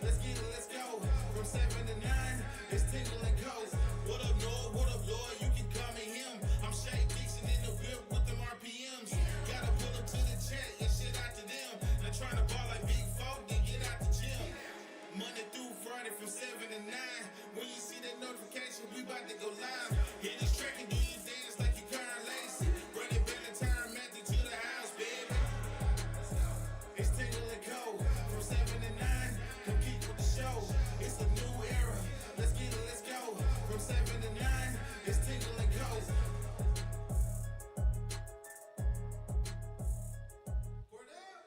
Let's get it, let's go. From 7 to 9, it's Tingle and Co. What up, Lloyd? What up, Lloyd? You can call me him. I'm Shay Dixon in the whip with them RPMs. Gotta pull up to the chat and shit out to them. They're trying to ball like Big Folk, then get out the gym. Monday through Friday from 7 to 9. When you see that notification, we about to go live. Hit this track and do your dance like you Karen Lacey. Run it back and turn Matthew to the house, baby. It's Tingle and Co. From 7 to 9. Compete with the show. It's a new era. Let's get it, let's go. From 7 to 9. It's Tingle and Co. Word up.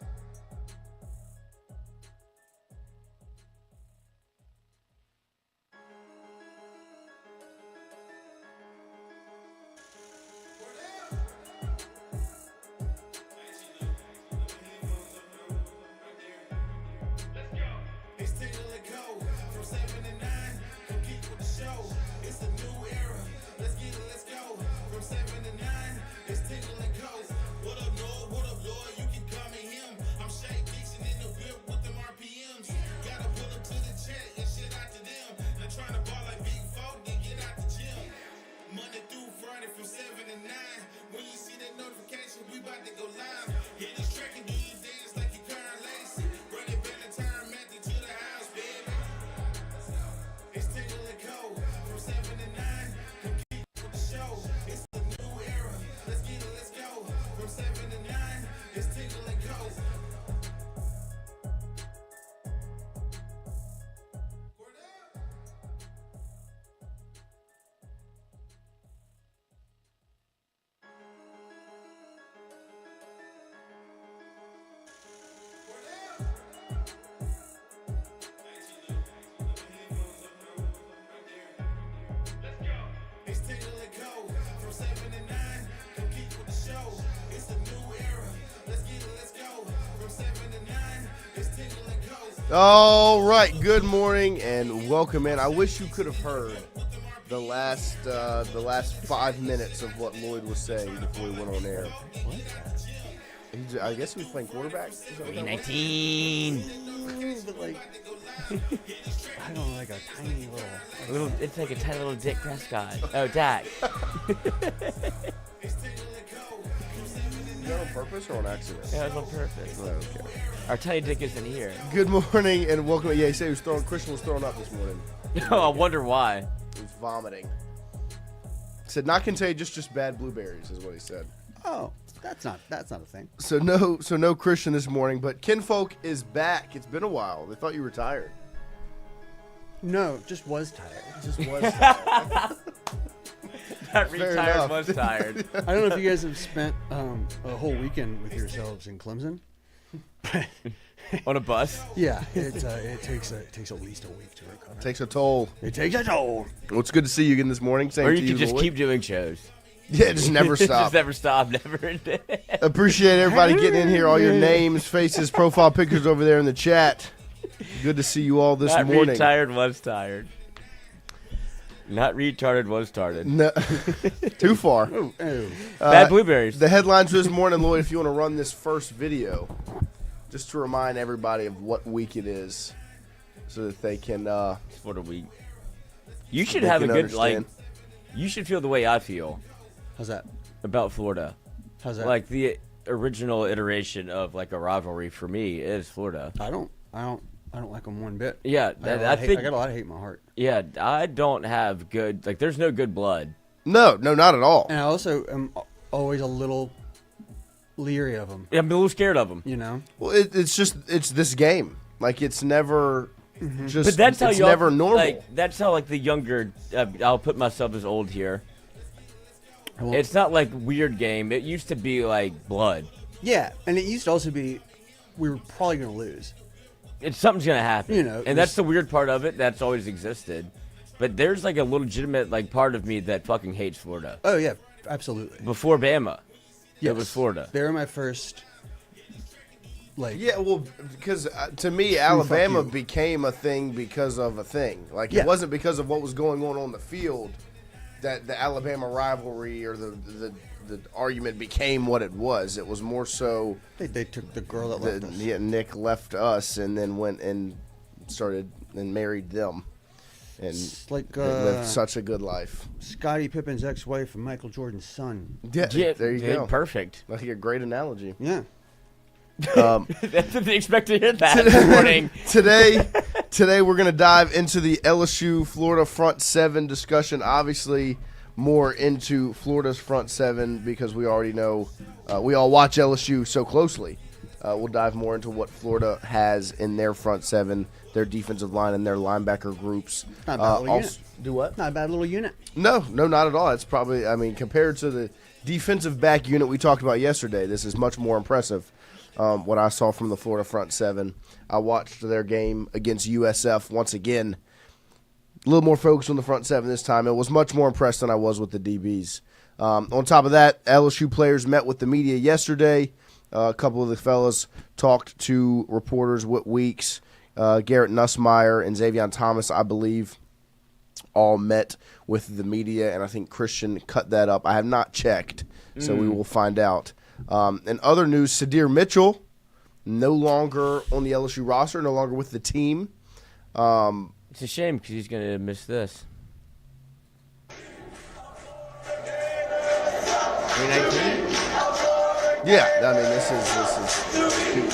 It's Tingle and Co. From 7 to 9. Compete with the show. It's a new era. Let's get it, let's go. From 7 to 9. It's Tingle and Co. What up, Lloyd? What up, Lloyd? You can call me him. I'm Shay Dixon in the whip with them RPMs. Gotta pull up to the chat and shit out to them. They're trying to ball like Big Folk, then get out the gym. Monday through Friday from 7 to 9. When you see that notification, we about to go live. Hit this track and do your dance like you Karen Lacey. Run it back and turn Matthew to the house, baby. It's Tingle and Co. From 7 to 9. Compete with the show. It's a new era. Let's get it, let's go. From 7 to 9. It's Tingle and Co. Word up. It's Tingle and Co. From 7 to 9. Compete with the show. It's a new era. Let's get it, let's go. From 7 to 9. It's Tingle and Co. All right, good morning and welcome in. I wish you could have heard the last 5 minutes of what Lloyd was saying before we went on air. I guess he was playing quarterback. Is that what that was? 19. But like, I don't know, like a tiny little. It's like a tiny little Dick Prescott. Oh, Dak. Is that on purpose or on accident? Yeah, it was on purpose. Okay. Our tiny dick isn't here. Good morning and welcome. Yeah, he said Christian was throwing up this morning. Oh, I wonder why. He was vomiting. He said not contagious, just bad blueberries is what he said. Oh, that's not a thing. So no Christian this morning, but Kinfolk is back. It's been a while. They thought you retired. No, just was tired. Just was tired. That Fair retired enough. was tired. I don't know if you guys have spent a whole weekend with yourselves in Clemson. On a bus. Yeah, it takes at least a week to recover. Takes a toll. It takes a toll. Well, it's good to see you again this morning. Same Or to you could just Lloyd. keep doing shows. Yeah, just never stop. Just never stop. Never end. Appreciate everybody getting in here. All your names, faces, profile pictures over there in the chat. Good to see you all this Not morning. retired was tired. Not retarded was started. No, too far. Oh, Bad blueberries. The headlines this morning, Lloyd, if you want to run this first video, just to remind everybody of what week it is, so that they can. For the week. You should They have a can good understand. You should feel the way I feel how's that? about Florida. How's that? Like the original iteration of like a rivalry for me is Florida. I don't like them one bit. Yeah, I got a lot of hate in my heart. Yeah, I don't have good. Like, there's no good blood. No, not at all. And I also am always a little leery of them. I'm a little scared of them. You know. Well, it's this game. Like it's never just. But that's how it's you never normal. Like that's how like the younger. I'll put myself as old here. Well, It's not like weird game. It used to be like blood. yeah, and it used to also be we were probably going to lose. Something's gonna happen. You know, and that's the weird part of it. That's always existed. But there's like a legitimate like part of me that fucking hates Florida. Oh yeah, absolutely. Before Bama, Yes. it was Florida. They're my first. Like Yeah, well, because to me, fuck Alabama you. became a thing because of a thing. Like Yeah. it wasn't because of what was going on the field that the Alabama rivalry or the argument became what it was. It was more so they took the girl that left us. Nick left us and then went and started and married them. And It's like they lived such a good life. Scottie Pippen's ex-wife and Michael Jordan's son. Yeah, Yeah, there you go. Perfect. I think a great analogy. Yeah. Didn't expect to hear that this morning. Today we're going to dive into the LSU Florida front seven discussion. Obviously, more into Florida's front seven because we already know we all watch LSU so closely. We'll dive more into what Florida has in their front seven, their defensive line, and their linebacker groups. Not a bad little unit. Do what? Not a bad little unit. No, not at all. It's probably, compared to the defensive back unit we talked about yesterday, this is much more impressive. What I saw from the Florida front seven. I watched their game against USF once again. A little more focused on the front seven this time. It was much more impressed than I was with the DBs. On top of that, LSU players met with the media yesterday. A couple of the fellas talked to reporters, Whit Weeks, Garrett Nussmeier, and Xavier Thomas, I believe, all met with the media, and I think Christian cut that up. I have not checked, so we will find out. In other news, Sadir Mitchell, no longer on the LSU roster, no longer with the team. It's a shame because he's going to miss this. 2019? Yeah, this is huge.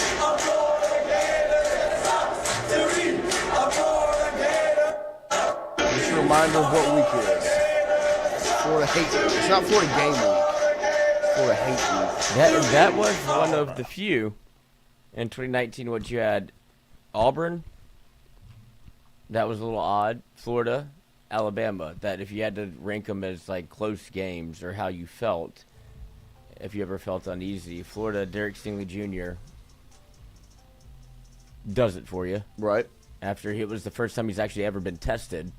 Just a reminder of what week it is. Florida hate week. It's not Florida game week. Florida hate week. That was one of the few in 2019. What you had, Auburn. That was a little odd. Florida, Alabama. That if you had to rank them as like close games or how you felt, if you ever felt uneasy, Florida, Derek Stingley Jr. does it for you. Right. After it was the first time he's actually ever been tested.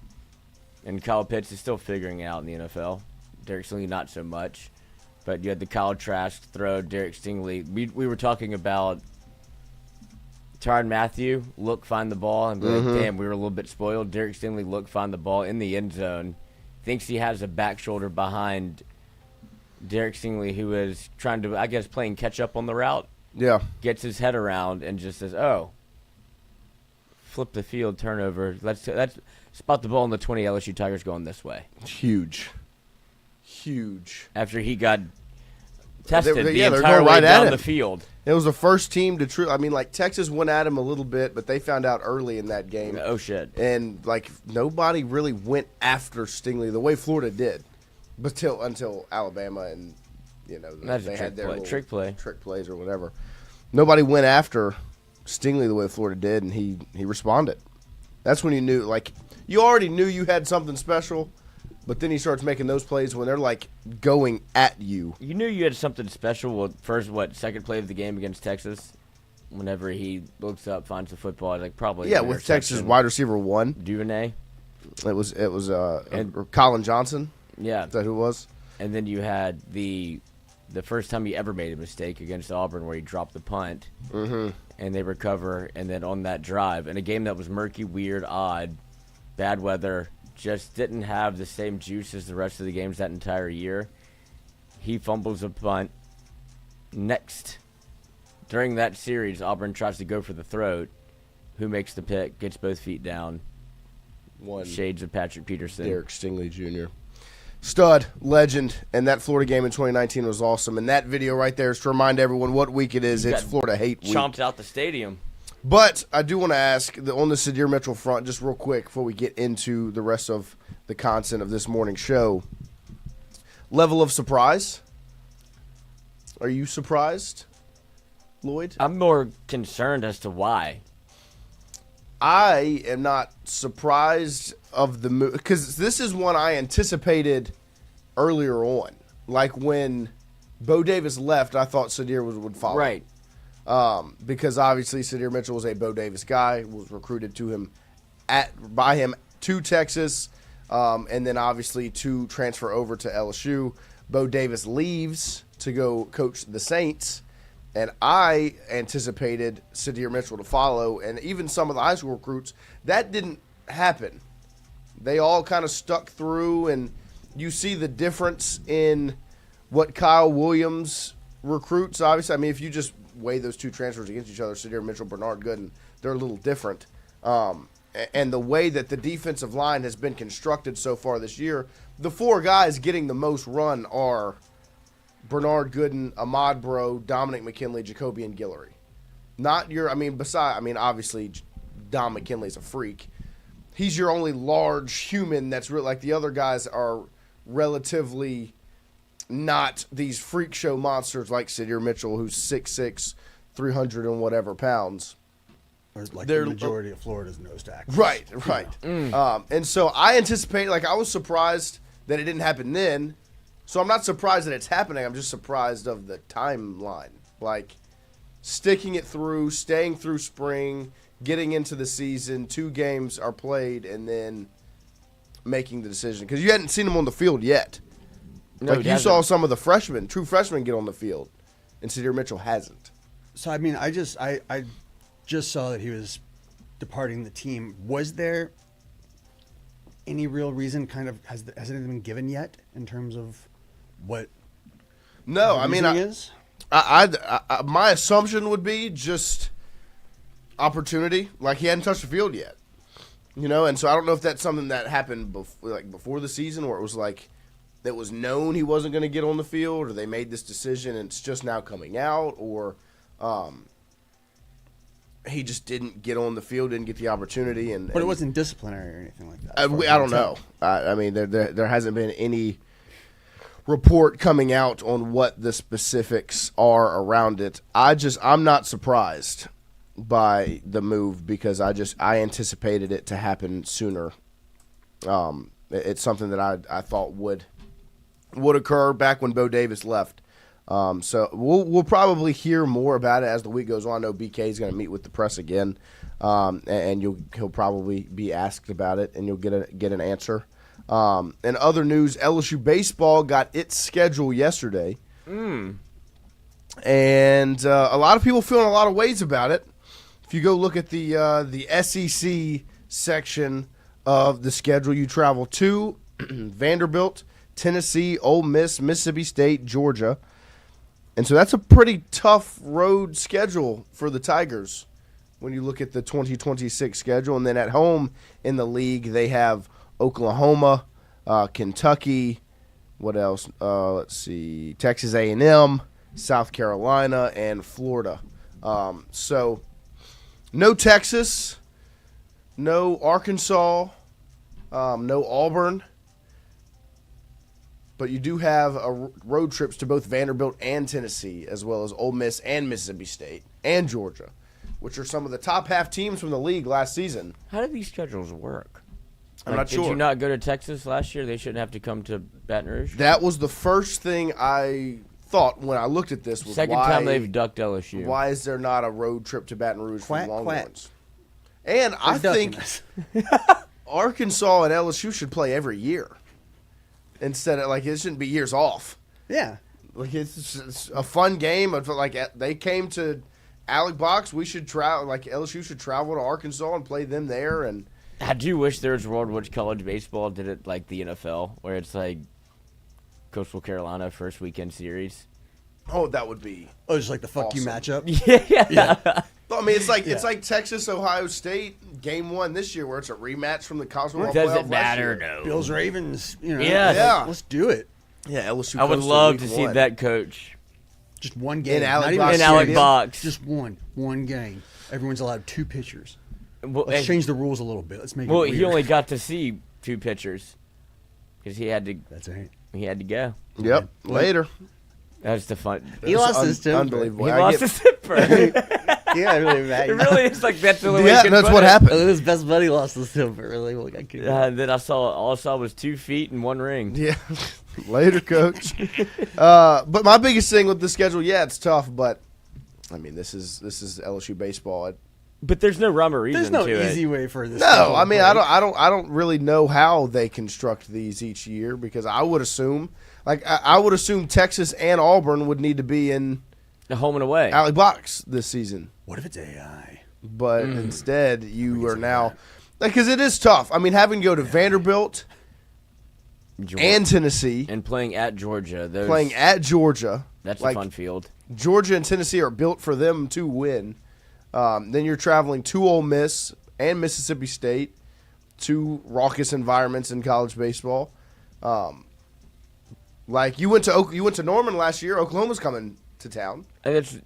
And Kyle Pitts is still figuring it out in the NFL. Derek Stingley not so much. But you had the Kyle Trask throw, Derek Stingley. We were talking about Tyrann Mathieu, find the ball, and be like, damn, we were a little bit spoiled. Derek Stingley, find the ball in the end zone. Thinks he has a back shoulder behind Derek Stingley, who is trying to, I guess, playing catch-up on the route. Yeah. Gets his head around and just says, oh, flip the field, turnover. Let's spot the ball in the 20, LSU Tigers going this way. Huge. After he got tested the they're entire going way right down at the him. field. It was the first team to Texas went at him a little bit, but they found out early in that game. Oh, shit. And, nobody really went after Stingley the way Florida did. But until Alabama and, they had their trick play. Trick plays or whatever. Nobody went after Stingley the way Florida did, and he responded. That's when you knew, you already knew you had something special, but then he starts making those plays when they're, going at you. You knew you had something special. Second play of the game against Texas? Whenever he looks up, finds the football, probably. Yeah, with Texas wide receiver 1. Duvernay. It was Colin Johnson. Yeah. Is that who it was? And then you had the first time he ever made a mistake against Auburn where he dropped the punt. Mm-hmm. And they recover, and then on that drive, in a game that was murky, weird, odd, bad weather, just didn't have the same juice as the rest of the games that entire year. He fumbles a punt. Next, during that series, Auburn tries to go for the throat. Who makes the pick, gets both feet down. One. Shades of Patrick Peterson. Derek Stingley Jr. Stud, legend, and that Florida game in 2019 was awesome. And that video right there is to remind everyone what week it is. It's Florida Hate Week. Chomped out the stadium. But I do want to ask, on the Sadir Mitchell front, just real quick before we get into the rest of the content of this morning's show, level of surprise? Are you surprised, Lloyd? I'm more concerned as to why. I am not surprised of the move, because this is one I anticipated earlier on. When Bo Davis left, I thought Sadir would follow. Right. Because obviously Sadir Mitchell was a Bo Davis guy, was recruited by him to Texas, and then obviously to transfer over to LSU. Bo Davis leaves to go coach the Saints, and I anticipated Sadir Mitchell to follow, and even some of the high school recruits. That didn't happen. They all kind of stuck through, and you see the difference in what Kyle Williams recruits. Obviously, if you just weigh those two transfers against each other, Sadir Mitchell, Bernard Gooden, they're a little different. And the way that the defensive line has been constructed so far this year, the 4 guys getting the most run are Bernard Gooden, Ahmad Bro, Dominic McKinley, Jacoby, and Guillory. Obviously, Dom McKinley's a freak. He's your only large human that's real. Like the other guys are relatively not these freak show monsters like Sydir Mitchell, who's 6'6", 300 and whatever pounds. Or like the majority of Florida's nose tackles. Right. And so I anticipate, I was surprised that it didn't happen then. So I'm not surprised that it's happening. I'm just surprised of the timeline. Sticking it through, staying through spring, getting into the season, 2 games are played, and then making the decision. Because you hadn't seen him on the field yet. No, you saw some of the true freshmen get on the field, and Sydir Mitchell hasn't. So, I just saw that he was departing the team. Was there any real reason has it been given yet in terms of what No, the reasoning is? I my assumption would be just opportunity. He hadn't touched the field yet, and so I don't know if that's something that happened before the season, or it was that was known he wasn't going to get on the field, or they made this decision and it's just now coming out, or he just didn't get on the field, didn't get the opportunity, but it wasn't disciplinary or anything like that. I don't know. There hasn't been any report coming out on what the specifics are around it. I'm not surprised by the move because I anticipated it to happen sooner. It's something that I thought would occur back when Bo Davis left. So we'll probably hear more about it as the week goes on. I know BK is going to meet with the press again, and he'll probably be asked about it, and you'll get an answer. In other news, LSU baseball got its schedule yesterday, and a lot of people feeling a lot of ways about it. If you go look at the SEC section of the schedule, you travel to Vanderbilt, Tennessee, Ole Miss, Mississippi State, Georgia. And so that's a pretty tough road schedule for the Tigers when you look at the 2026 schedule. And then at home in the league, they have Oklahoma, Kentucky, what else? Let's see, Texas A&M, South Carolina, and Florida. So no Texas, no Arkansas, no Auburn. But you do have road trips to both Vanderbilt and Tennessee, as well as Ole Miss and Mississippi State and Georgia, which are some of the top half teams from the league last season. How do these schedules work? I'm not sure. Did you not go to Texas last year? They shouldn't have to come to Baton Rouge? That was the first thing I thought when I looked at this. Was Second time they've ducked LSU. Why is there not a road trip to Baton Rouge for Quack, Longhorns? And I think Arkansas and LSU should play every year. Instead of it shouldn't be years off. Yeah, It's a fun game. They came to Alec Box. We should travel. LSU should travel to Arkansas and play them there. And I do wish there was a world in which college baseball did it like the NFL, where it's Coastal Carolina first weekend series. oh, that would be. Oh, just the fuck awesome. you matchup. Yeah. It's like Texas Ohio State game 1 this year, where it's a rematch from the college football Does playoff it matter? last year. No. Bills Ravens. Yes. Yeah. Let's do it. Yeah, LSU. I would Coastal love week to see 1. that coach Just one game. In Alec Not even Box in Alec Stadium. Box. Just one game. Everyone's allowed 2 pitchers. Well, Let's change the rules a little bit. Let's make it Well, weird. he only got to see 2 pitchers because he had to. That's right. He had to go. Yep. Later. That's the fun. He lost his temper. Unbelievable. He I lost get- his temper. Yeah, really bad. It really is that's the only way. Yeah, you can that's put what it. happened. His best buddy lost his temper. Really, I couldn't. And then all I saw was 2 feet and 1 ring. Yeah. Later, coach. But my biggest thing with the schedule, it's tough, but this is LSU baseball. But there's no rhyme or reason There's no to it. easy way for this. No, I don't really know how they construct these each year, because I would assume I would assume Texas and Auburn would need to be in The home and away. Alec Box this season. What if it's AI? But instead, you are now because it is tough. Having to go to Vanderbilt and Tennessee and playing at Georgia. playing at Georgia. That's a fun field. Georgia and Tennessee are built for them to win. Then you're traveling to Ole Miss, and Mississippi State, two raucous environments in college baseball. Like you went to Norman last year. Oklahoma's coming to town. And it's,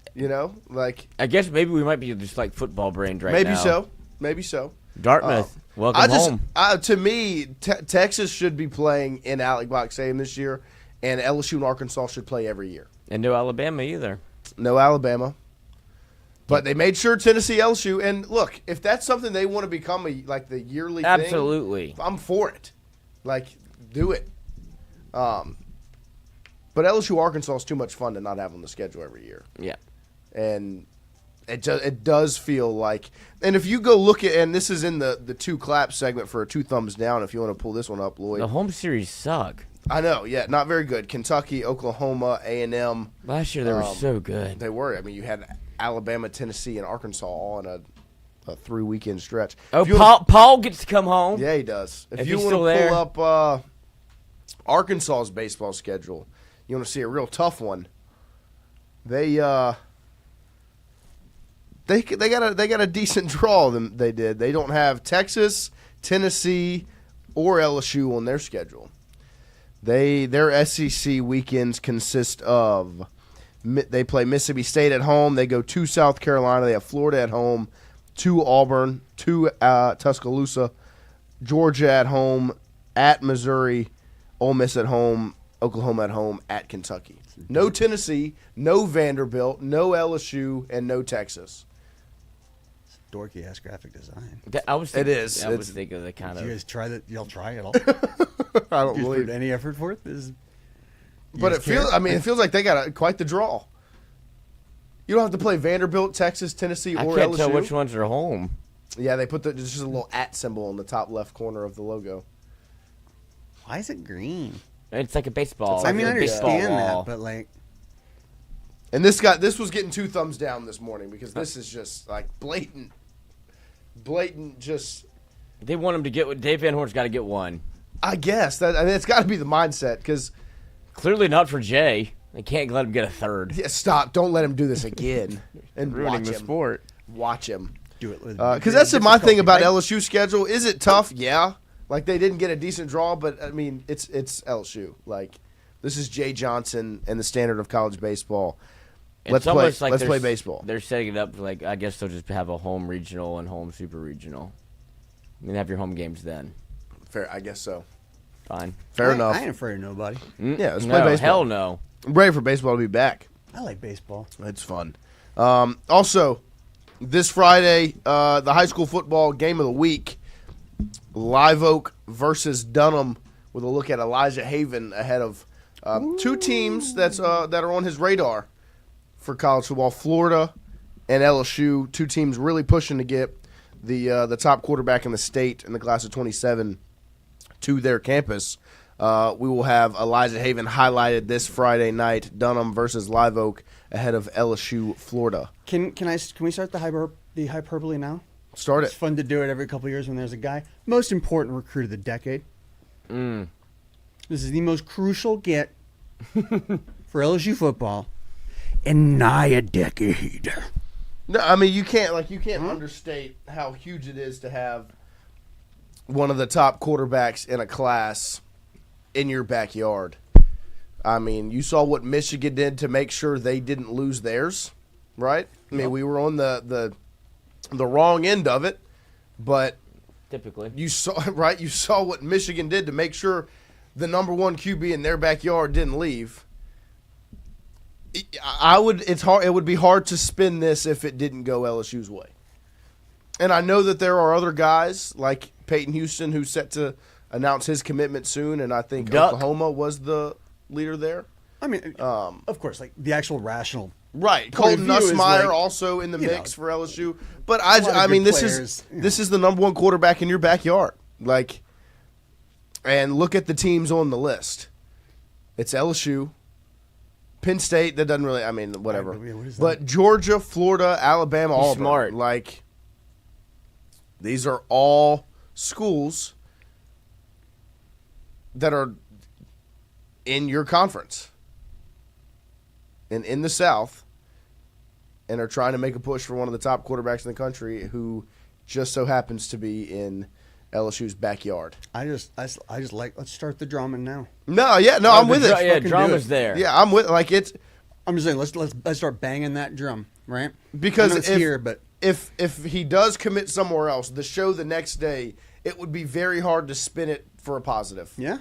I guess maybe we might be just like football brained right now. Maybe so. Dartmouth, welcome home. To me, Texas should be playing in Alex Box Stadium this year, and LSU and Arkansas should play every year. And no Alabama either. No Alabama. But they made sure Tennessee, LSU, and look, if that's something they want to become the yearly thing, absolutely, I'm for it. Do it. But LSU, Arkansas is too much fun to not have on the schedule every year. Yeah. And it does feel like, and if you go look at, and this is in the two clap segment for a 2 thumbs down, if you want to pull this one up, Lloyd. The home series suck. I know, yeah, not very good. Kentucky, Oklahoma, A&M. Last year they were so good. They were. I mean, you had Alabama, Tennessee, and Arkansas all in a 3-weekend stretch. Oh, Paul gets to come home. Yeah, he does. If you he's want to still pull up Arkansas's baseball schedule, you want to see a real tough one. They got a decent draw. They did. They don't have Texas, Tennessee, or LSU on their schedule. Their SEC weekends consist of, they play Mississippi State at home. They go to South Carolina. They have Florida at home, to Auburn, to Tuscaloosa, Georgia at home, at Missouri, Ole Miss at home, Oklahoma at home, at Kentucky. No Tennessee, no Vanderbilt, no LSU, and no Texas. Dorky ass graphic design. I was thinking of the kind Did of. you guys try that? Y'all try it all? I don't Did you believe put any effort for it? But it feels like they got quite the draw. You don't have to play Vanderbilt, Texas, Tennessee, I or can't LSU. tell which ones are home. Yeah, they put there's just a little @ symbol in the top left corner of the logo. Why is it green? It's like a baseball. I mean, I baseball understand wall. that, but And this was getting 2 thumbs down this morning because this is just like blatant. Just. They want him to get. Dave Van Horn's got to get one. I guess it's got to be the mindset because. Clearly not for Jay. They can't let him get a third. Yeah, stop! Don't let him do this again. And Ruining watch the him. sport. Watch him. do it. Because that's my thing about LSU schedule. Is it tough? Yeah. Like they didn't get a decent draw, but I mean it's LSU. Like this is Jay Johnson and the standard of college baseball. Let's play baseball. They're setting it up like I guess they'll just have a home regional and home super regional. And have your home games then. Fair, I guess so. Fine. Fair enough. I ain't afraid of nobody. Yeah, let's play baseball. Hell no. I'm ready for baseball to be back. I like baseball. It's fun. Also, this Friday, the high school football game of the week, Live Oak versus Dunham, with a look at Elijah Haven ahead of two teams that are on his radar for college football, Florida and LSU, two teams really pushing to get the top quarterback in the state in the class of 27 to their campus. We will have Elijah Haven highlighted this Friday night, Dunham versus Live Oak ahead of LSU, Florida. Can we start the hyperbole now? Start It's it. fun to do it every couple of years when there's a guy. Most important recruit of the decade. This is the most crucial get for LSU football in nigh a decade. No, I mean you can't understate how huge it is to have one of the top quarterbacks in a class in your backyard. I mean, you saw what Michigan did to make sure they didn't lose theirs, right? I mean, we were on the wrong end of it, but Typically. you saw what Michigan did to make sure the number one QB in their backyard didn't leave. It would be hard to spin this if it didn't go LSU's way. And I know that there are other guys like Peyton Houston who's set to announce his commitment soon, and I think Oklahoma was the leader there. I mean, of course, like the actual rational. Right, point of Colton view is Nussmeier like, also in the mix for LSU. But lot of I mean, good this players, this is the number one quarterback in your backyard. Like, and look at the teams on the list. It's LSU, Penn State. That doesn't really. I mean, whatever. Right, but what is that? But Georgia, Florida, Alabama, He's Auburn. smart. Like, these are all schools that are in your conference and in the South and are trying to make a push for one of the top quarterbacks in the country who just so happens to be in LSU's backyard. I just like, let's start the drama now. No, yeah, no, I'm with it. Yeah, Fucking do drama's it. there. Yeah, I'm with like it's I'm just saying, let's start banging that drum, right? because I know it's if, here, but if he does commit somewhere else, the show the next day, it would be very hard to spin it for a positive. yeah,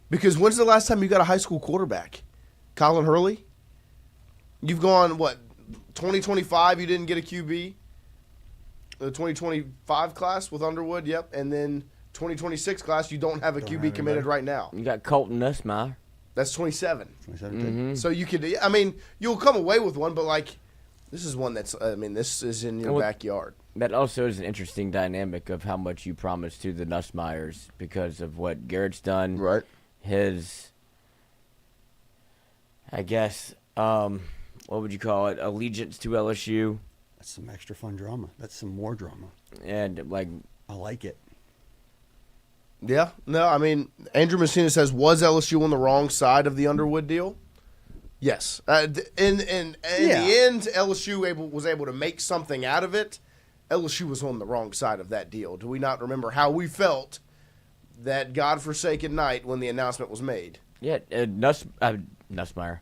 Because when's the last time you got a high school quarterback? Colin Hurley? You've gone, 2025 you didn't get a QB? The 2025 class with Underwood, yep. And then 2026 class, you don't have a QB have committed anybody. right now. You got Colton Nussmeier. That's 27. 2017. So you could, I mean, you'll come away with one, but like, this is one that's, I mean, this is in your backyard. That also is an interesting dynamic of how much you promise to the Nussmeiers because of what Garrett's done. Right. His, I guess, what would you call it? Allegiance to LSU. That's some extra fun drama. That's some more drama. And, like, I like it. Yeah. No, I mean, Andrew Messina says, was LSU on the wrong side of the Underwood deal? Yes. In the end, LSU was able to make something out of it. LSU was on the wrong side of that deal. Do we not remember how we felt that godforsaken night when the announcement was made? yeah, Nussmeier.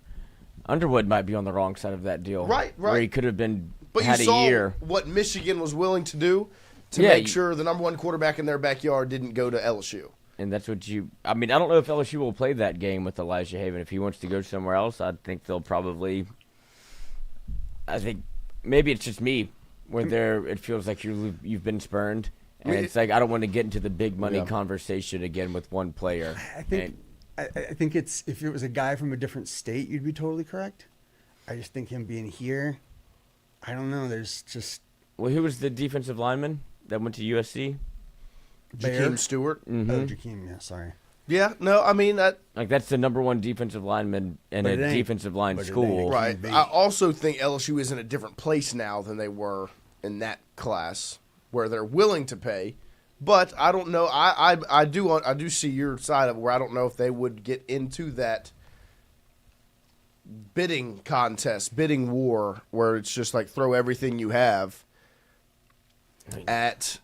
Underwood might be on the wrong side of that deal. Right. Where he could have been, But had you a saw year. what Michigan was willing to do to Yeah, make sure the number one quarterback in their backyard didn't go to LSU. And that's what I mean, I don't know if LSU will play that game with Elijah Haven. If he wants to go somewhere else, I think they'll probably. I think maybe it's just me, where it feels like you've been spurned, and it's like I don't want to get into the big money conversation again with one player. I think it's, if it was a guy from a different state, you'd be totally correct. I just think him being here, I don't know. There's just Well, who was the defensive lineman that went to USC? Jakeem Stewart. Oh, Jakeem. Yeah, sorry. Yeah, no, I mean that. Like that's the number one defensive lineman in But a it ain't. defensive line But it school. ain't. Right. be. I also think LSU is in a different place now than they were in that class, where they're willing to pay. But I don't know. I do see your side of it, where I don't know if they would get into that bidding contest, bidding war, where it's just like throw everything you have at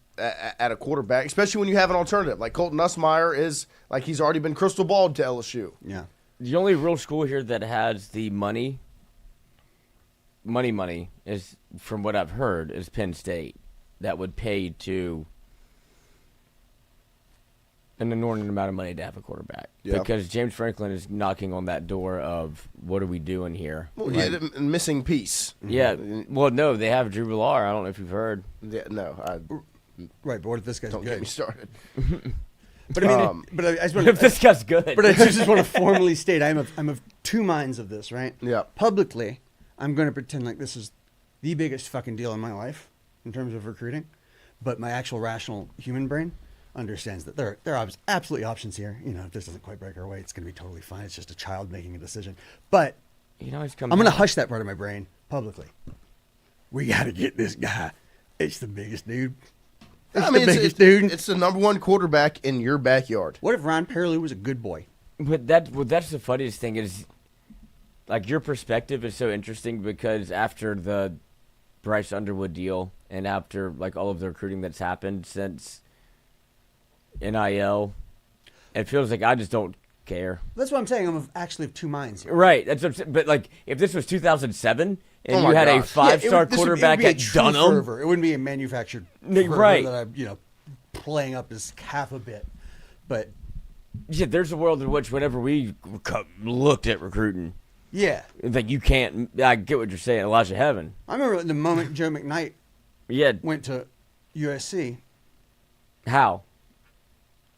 a quarterback, especially when you have an alternative. Like Colton Nussmeier is like he's already been crystal balled to LSU. Yeah. The only real school here that has the money is, from what I've heard, is Penn State. That would pay to an inordinate amount of money to have a quarterback. Yeah. Because James Franklin is knocking on that door of, what are we doing here? Well, yeah, the missing piece. Yeah. Well, no, they have Drew Villar. I don't know if you've heard. Yeah, no, I Right, but what if this guy's don't good? get me started. But I mean, but I just want If this guy's good. But I just want to formally state I'm of two minds of this, right? Yeah. Publicly, I'm going to pretend like this is the biggest fucking deal in my life in terms of recruiting, but my actual rational human brain understands that there are absolutely options here. You know, if this doesn't quite break our way, it's going to be totally fine. It's just a child making a decision. But You know, he's I'm going to hush that part of my brain publicly. We got to get this guy. It's the biggest dude. I mean, the biggest dude. It's the number one quarterback in your backyard. What if Ron Perlew was a good boy? But that's the funniest thing is, like, your perspective is so interesting because after the Bryce Underwood deal and after, like, all of the recruiting that's happened since NIL, it feels like I just don't care. That's what I'm saying. I'm actually of two minds here. Right. That's what I'm saying. But, like, if this was 2007 and Oh you my had a gosh. five-star This would- quarterback it would at be a true Dunham. fervor. It wouldn't be a manufactured fervor Right. that I'm, playing up as half a bit. But Yeah, there's a world in which whenever we looked at recruiting, yeah, it's like you can't. I get what you're saying, Elijah Heaven. I remember the moment Joe McKnight Yeah, went to USC, how?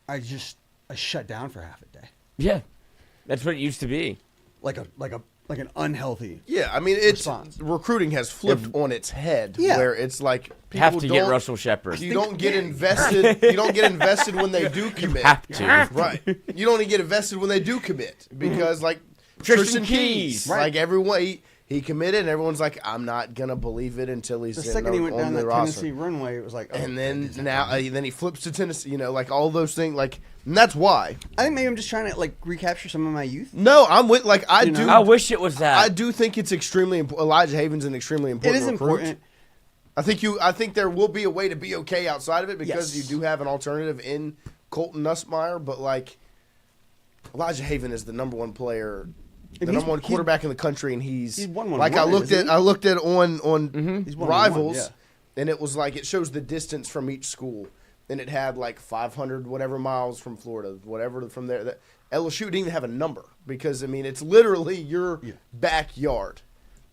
I shut down for half a day, Yeah, that's what it used to be. like an unhealthy. Yeah, I mean, it's Response. recruiting has flipped on its head, Yeah. where it's like people Have to get don't- Russell Shepard. You don't get invested. You don't get invested when they do commit. Have to. Right. You don't even get invested when they do commit because, like, Tristan Tristan Keys. Keys, Right. like everyone, he committed, and everyone's like, I'm not gonna believe it until he's The in second he went on down the that roster. Tennessee runway, it was like, oh, And then then he flips to Tennessee. Like all those things. Like, and that's why. I think maybe I'm just trying to recapture some of my youth. No, I'm with I You do. know? I wish it was that. I do think it's extremely important. Elijah Haven's an extremely It important. is recruit. important. I think there will be a way to be okay outside of it because Yes. you do have an alternative in Colton Nussmeier, but like Elijah Haven is the number one player, the number one quarterback in the country, and he's won one like and I one, looked isn't at he? I looked at on He's won one and Rivals, one, yeah. and it was like it shows the distance from each school, and it had like 500 whatever miles from Florida, whatever from there. That LSU didn't even have a number because I mean it's literally your backyard.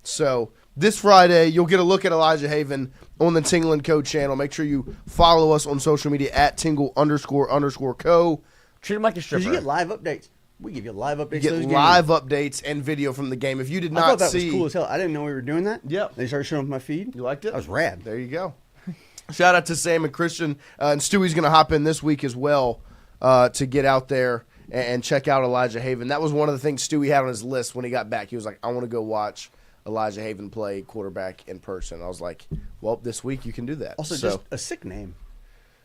So this Friday, you'll get a look at Elijah Haven on the Tingle & Co. channel. Make sure you follow us on social media at Tingle__co. Treat him like a Because stripper. you get live updates. We give you live updates. You to those get games. live updates and video from the game. If you did I not thought that see, was cool as hell. I didn't know we were doing that. Yep. They started showing up my feed. You liked it? That was rad. There you go. Shout out to Sam and Christian. And Stewie's going to hop in this week as well to get out there and check out Elijah Haven. That was one of the things Stewie had on his list when he got back. He was like, I want to go watch Elijah Haven play quarterback in person. I was like, well, this week you can do that. Also, So, just a sick name.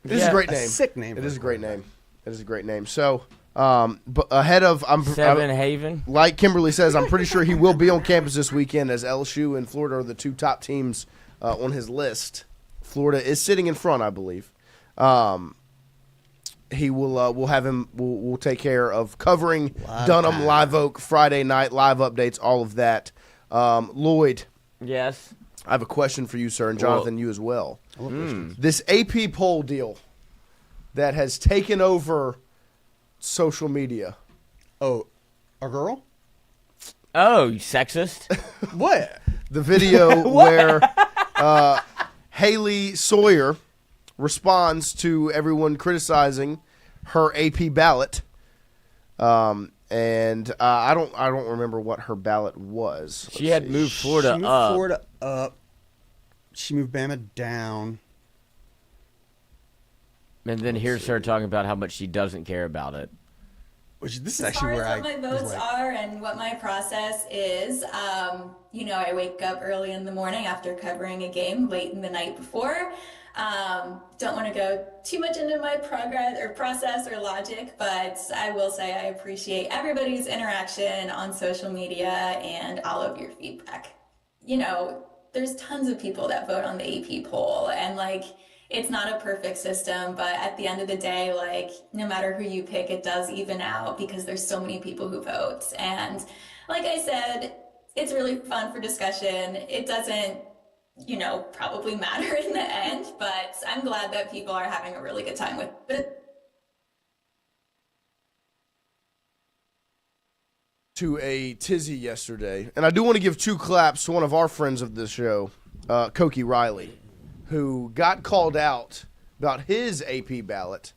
it is a great a name. sick name It for is a a great name. It is a great name. So, but ahead of Seven Haven. like Kimberly says, I'm pretty sure he will be on campus this weekend as LSU and Florida are the two top teams on his list. Florida is sitting in front, I believe. He will. We'll have him. We'll take care of covering Live Dunham, time. Live Oak, Friday night, live updates, all of that. Lloyd, Yes. I have a question for you, sir, and Jonathan, you as well. I love Christians. This AP poll deal that has taken over social media. Oh, a girl? Oh, you sexist. What? The video where Haley Sawyer responds to everyone criticizing her AP ballot, and I don't remember what her ballot was. She had Let's moved see. Florida She moved up. Florida up. She moved Bama down. And then here's her talking about how much she doesn't care about it. Which this is As actually far where as I what my was votes like, are and what my process is, I wake up early in the morning after covering a game late in the night before. Don't want to go too much into my progress or process or logic, but I will say I appreciate everybody's interaction on social media and all of your feedback. There's tons of people that vote on the AP poll, and it's not a perfect system, but at the end of the day, no matter who you pick, it does even out because there's so many people who vote. And like I said, it's really fun for discussion. It doesn't, probably matter in the end, but I'm glad that people are having a really good time with it. To a tizzy yesterday, and I do want to give two claps to one of our friends of this show, Cokie Riley, who got called out about his AP ballot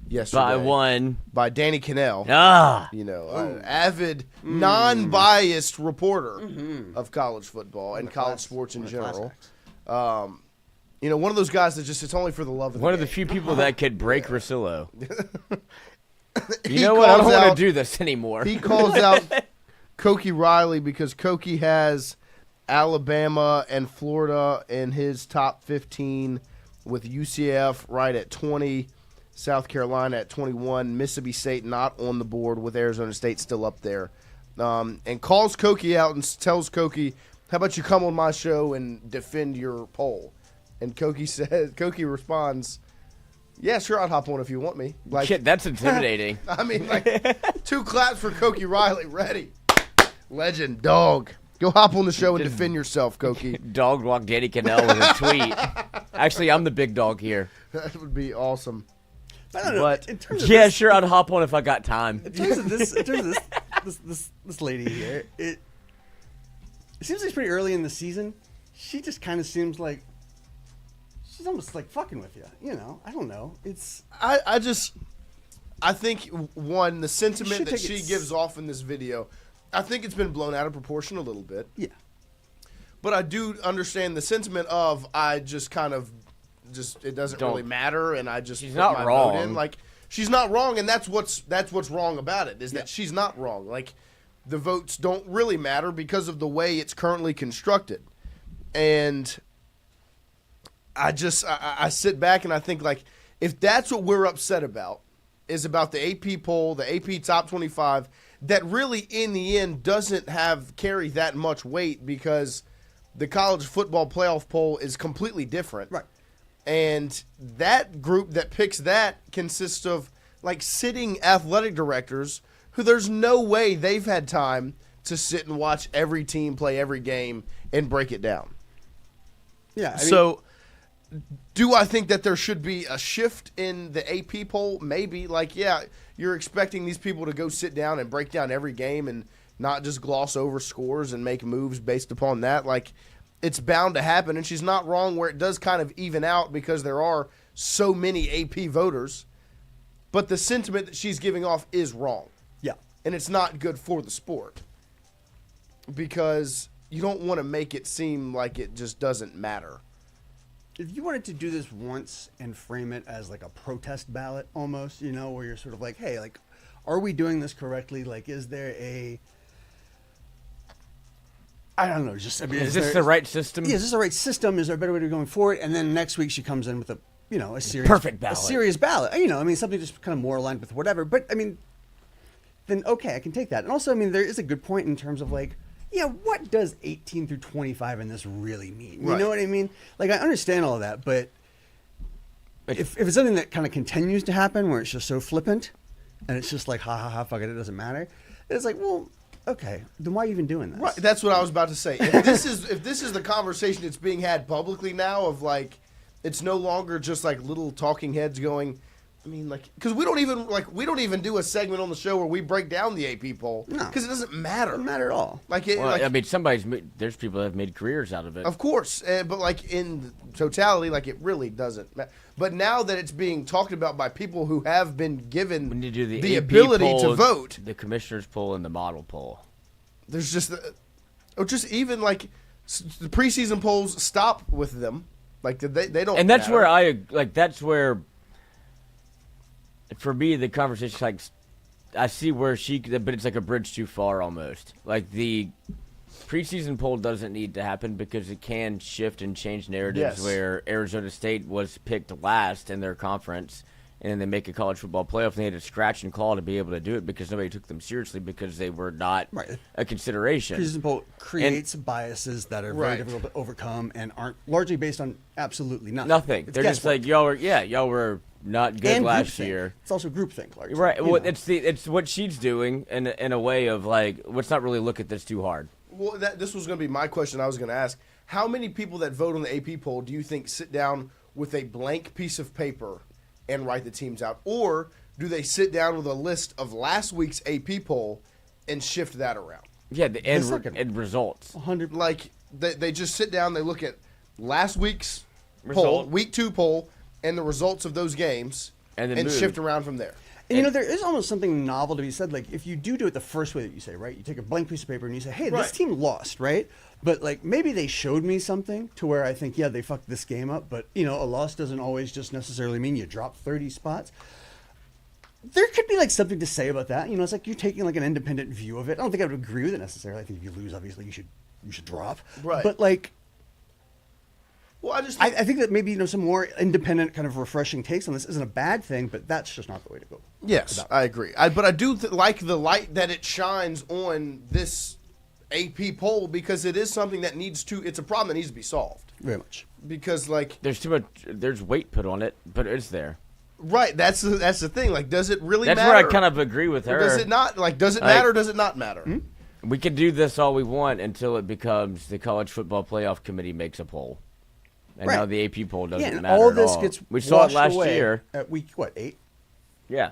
yesterday by Danny Cannell. Avid, non-biased reporter of college football and college sports in general. One of those guys that just it's only for the love of the One game. of the few people that could break Rosillo. He You know what? I don't calls want out- to do this anymore. He calls out Cokie Riley because Cokie has Alabama and Florida in his top 15 with UCF right at 20, South Carolina at 21, Mississippi State not on the board with Arizona State still up there. And calls Cokie out and tells Cokie, how about you come on my show and defend your poll? And Cokie responds, yeah, sure, I'd hop on if you want me. Shit, that's intimidating. I mean, two claps for Cokie Riley. Ready. Legend. Dog. Go hop on the show and defend yourself, Cokie. Dog walk Danny Cannell with a tweet. Actually, I'm the big dog here. That would be awesome. I don't know. But- In terms of Yeah, this, sure, I'd hop on if I got time. in terms of this lady here, it seems like it's pretty early in the season. She just kind of seems like she's almost like fucking with you. I don't know. It's I think, one, the sentiment should that take she it gives off in this video, I think it's been blown out of proportion a little bit. yeah. But I do understand the sentiment of it doesn't Don't- really matter, and I just She's put not my wrong. vote in. She's not wrong, and that's what's wrong about it is that she's not wrong. The votes don't really matter because of the way it's currently constructed, and I sit back and I think if that's what we're upset about is about the AP poll, the AP top 25, that really in the end doesn't carry that much weight because the college football playoff poll is completely different. Right. And that group that picks that consists of like sitting athletic directors who there's no way they've had time to sit and watch every team play every game and break it down. Yeah. So do I think that there should be a shift in the AP poll? Maybe. Like, yeah, you're expecting these people to go sit down and break down every game and not just gloss over scores and make moves based upon that. Like, it's bound to happen, and she's not wrong where it does kind of even out because there are so many AP voters. But the sentiment that she's giving off is wrong. Yeah. And it's not good for the sport because you don't want to make it seem like it just doesn't matter. If you wanted to do this once and frame it as like a protest ballot almost, where you're sort of like, hey, like, are we doing this correctly? Like, is there I don't know. Is this the right system? Yeah, is this the right system? Is there a better way to going forward? And then next week she comes in with a serious perfect ballot. A serious ballot. Something just kind of more aligned with whatever. But then okay, I can take that. And also, there is a good point in terms of like, yeah, what does 18 through 25 in this really mean? You know what I mean? Like, I understand all of that, but if it's something that kind of continues to happen where it's just so flippant and it's just like, ha, fuck it, it doesn't matter. It's like, well, okay, then why are you even doing this? Right, that's what I was about to say. If this is the conversation that's being had publicly now of like, it's no longer just like little talking heads going, because we don't even do a segment on the show where we break down the AP poll because it doesn't matter. It doesn't matter at all. There's people that have made careers out of it. Of course, but like in totality, like it really doesn't matter. But now that it's being talked about by people who have been given when you do the AP ability poll, to vote, the commissioner's poll and the model poll, there's just, or just even like the preseason polls stop with them, like they don't. And that's matter. where that's where. For me, the conversation, like, I see where but it's like a bridge too far almost. Like, the preseason poll doesn't need to happen because it can shift and change narratives where Arizona State was picked last in their conference and then they make a college football playoff and they had to scratch and claw to be able to do it because nobody took them seriously because they were not a consideration. Preseason poll creates biases that are very difficult to overcome and aren't largely based on absolutely nothing. Nothing. They're just like, y'all were not good and last year. It's also groupthink, largely. Right. Well, it's what she's doing in a way of like, let's not really look at this too hard. Well, this was going to be my question. I was going to ask: how many people that vote on the AP poll do you think sit down with a blank piece of paper and write the teams out, or do they sit down with a list of last week's AP poll and shift that around? Yeah, the end results. 100. Like they just sit down, they look at last week's poll, week 2 poll, and the results of those games, and shift around from there. And there is almost something novel to be said. Like, if you do it the first way that you say, right? You take a blank piece of paper and you say, hey, this team lost, right? But, like, maybe they showed me something to where I think, yeah, they fucked this game up. But, a loss doesn't always just necessarily mean you drop 30 spots. There could be, like, something to say about that. It's like you're taking, like, an independent view of it. I don't think I would agree with it necessarily. I think if you lose, obviously, you should drop. Right. But, like... Well, I think that maybe some more independent kind of refreshing takes on this isn't a bad thing, but that's just not the way to go. Yes, I agree. But I do like the light that it shines on this AP poll because it is something that it's a problem that needs to be solved. Very much. Because like there's weight put on it, but it's there. Right, that's the thing. Like, does it really matter? That's where I kind of agree with her. Or does it not? Like, does it matter or does it not matter? Hmm? We can do this all we want until it becomes the College Football Playoff Committee makes a poll. And now the AP poll doesn't matter all at this all. gets We saw it last away year. At week, 8? Yeah.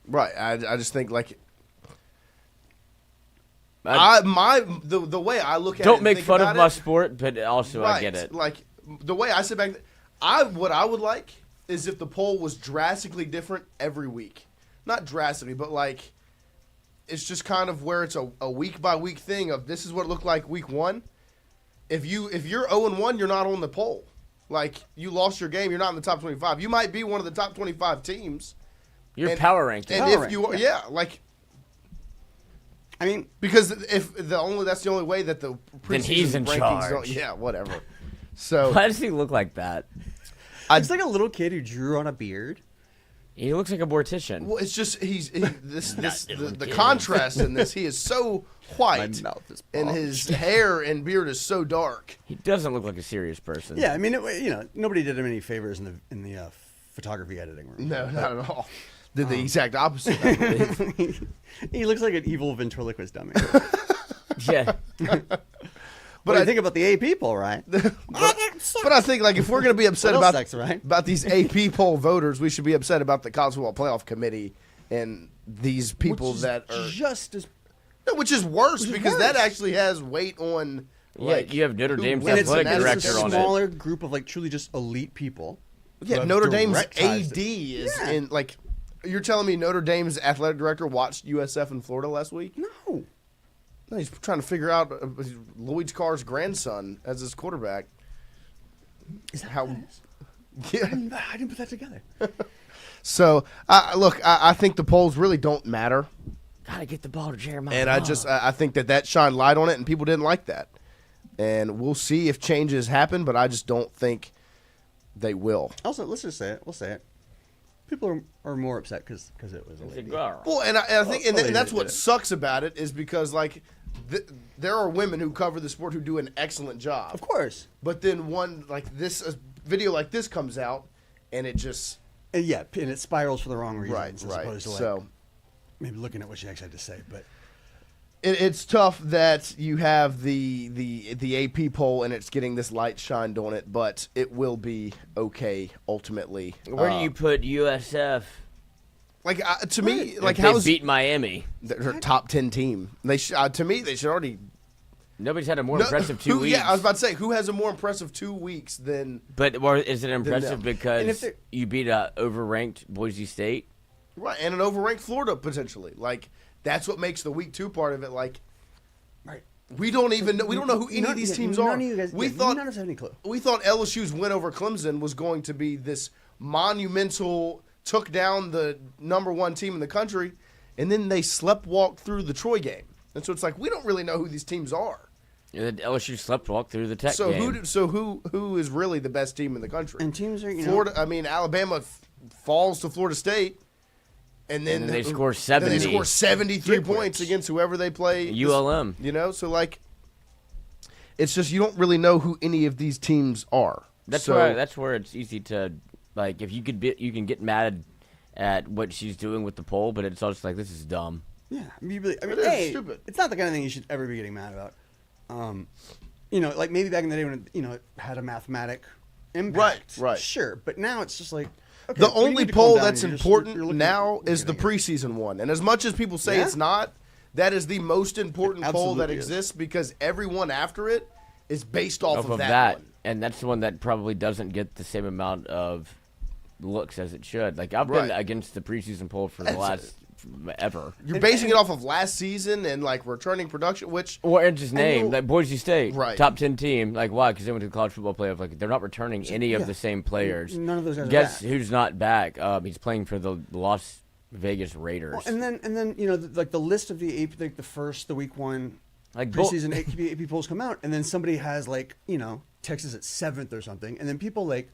Right. I just think, like... The way I look at it... Don't make fun of my sport, but also I get it. Like, the way I sit back... what I would like is if the poll was drastically different every week. Not drastically, but, like... It's just kind of where it's a week-by-week thing of this is what it looked like week 1. If you're 0-1, you're not on the poll. Like, you lost your game, you're not in the top 25. You might be one of the top 25 teams. You're power ranked. And if you are, like, I mean, because that's the only way that the preseason then he's in rankings charge. Yeah, whatever. So why does he look like that? It's like a little kid who drew on a beard, He looks like a mortician. Well, it's just the contrast in this. He is so white, My mouth is and his hair and beard is so dark. He doesn't look like a serious person. Yeah, I mean, nobody did him any favors in the photography editing room. No, not at all. Did the exact opposite, I believe. He looks like an evil ventriloquist dummy. Yeah. But I think about the AP poll, right? But I think, like, if we're going to be upset What else about sucks, right? about these AP poll voters, we should be upset about the College Football Playoff Committee and these people Which is that are just as. no, which is worse because worse. that actually has weight on. Like, you have Notre who Dame's wins, And athletic and that's director a on it. smaller group of like truly just elite people. who Yeah, have Notre Dame's direct ties AD to- is Yeah. in like. You're telling me Notre Dame's athletic director watched USF in Florida last week? No. No, he's trying to figure out Lloyd Carr's grandson as his quarterback. Is that How? what it is? Yeah. I didn't put that together. So look, I think the polls really don't matter, Gotta get the ball to Jeremiah. and I think that shined light on it, and people didn't like that. And we'll see if changes happen, but I just don't think they will. Also, let's just say it. We'll say it. People are more upset because it was a lady. Cigar. Well, and I think, and Well, that's they what did it. sucks about it is because like there are women who cover the sport who do an excellent job. Of course. But then one like this a video like this comes out, and it just And and it spirals for the wrong reasons. As right. opposed to like So maybe looking at what she actually had to say. But it's tough that you have the AP poll and it's getting this light shined on it, but it will be okay ultimately. Where do you put USF? Like to me, If like they how's beat Miami? her top 10 team? They to me they should already. Nobody's had a more No, impressive 2 weeks. Yeah, I was about to say who has a more impressive 2 weeks than But or is it impressive them. And if because they're- you beat a overranked Boise State? right and an overranked Florida potentially. Like that's what makes the week 2 part of it. Like right. we don't know who any of these teams none are. Of you guys, we yeah, thought none of us have any clue. we thought LSU's win over Clemson was going to be this monumental, took down the #1 team in the country, and then they sleptwalked through the Troy game. And so it's like we don't really know who these teams are. Yeah, the LSU sleptwalk through the Tech So game. who is really the best team in the country? And teams are Florida. I mean, Alabama falls to Florida State, and then they score Then 70. they score 73 Three points points. against whoever they play. ULM. You know, so like, it's just you don't really know who any of these teams are. That's so, where it's easy to like if you can get mad at what she's doing with the poll, but it's also like this is dumb. Yeah, I mean, It is hey, stupid. it's not the kind of thing you should ever be getting mad about. Like maybe back in the day when it had a mathematic impact. Right. Sure, but now it's just like okay, The well, you only need to calm poll down that's and you're important looking- now you're is the looking at it. preseason one. And as much as people say Yeah? it's not, that is the most important It poll that absolutely is. exists because everyone after it is based off of that that. one. And that's the one that probably doesn't get the same amount of looks as it should. Like I've been Right. against the preseason poll for the That's- last ever. You're basing it off of last season and like returning production, which Or it's his name, know- like Boise State, Right. top 10 team. Like why? Because they went to the college football playoff. Like they're not returning any of yeah. the same players. None of those guys are Guess back. who's not back? He's playing for the Las Vegas Raiders. Well, and then like the list of the AP, like the week 1 Like bull- preseason AP polls come out, and then somebody has like Texas at 7th or something, and then people like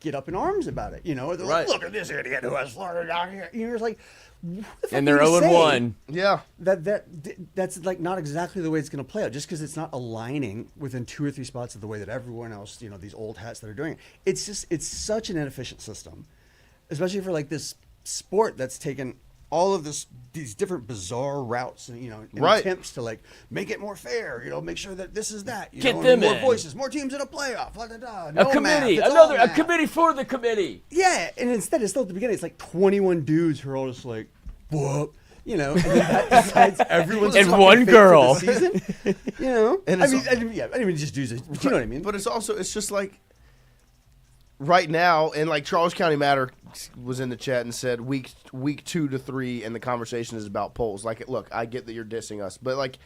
get up in arms about it. They're Right. like, look at this idiot who has Florida down here. You're just like, what the fuck and do they're you 0-1. yeah, say? That's like not exactly the way it's going to play out. Just because it's not aligning within 2 or 3 spots of the way that everyone else, these old hats that are doing it. It's such an inefficient system, especially for like this sport that's taken all of these different bizarre routes and Right. attempts to like make it more fair. Make sure that this is that. Get and them more in. voices, more teams in a playoff. Blah, blah, blah. A No committee, math, it's all a math. committee for the committee. Yeah, and instead, it's still at the beginning. It's like 21 dudes who are all just like, whoop, and then that decides everyone's And fucking one fate for girl. the season. And I it's mean, just dudes. You know what I mean? but it's just like right now, and like Charles County Matter was in the chat and said week 2 to 3, and the conversation is about polls. Like, look, I get that you're dissing us, but like,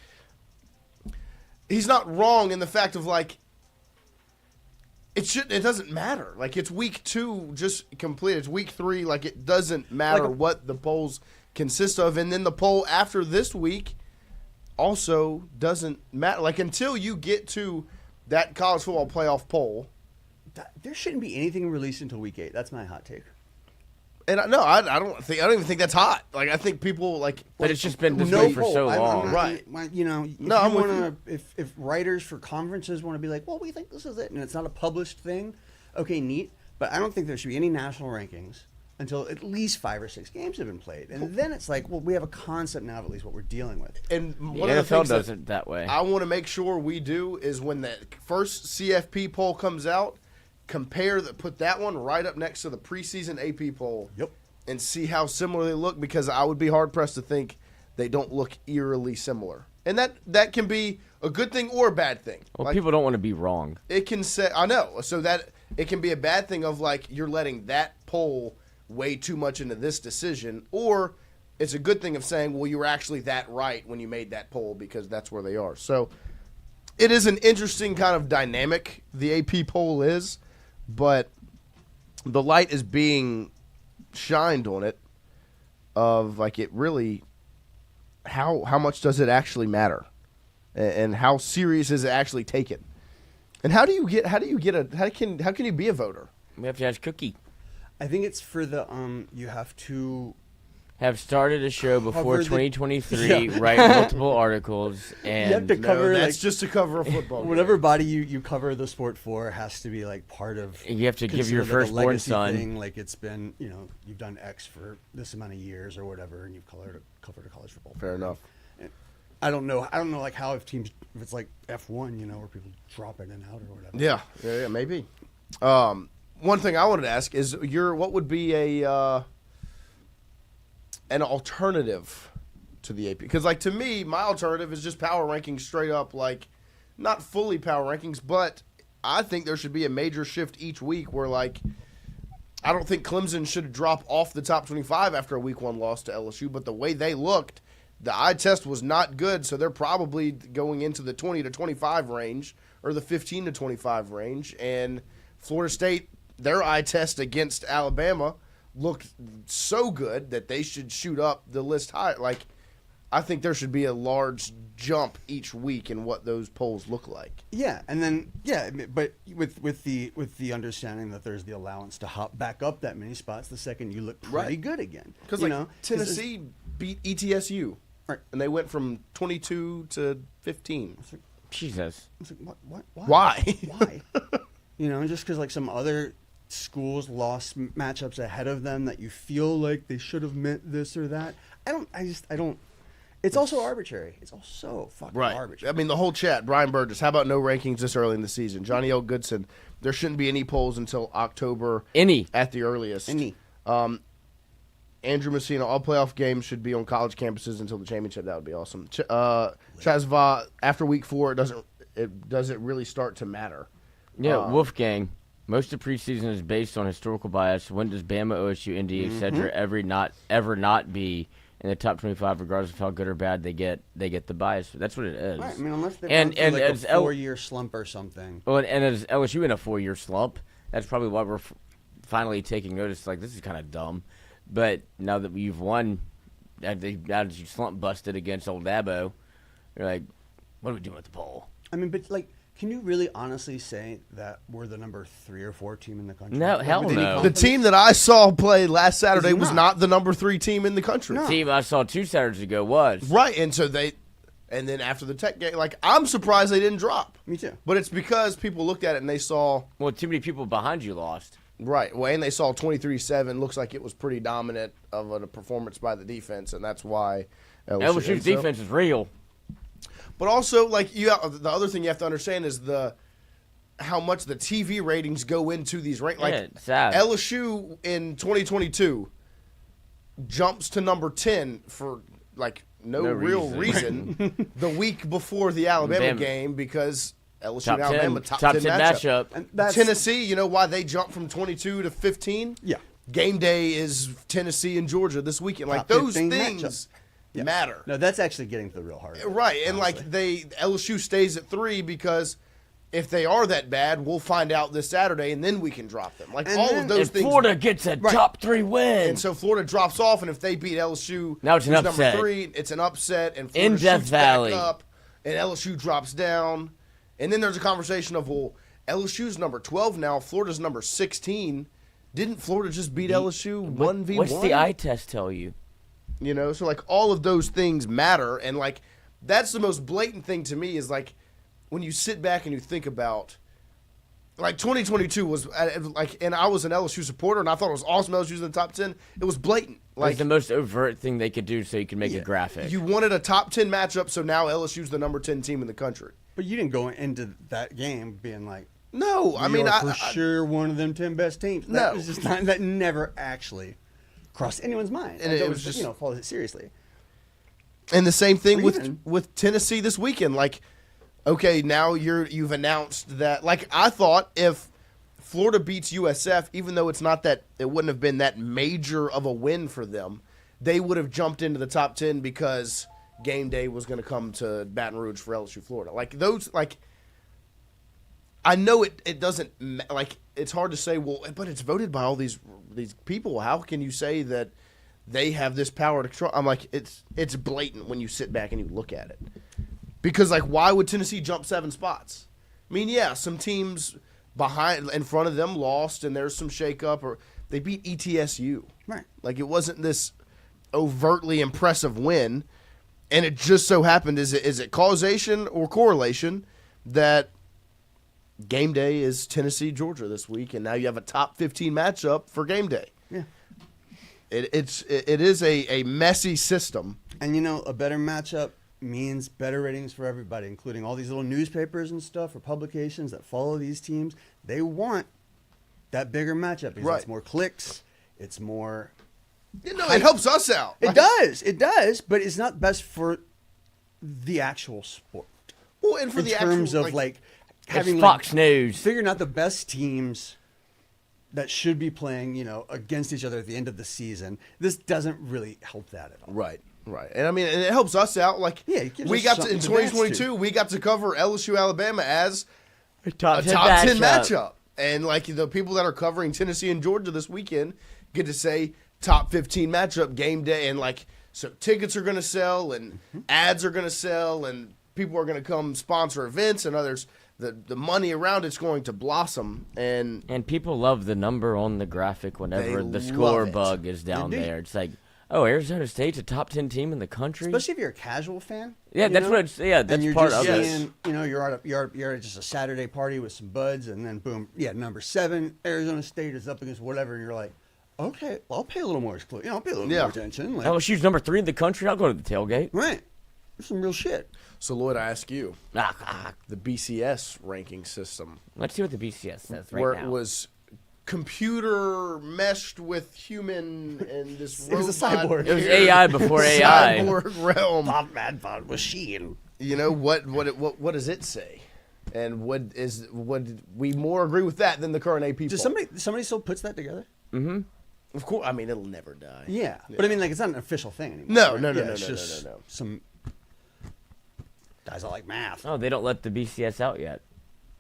he's not wrong in the fact of like, it doesn't matter. Like, it's week 2 just complete. It's week 3. Like, it doesn't matter what the polls consist of, and then the poll after this week also doesn't matter. Like, until you get to that college football playoff poll. There shouldn't be anything released until week 8. That's my hot take. And I don't even think that's hot. Like I think people like. But it's just been this way for so long. Right. You know, if writers for conferences want to be like, well, we think this is it, and it's not a published thing, okay, neat. But I don't think there should be any national rankings until at least 5 or 6 games have been played, and then it's like, well, we have a concept now of at least what we're dealing with. And The one of the NFL things does it that way. I want to make sure we do is when that first CFP poll comes out, put that one right up next to the preseason AP poll. Yep. And see how similar they look, because I would be hard pressed to think they don't look eerily similar. And that can be a good thing or a bad thing. Well, like, people don't want to be wrong. it can say, I know, so that it can be a bad thing of like you're letting that poll weigh too much into this decision, or it's a good thing of saying, well, you were actually that right when you made that poll because that's where they are. So it is an interesting kind of dynamic, the AP poll is, but the light is being shined on it of like it really how much does it actually matter, and how serious is it actually taken, and how can you be a voter? We have to ask Cookie. I think it's for the you have to Have started a show before Cover the- 2023, Yeah. write multiple articles, and You have to cover that's like, just to cover a football game. whatever body you cover the sport for has to be like part of. you have to give your considered, like, a firstborn legacy son. thing, like it's been, you've done X for this amount of years or whatever, and you've covered a college football. Fair program. enough. And I don't know like how if it's like F1, where people drop in and out or whatever. Yeah, maybe. One thing I wanted to ask is what would be an alternative to the AP? Because like to me, my alternative is just power rankings straight up, like not fully power rankings, but I think there should be a major shift each week where like I don't think Clemson should drop off the top 25 after a week 1 loss to LSU, but the way they looked, the eye test was not good, so they're probably going into the 20 to 25 range or the 15 to 25 range. And Florida State, their eye test against Alabama looked so good that they should shoot up the list high. Like, I think there should be a large jump each week in what those polls look like. Yeah, and then but with the understanding that there's the allowance to hop back up that many spots the second you look pretty Right. good again. Because You like know, Tennessee beat ETSU, Right. and they went from 22 to 15. Jesus. It's like, what? Why? Why? Just because like some other schools lost matchups ahead of them that you feel like they should have meant this or that. I don't. It's also arbitrary. It's also fucking Right. arbitrary. I mean, the whole chat, Brian Burgess, how about no rankings this early in the season? Johnny L. Goodson, there shouldn't be any polls until October at the earliest. Andrew Messina, all playoff games should be on college campuses until the championship. That would be awesome. Chazva, after week 4, it doesn't really start to matter. Yeah, Wolfgang. Most of preseason is based on historical bias. When does Bama, OSU, Indy, etc. ever not be in the top 25, regardless of how good or bad they get the bias? That's what it is. Right. I mean, unless they've And- gone through and like as a 4-year slump or something. Well, and as LSU in a 4-year slump, that's probably why we're finally taking notice. Like, this is kind of dumb. But now that we've won, now that you slump busted against Old Dabo, you're like, what are we doing with the poll? I mean, but like, can you really honestly say that we're the number 3 or 4 team in the country? No, Like, hell with any no. The confidence? team that I saw play last Saturday Is was not. not the number 3 team in the country. No. Team I saw 2 Saturdays ago was. Right, and so and then after the Tech game, like, I'm surprised they didn't drop. Me too. But it's because people looked at it and they saw, Well, too many people behind you lost. right, well, and they saw 23-7, looks like it was pretty dominant of a performance by the defense, and that's why LSU's and so- defense is real. But also, like, the other thing you have to understand is how much the TV ratings go into these rankings. Like, Yeah, it's sad. LSU in 2022 jumps to number 10 for, like, no real reason the week before the Alabama Bama. game because LSU Top and Alabama 10 top 10 matchup. And that's Tennessee, you know why they jumped from 22 to 15? Yeah. Game day is Tennessee and Georgia this weekend. Like, Top those 15 things matchup. Yeah. matter. No, that's actually getting to the real heart. of it, Right, and honestly. like LSU stays at 3 because if they are that bad, we'll find out this Saturday, and then we can drop them. Like, And all then- of those If things. Florida gets a top 3 win. And so Florida drops off, and if they beat LSU, Now it's an who's upset. number 3, it's an upset, and In Florida Death shoots Valley. back up, and LSU drops down. And then there's a conversation of, well, LSU's number 12 now, Florida's number 16. Didn't Florida just beat LSU 1v1? What's the eye test tell you? You know, so like all of those things matter, and like that's the most blatant thing to me is like when you sit back and you think about like 2022 was like, and I was an LSU supporter and I thought it was awesome LSU was in the top 10. It was blatant. Like Like the most overt thing they could do so you could make a graphic. you wanted a top 10 matchup, so now LSU's the number 10 team in the country. But you didn't go into that game being like, No, I we mean, are for sure one of them 10 best teams. That No. was just not, that never actually crossed anyone's mind. And Like, it was just, follow it seriously. And the same thing Or even- with Tennessee this weekend. Like, okay, now you've announced that. Like, I thought if Florida beats USF, even though it's not that, it wouldn't have been that major of a win for them, they would have jumped into the top 10 because game day was going to come to Baton Rouge for LSU Florida. Like those, like I know it doesn't like it's hard to say. Well, but it's voted by all these people. How can you say that they have this power to control? I'm like, it's blatant when you sit back and you look at it. Because like, why would Tennessee jump 7 spots? I mean, yeah, some teams behind in front of them lost, and there's some shakeup, or they beat ETSU. Right. Like it wasn't this overtly impressive win, and it just so happened is it causation or correlation that game day is Tennessee Georgia this week, and now you have a top 15 matchup for game day. Yeah. It is a messy system. And a better matchup means better ratings for everybody, including all these little newspapers and stuff or publications that follow these teams. They want that bigger matchup because Right. it's more clicks, it's more. It helps us out. It does, but it's not best for the actual sport. Well, and for In the terms actual, of It's having Fox News. figuring out the best teams that should be playing, against each other at the end of the season. This doesn't really help that at all. Right. And I mean, and it helps us out. Like, Yeah, it gives we us got to, something in to dance 2022, we got to cover LSU Alabama as A top a top 10 matchup. And like the people that are covering Tennessee and Georgia this weekend get to say top 15 matchup game day. And like, so tickets are going to sell and ads are going to sell and people are going to come sponsor events and others. The money around it's going to blossom. And people love the number on the graphic whenever They the score love it. bug is down They do. there. It's like, oh, Arizona State's a top 10 team in the country. Especially if you're a casual fan. Yeah, that's what it's. Yeah, that's and you're part just of it. seeing, you're at just a Saturday party with some buds, and then boom, number 7, Arizona State is up against whatever, and you're like, okay, I'll pay a little more, I'll pay a little more attention. Like, LSU's number 3 in the country. I'll go to the tailgate. right, there's some real shit. so, Lloyd, I ask you, Ah, the BCS ranking system, let's see what the BCS says right where now. it was computer meshed with human and this It was a robot cyborg. It was AI before AI. cyborg realm. Bad machine. You know what does it say? And would we more agree with that than the current AP poll? Does somebody still puts that together? Of course, I mean it'll never die. Yeah, but I mean, like, it's not an official thing anymore. No, right? no, no, Yeah, no, it's no, just no. Some guys that like math. Oh, they don't let the BCS out yet.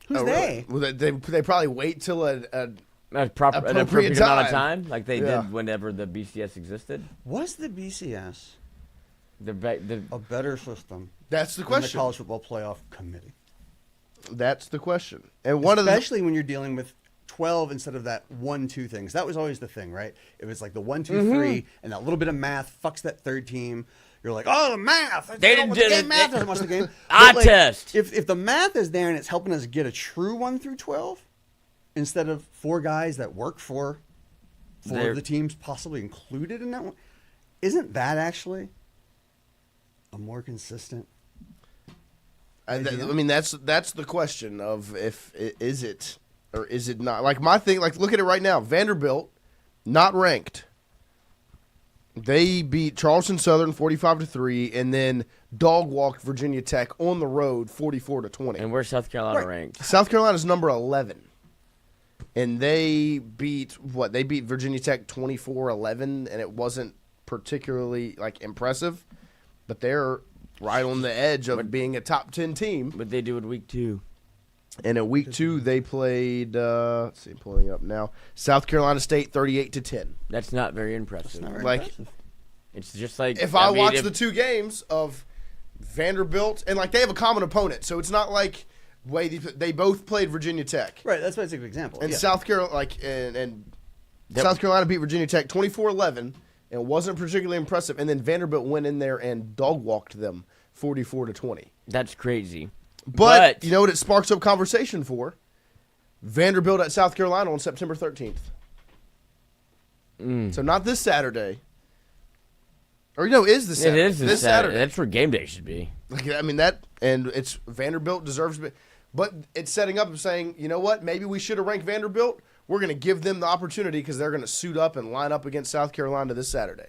Who's Oh, they? really? Well, they probably wait till a An Appropriate appropriate amount of time. time, like they Yeah. did whenever the BCS existed. Was the BCS The a better system that's the than the question. College Football Playoff Committee? That's the question. And one Especially when you're dealing with 12 instead of that 1-2 things. That was always the thing, right? It was like the 1-2-3, and that little bit of math fucks that third team. You're like, oh, the math. They don't didn't watch do the game. it. Math doesn't watch the game. Eye But, test. If the math is there and it's helping us get a true 1 through 12, instead of 4 guys that work for 4 They're- of the teams possibly included in that one, isn't that actually a more consistent? I mean, that's the question of is it or is it not? Like my thing, like look at it right now. Vanderbilt, not ranked. They beat Charleston Southern 45-3, and then dog walked Virginia Tech on the road 44-20. And where's South Carolina Right. ranked? South Carolina's number 11, and they beat They beat Virginia Tech 24-11, and it wasn't particularly like impressive, but they're right on the edge of being a top 10 team. But they do it week 2. And in week 2, they played. Let's see, pulling up now. South Carolina State 38-10. That's not very impressive. Not very Like, impressive. It's just like If I mean, watch if- the 2 games of Vanderbilt, and like they have a common opponent, so it's not like they both played Virginia Tech Right, that's why it's a good example. and yeah. South Carolina, like and South Carolina beat Virginia Tech 24-11 and wasn't particularly impressive. And then Vanderbilt went in there and dog-walked them 44-20. That's crazy. But you know what it sparks up conversation for? Vanderbilt at South Carolina on September 13th. So not this Saturday. Or, is this Saturday. It is this Saturday. That's where game day should be. I mean, and it's Vanderbilt deserves to be. But it's setting up and saying, you know what? Maybe we should have ranked Vanderbilt. We're going to give them the opportunity because they're going to suit up and line up against South Carolina this Saturday.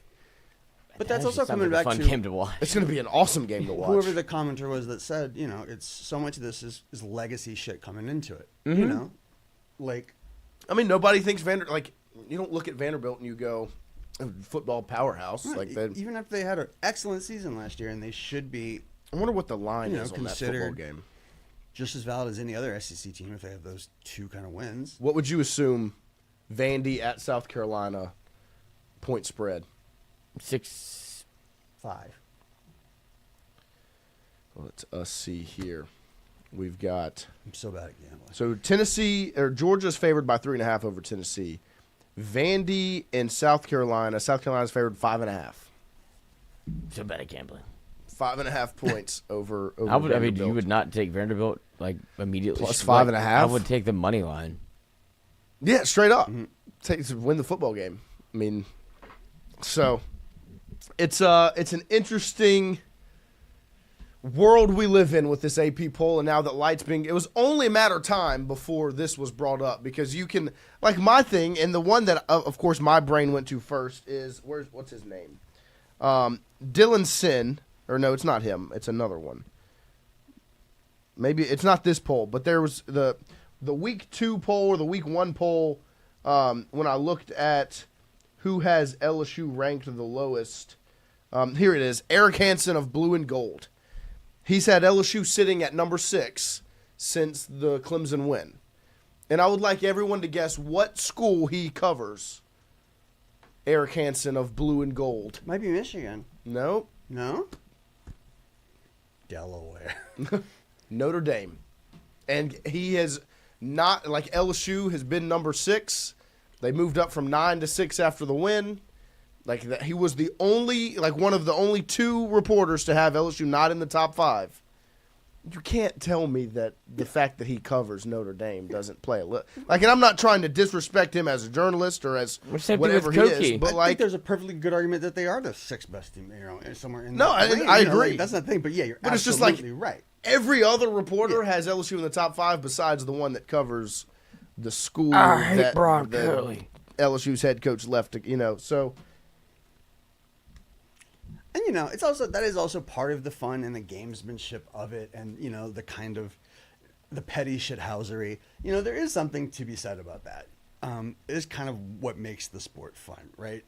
But that's also coming back a fun to game to watch. It's going to be an awesome game to watch. Whoever the commenter was that said, it's so much of this is legacy shit coming into it. Like, I mean, nobody thinks you don't look at Vanderbilt and you go, football powerhouse. Even if they had an excellent season last year and they should be. I wonder what the line is on that football game. Just as valid as any other SEC team if they have those two kind of wins. What would you assume Vandy at South Carolina point spread? 6-5. Let's see here. We've got. I'm so bad at gambling. So Georgia's favored by 3.5 over Tennessee. Vandy and South Carolina. South Carolina's favored 5.5. So bad at gambling. 5.5 points over. You would not take Vanderbilt immediately. Plus 5.5. I would take the money line. Yeah, straight up. Win the football game. I mean, so it's an interesting world we live in with this AP poll, and now that it was only a matter of time before this was brought up because you can my thing, and the one that of course my brain went to first is what's his name, Dylan Sin. Or no, it's not him. It's another one. Maybe it's not this poll, but there was the week 2 poll or the week 1 poll when I looked at who has LSU ranked the lowest. Here it is. Eric Hansen of Blue and Gold. He's had LSU sitting at number 6 since the Clemson win. And I would like everyone to guess what school he covers. Eric Hansen of Blue and Gold. Might be Michigan. No. No? Delaware. Notre Dame. And he has not, LSU has been number 6. They moved up from 9 to 6 after the win. He was the only, one of the only 2 reporters to have LSU not in the top 5. You can't tell me that the fact that he covers Notre Dame doesn't play a little. And I'm not trying to disrespect him as a journalist or as whatever he is, but I think there's a perfectly good argument that they are the 6th best team, somewhere in. No, I agree. That's not the thing, but yeah, you're but absolutely it's just right. Every other reporter has LSU in the top 5 besides the one that covers the school I hate that Brock Purdy. LSU's head coach left to, so. And that is also part of the fun and the gamesmanship of it, and the kind of the petty shithousery. There is something to be said about that. It is kind of what makes the sport fun, right?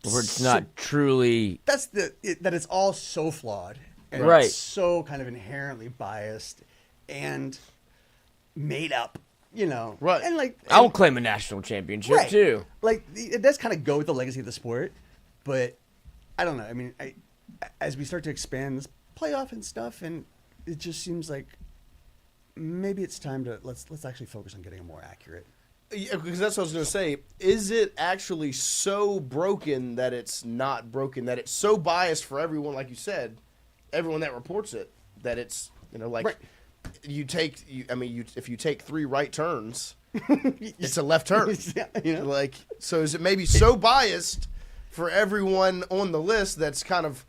Where it's not truly. That's that it's all so flawed, and right? It's so kind of inherently biased and made up. Right? And I will claim a national championship too. It does kind of go with the legacy of the sport, but. I don't know. I mean, as we start to expand this playoff and stuff, and it just seems like maybe it's time to let's actually focus on getting a more accurate. Yeah, because that's what I was going to say. Is it actually so broken that it's not broken? That it's so biased for everyone, like you said, everyone that reports it, that it's right. If you take 3 right turns, it's a left turn. So is it maybe so biased? For everyone on the list that's kind of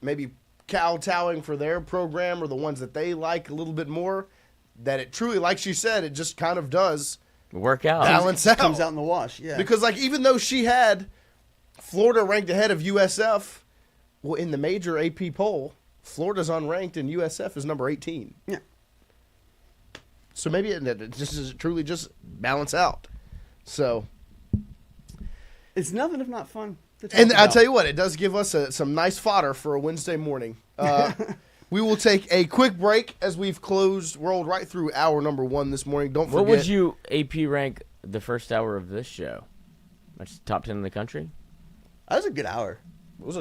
maybe kowtowing for their program or the ones that they like a little bit more, that it truly, like she said, it just kind of does work out. Balance out. Comes out in the wash, yeah. Because, even though she had Florida ranked ahead of USF, well, in the major AP poll, Florida's unranked and USF is number 18. Yeah. So maybe it just truly just balance out. So. It's nothing if not fun. And I'll tell you what, it does give us some nice fodder for a Wednesday morning. We will take a quick break as we've rolled right through hour number 1 this morning. Don't forget. What would you AP rank the first hour of this show? That's top 10 in the country? That was a good hour. It was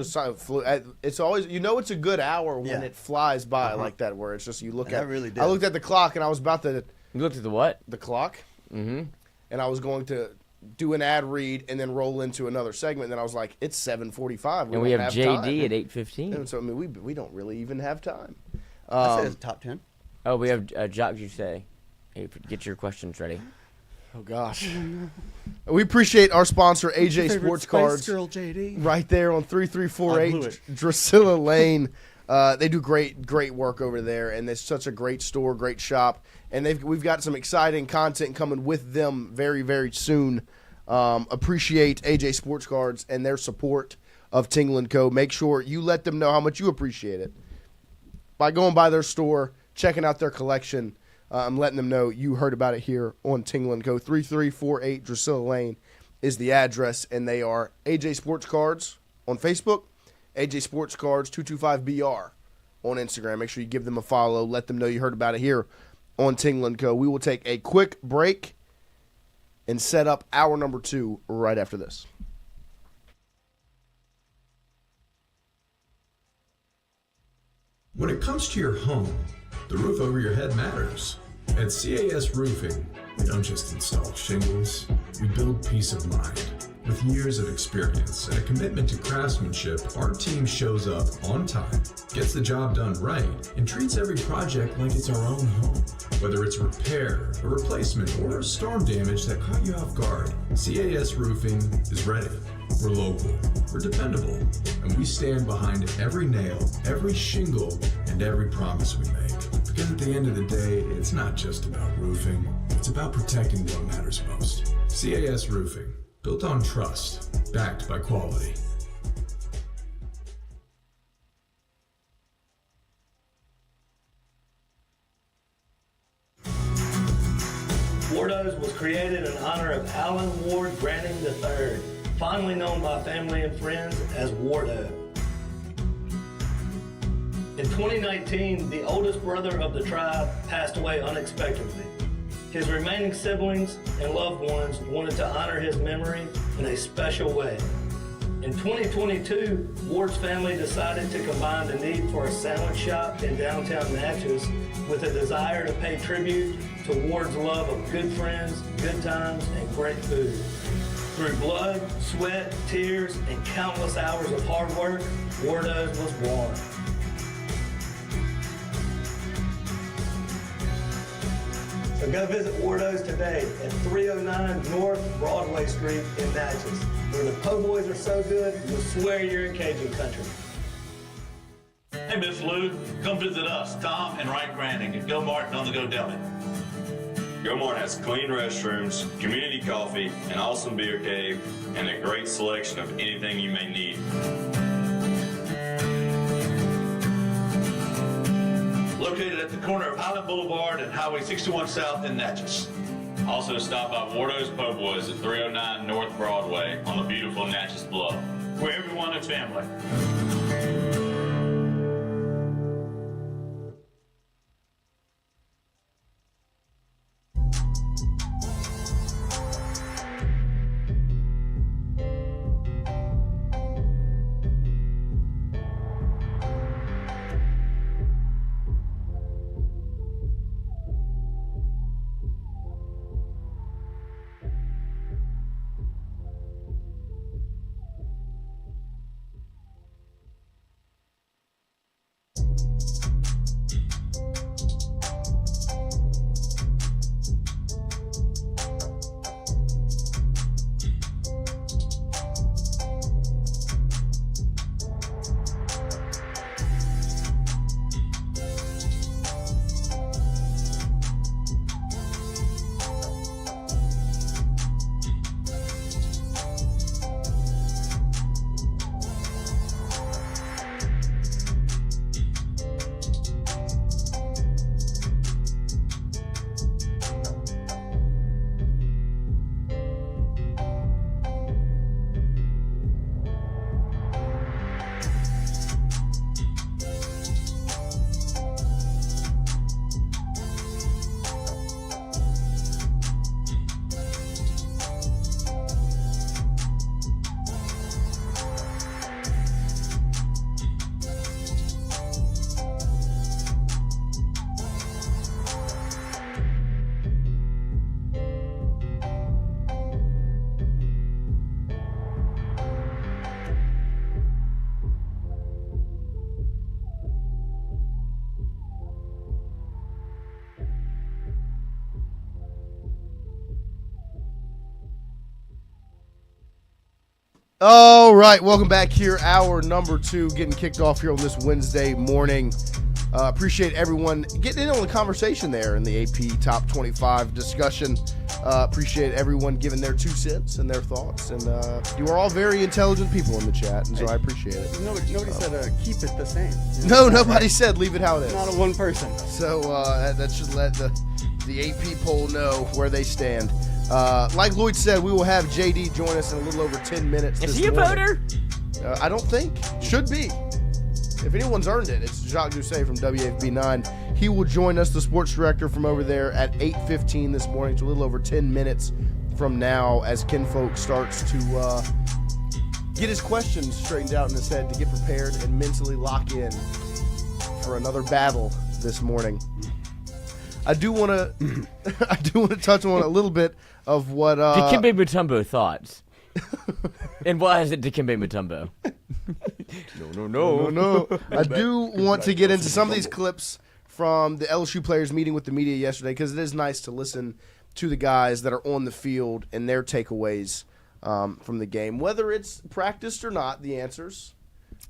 it's always, it's a good hour when it flies by like that, where it's just you look at. That really did. I looked at the clock and I was about to. You looked at the what? The clock. Mm-hmm. And I was going to do an ad read, and then roll into another segment. And then I was like, it's 7:45. And we have JD time. at 8:15. And so, I mean, we don't really even have time. I said it's top 10. Oh, we have Jacques Doucet. Hey, get your questions ready. Oh, gosh. We appreciate our sponsor, AJ Favorite Sports Spice Cards. Girl, JD. Right there on I blew 3348 it. Drusilla Lane. They do great work over there, and it's such a great store, great shop. And we've got some exciting content coming with them very, very soon. Appreciate AJ Sports Cards and their support of Tingle & Co. Make sure you let them know how much you appreciate it by going by their store, checking out their collection. I'm letting them know you heard about it here on Tingle & Co. 3348 Drusilla Lane is the address, and they are AJ Sports Cards on Facebook, AJ Sports Cards 225BR on Instagram. Make sure you give them a follow. Let them know you heard about it here on Tingle & Co. We will take a quick break and set up hour number 2 right after this. When it comes to your home, the roof over your head matters. At CAS Roofing, we don't just install shingles, we build peace of mind. With years of experience and a commitment to craftsmanship, our team shows up on time, gets the job done right, and treats every project like it's our own home. Whether it's a repair, a replacement, or storm damage that caught you off guard, CAS Roofing is ready. We're local, we're dependable, and we stand behind every nail, every shingle, and every promise we make. Because at the end of the day, it's not just about roofing, it's about protecting what matters most. CAS Roofing, built on trust, backed by quality. Wardos was created in honor of Alan Ward Branning III, fondly known by family and friends as Wardo. In 2019, the oldest brother of the tribe passed away unexpectedly. His remaining siblings and loved ones wanted to honor his memory in a special way. In 2022, Ward's family decided to combine the need for a sandwich shop in downtown Natchez with a desire to pay tribute to Ward's love of good friends, good times, and great food. Through blood, sweat, tears, and countless hours of hard work, Wardo's was born. So go visit Wardo's today at 309 North Broadway Street in Natchez, where the po' boys are so good, you'll swear you're in Cajun country. Hey, Miss Lou, come visit us, Tom and Wright Granding at Go Martin on the Go Deli. Go Mart has clean restrooms, community coffee, an awesome beer cave, and a great selection of anything you may need. Located at the corner of Highland Boulevard and Highway 61 South in Natchez. Also stop by Wardo's Po' Boys at 309 North Broadway on the beautiful Natchez Bluff. Where everyone is family. All right, welcome back here. Hour number 2 getting kicked off here on this Wednesday morning. Appreciate everyone getting in on the conversation there in the AP Top 25 discussion. Appreciate everyone giving their 2 cents and their thoughts. And you are all very intelligent people in the chat, and so I appreciate it. Nobody said keep it the same. No, nobody said leave it how it is. Not a one person. So that should let the AP poll know where they stand. Like Lloyd said, we will have JD join us in a little over 10 minutes. Is he a voter? I don't think. Should be. If anyone's earned it, it's Jacques Doucet from WFB9. He will join us, the sports director from over there, at 8:15 this morning, so a little over 10 minutes from now, as Kinfolk starts to get his questions straightened out in his head to get prepared and mentally lock in for another battle this morning. I do want to touch on a little bit of what Dikembe Mutombo thoughts. And why is it Dikembe Mutombo? No. I do want to get into some of these clips from the LSU players meeting with the media yesterday, because it is nice to listen to the guys that are on the field and their takeaways from the game, whether it's practiced or not. The answers.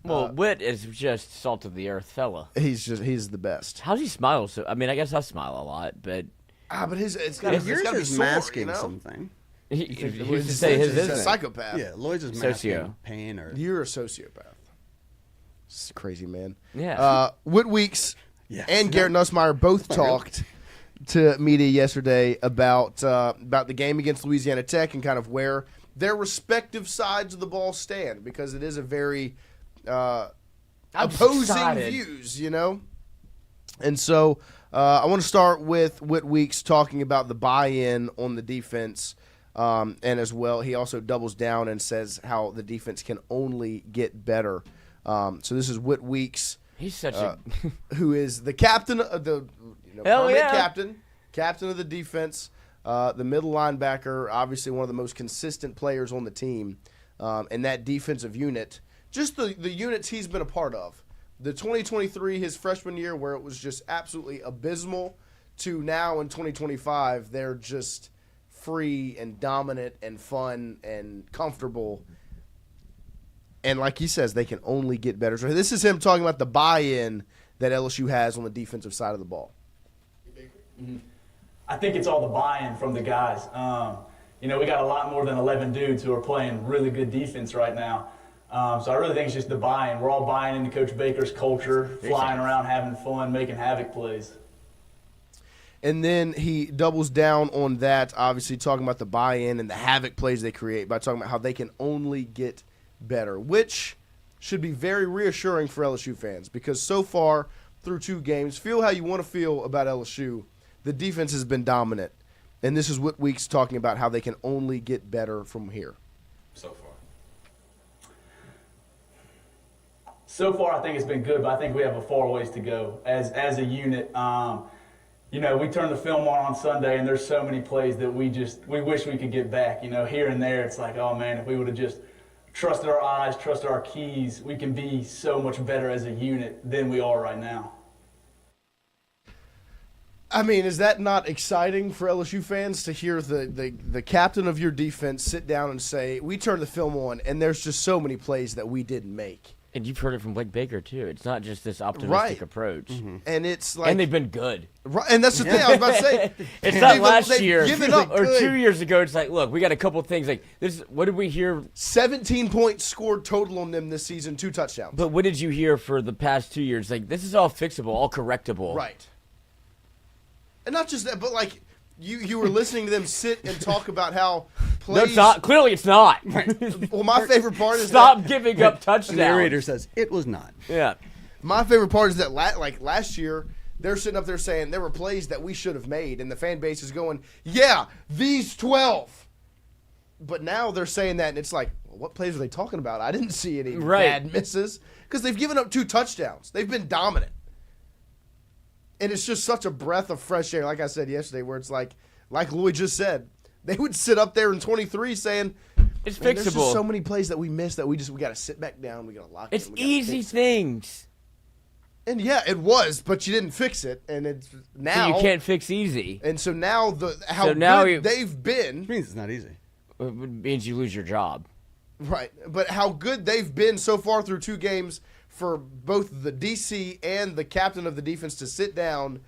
Well, Whit is just salt of the earth fella. He's the best. How's he smile so? I mean, I guess I smile a lot, but but it's got to be sore, masking you know? something. he used to say his He's a isn't. psychopath. Yeah, Lloyd's is Socio. masking pain or You're a sociopath. It's crazy, man. Yeah. Whit Weeks Yes. and Garrett Nussmeier both talked to media yesterday about the game against Louisiana Tech and kind of where their respective sides of the ball stand, because it is a very opposing excited. views, you know? And so I want to start with Whit Weeks talking about the buy-in on the defense, and as well, he also doubles down and says how the defense can only get better. So this is Whit Weeks. He's such a Who is the captain of the Hell permanent yeah. captain of the defense, the middle linebacker, obviously one of the most consistent players on the team, and that defensive unit, just the units he's been a part of. The 2023, his freshman year, where it was just absolutely abysmal, to now in 2025, they're just free and dominant and fun and comfortable. And like he says, they can only get better. So this is him talking about the buy-in that LSU has on the defensive side of the ball. I think it's all the buy-in from the guys. We got a lot more than 11 dudes who are playing really good defense right now. So I really think it's just the buy-in. We're all buying into Coach Baker's culture, flying around, having fun, making havoc plays. And then he doubles down on that, obviously talking about the buy-in and the havoc plays they create by talking about how they can only get better, which should be very reassuring for LSU fans, because so far through 2 games, feel how you want to feel about LSU, the defense has been dominant. And this is Whit Weeks talking about how they can only get better from here. So far, I think it's been good, but I think we have a far ways to go as a unit. We turn the film on Sunday, and there's so many plays that we wish we could get back. Here and there, it's like, oh man, if we would have just trusted our eyes, trusted our keys, we can be so much better as a unit than we are right now. I mean, is that not exciting for LSU fans to hear the captain of your defense sit down and say, we turned the film on, and there's just so many plays that we didn't make? And you've heard it from Blake Baker, too. It's not just this optimistic approach. Mm-hmm. And it's like, and they've been good. Right, and that's the thing I was about to say. It's not last they've year given up or good. 2 years ago. It's like, look, we got a couple things. Like this. What did we hear? 17 points scored total on them this season, 2 touchdowns. But what did you hear for the past 2 years? Like, this is all fixable, all correctable. Right. And not just that, but like you were listening to them sit and talk about how plays. No, it's not. Clearly, it's not. Well, my favorite part is stop giving up touchdowns. The narrator says it was not. Yeah. My favorite part is that last year, they're sitting up there saying there were plays that we should have made, and the fan base is going, yeah, these 12. But now they're saying that, and it's like, well, what plays are they talking about? I didn't see any bad misses, because they've given up 2 touchdowns. They've been dominant. And it's just such a breath of fresh air, like I said yesterday, where it's like Lloyd just said, they would sit up there in 23 saying, it's fixable. There's just so many plays that we missed that we got to sit back down, we got to lock it. It's easy things. And yeah, it was, but you didn't fix it, and it's now so you can't fix easy. And so now now good they've been It means it's not easy. It means you lose your job. Right. But how good they've been so far through 2 games for both the DC and the captain of the defense to sit down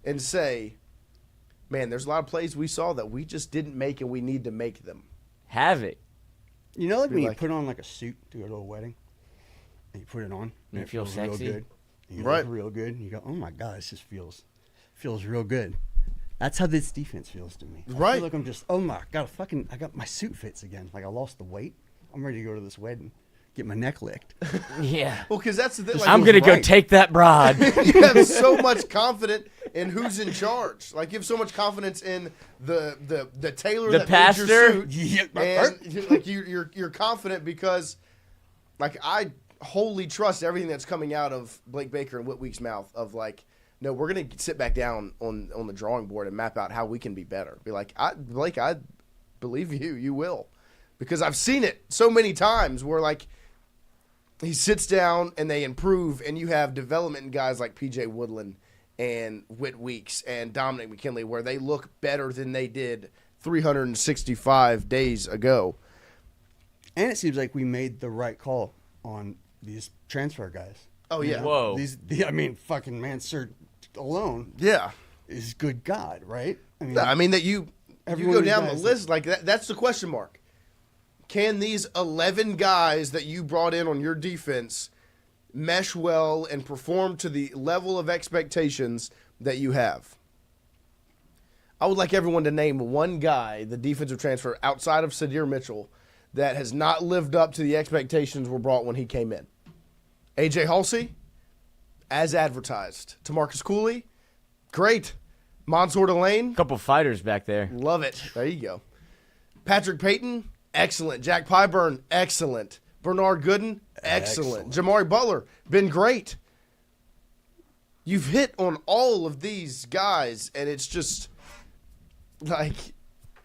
and say, man, there's a lot of plays we saw that we just didn't make and we need to make them. Have it. You know, like when you like- put on like a suit to go to a wedding, and you put it on, and You feel real sexy? good. You Right. look real good, and you go, "Oh my god, this just feels real good." That's how this defense feels to me. I Right. feel like I'm just, oh my god, I got my suit fits again. Like I lost the weight. I'm ready to go to this wedding, get my neck licked. Yeah. Well, because that's the thing. Like, I'm going to go right. take that broad. you have so much confidence in who's in charge. Like you have so much confidence in the tailor, The that pastor? made your suit, and like you're confident because, like, I wholly trust everything that's coming out of Blake Baker and Whitweek's mouth. Of like, no, we're gonna sit back down on the drawing board and map out how we can be better. Be like, Blake, I believe you. You will, because I've seen it so many times where like. He sits down and they improve, and you have development in guys like P.J. Woodland and Whit Weeks and Dominic McKinley where they look better than they did 365 days ago. And it seems like we made the right call on these transfer guys. Oh, yeah. Whoa. I mean, fucking Mansur alone Yeah. is good God, right? I mean, I mean, that you Every one go of these down the guys list, like that's the question mark. Can these 11 guys that you brought in on your defense mesh well and perform to the level of expectations that you have? I would like everyone to name one guy, the defensive transfer, outside of Sadir Mitchell, that has not lived up to the expectations were brought when he came in. A.J. Halsey, as advertised. Tamarcus Cooley, great. Mansour Delane, Couple fighters back there. love it. There you go. Patrick Payton, excellent. Jack Pyburn, excellent. Bernard Gooden, excellent. Jamari Butler, been great. You've hit on all of these guys, and it's just like,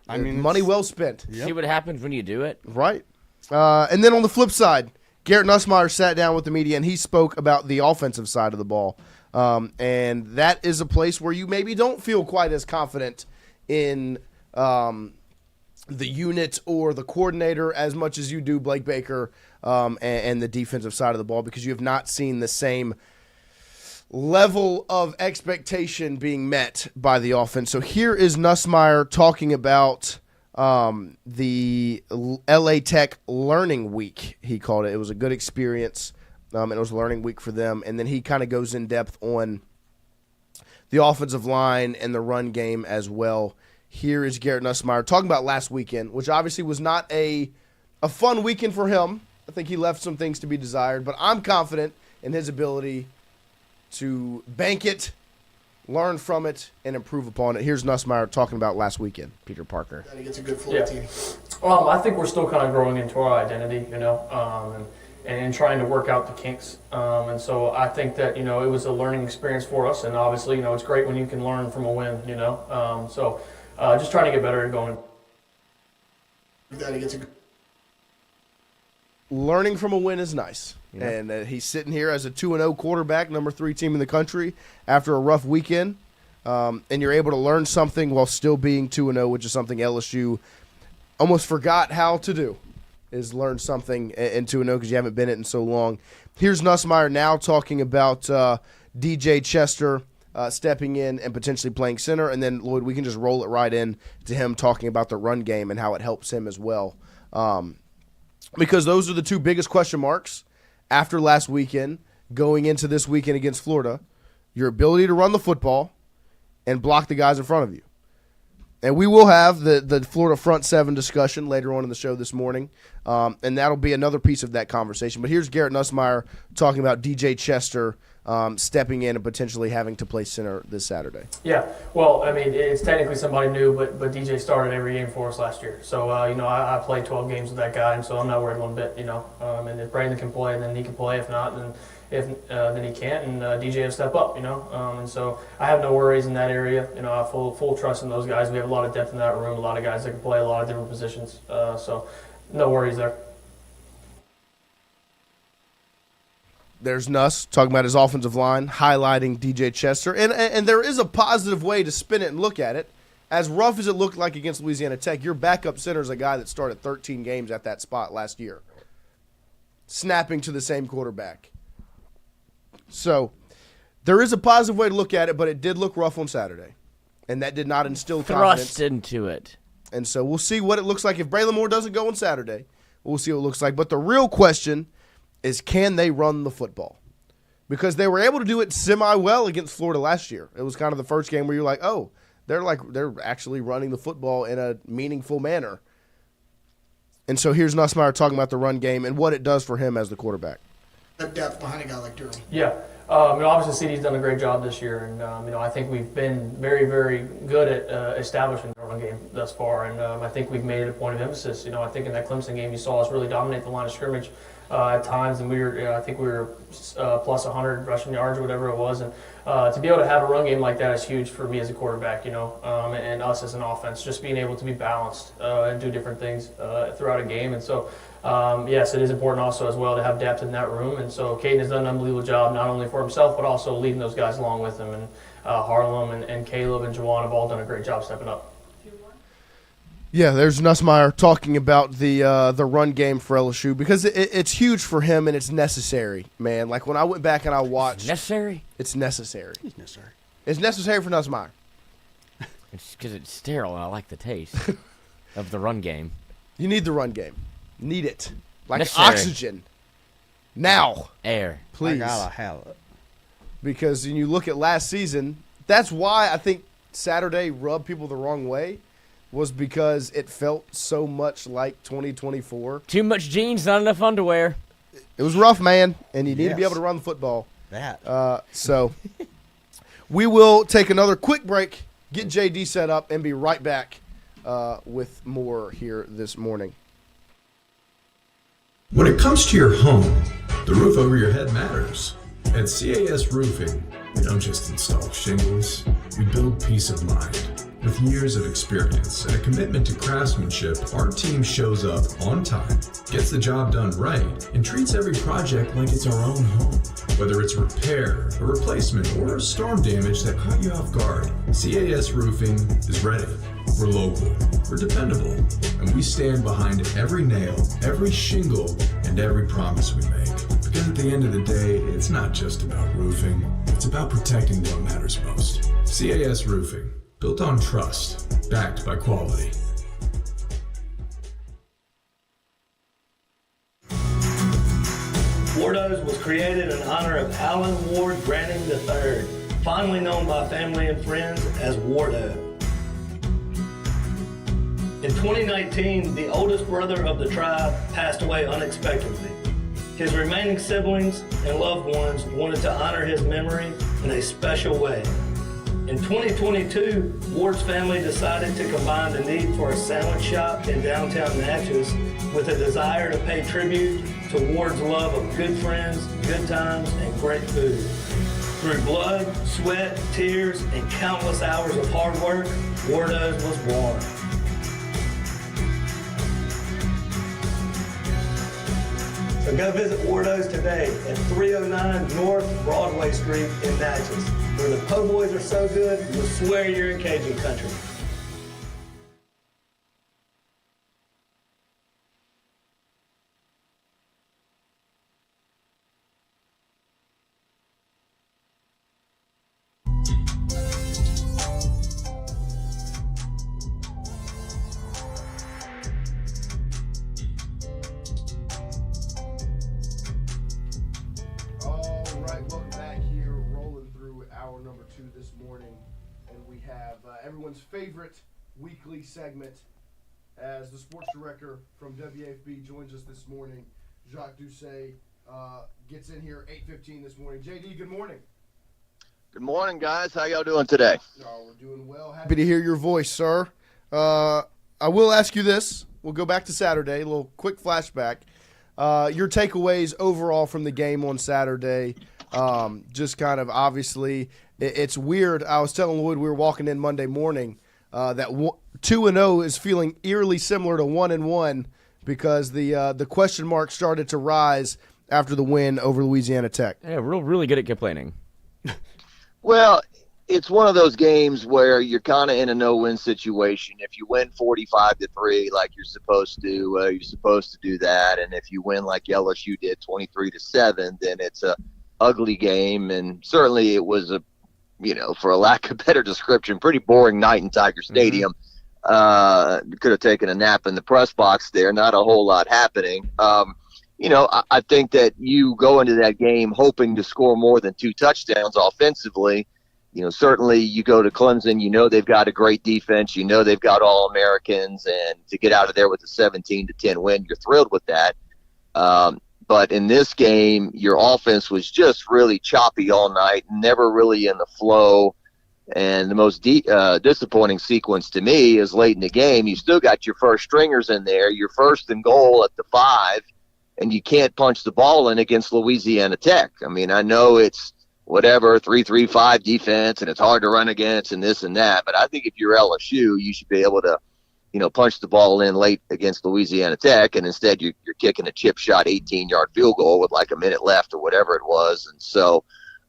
I mean, money it's- well spent. See what happens when you do it? Right. And then on the flip side, Garrett Nussmeier sat down with the media, and he spoke about the offensive side of the ball. And that is a place where you maybe don't feel quite as confident in the unit or the coordinator as much as you do Blake Baker and the defensive side of the ball, because you have not seen the same level of expectation being met by the offense. So here is Nussmeier talking about the LA Tech Learning Week, he called it. It was a good experience, and it was a learning week for them. And then he kind of goes in depth on the offensive line and the run game as well. Here is Garrett Nussmeier talking about last weekend, which obviously was not a fun weekend for him. I think he left some things to be desired, but I'm confident in his ability to bank it, learn from it, and improve upon it. Here's Nussmeier talking about last weekend. Peter Parker. I think it's a good Florida team. I think we're still kind of growing into our identity, and trying to work out the kinks. And so I think that, it was a learning experience for us. And obviously, it's great when you can learn from a win, So just trying to get better at going. I think it's a good. Learning from a win is nice. Yeah. And he's sitting here as a 2-0 quarterback, number 3 team in the country, after a rough weekend. And you're able to learn something while still being 2-0, which is something LSU almost forgot how to do, is learn something in 2-0 because you haven't been it in so long. Here's Nussmeier now talking about DJ Chester stepping in and potentially playing center. And then, Lloyd, we can just roll it right in to him talking about the run game and how it helps him as well. Because those are the 2 biggest question marks after last weekend going into this weekend against Florida. Your ability to run the football and block the guys in front of you. And we will have the Florida front 7 discussion later on in the show this morning, and that'll be another piece of that conversation. But here's Garrett Nussmeier talking about DJ Chester stepping in and potentially having to play center this Saturday. Yeah, well, it's technically somebody new, but DJ started every game for us last year. So, I played 12 games with that guy, and so I'm not worried one bit, And if Brandon can play, then he can play. If not, then he can't, and DJ will step up, And so I have no worries in that area. I have full trust in those guys. We have a lot of depth in that room, a lot of guys that can play a lot of different positions. So no worries there. There's Nuss talking about his offensive line, highlighting DJ Chester. And there is a positive way to spin it and look at it. As rough as it looked like against Louisiana Tech, your backup center is a guy that started 13 games at that spot last year. snapping to the same quarterback. So there is a positive way to look at it, but it did look rough on Saturday, and that did not instill confidence. Thrust into it. And so we'll see what it looks like. If Braylon Moore doesn't go on Saturday, we'll see what it looks like. But the real question is, can they run the football? Because they were able to do it semi-well against Florida last year. It was kind of the first game where you're like, oh, they're actually running the football in a meaningful manner. And so here's Nussmeier talking about the run game and what it does for him as the quarterback. The depth behind a guy like Durham. Yeah. Obviously, CD's done a great job this year, and I think we've been very, very good at establishing the run game thus far, and I think we've made it a point of emphasis. I think in that Clemson game, you saw us really dominate the line of scrimmage at times, and I think we were plus 100 rushing yards or whatever it was, and to be able to have a run game like that is huge for me as a quarterback, and us as an offense, just being able to be balanced and do different things throughout a game, and so. Yes, it is important also as well to have depth in that room, and so Caden has done an unbelievable job not only for himself but also leading those guys along with him, and Harlem and Caleb and Juwan have all done a great job stepping up. Yeah, there's Nussmeier talking about the run game for LSU because it's huge for him and it's necessary, man. Like when I went back and I watched, Necessary? It's necessary. It's necessary. It's necessary for Nussmeier. It's because it's sterile and I like the taste of the run game. You need the run game. Need it. Like Necessary. oxygen. Now. Air. Please. I gotta have it. Because when you look at last season, that's why I think Saturday rubbed people the wrong way, was because it felt so much like 2024. Too much jeans, not enough underwear. It was rough, man, and you need to be Yes. able to run the football. That. So we will take another quick break, get JD set up, and be right back with more here this morning. When it comes to your home, the roof over your head matters. At CAS Roofing, we don't just install shingles, we build peace of mind. With years of experience and a commitment to craftsmanship, our team shows up on time, gets the job done right, and treats every project like it's our own home. Whether it's repair, a replacement, or storm damage that caught you off guard, CAS Roofing is ready. We're local, we're dependable, and we stand behind every nail, every shingle, and every promise we make. Because at the end of the day, it's not just about roofing, it's about protecting what matters most. CAS Roofing, built on trust, backed by quality. Wardos was created in honor of Alan Ward Granning III, fondly known by family and friends as Wardo. In 2019, the oldest brother of the tribe passed away unexpectedly. His remaining siblings and loved ones wanted to honor his memory in a special way. In 2022, Ward's family decided to combine the need for a sandwich shop in downtown Natchez with a desire to pay tribute to Ward's love of good friends, good times, and great food. Through blood, sweat, tears, and countless hours of hard work, Wardo's was born. So go visit Wardo's today at 309 North Broadway Street in Natchez, where the po' boys are so good, you'll swear you're in Cajun country. All right, welcome back here. Rolling through hour number 2 this morning, and we have everyone's favorite weekly segment as the sports director from WAFB joins us this morning. Jacques Doucet gets in here 8:15 this morning. JD, good morning. Good morning, guys. How y'all doing today? Oh, we're doing well. Happy to hear your voice, sir. I will ask you this. We'll go back to Saturday, a little quick flashback. Your takeaways overall from the game on Saturday, just kind of obviously, it's weird. I was telling Lloyd we were walking in Monday morning that 2-0 is feeling eerily similar to 1-1 because the question mark started to rise after the win over Louisiana Tech. Yeah, we're really good at complaining. Well, it's one of those games where you're kind of in a no-win situation. If you win 45-3, like you're supposed to do that. And if you win like LSU did 23-7, then it's a ugly game. And certainly it was for a lack of better description, pretty boring night in Tiger Stadium. Could have taken a nap in the press box there. Not a whole lot happening. I think that you go into that game hoping to score more than 2 touchdowns offensively. Certainly you go to Clemson, they've got a great defense, they've got All-Americans, and to get out of there with a 17-10 win, you're thrilled with that. But in this game, your offense was just really choppy all night, never really in the flow. And the most disappointing sequence to me is late in the game, you still got your first stringers in there, you're first and goal at the 5, and you can't punch the ball in against Louisiana Tech. I mean, I know it's whatever, 3-3-5 defense, and it's hard to run against and this and that. But I think if you're LSU, you should be able to, punch the ball in late against Louisiana Tech, and instead you're kicking a chip shot 18-yard field goal with like a minute left or whatever it was. And so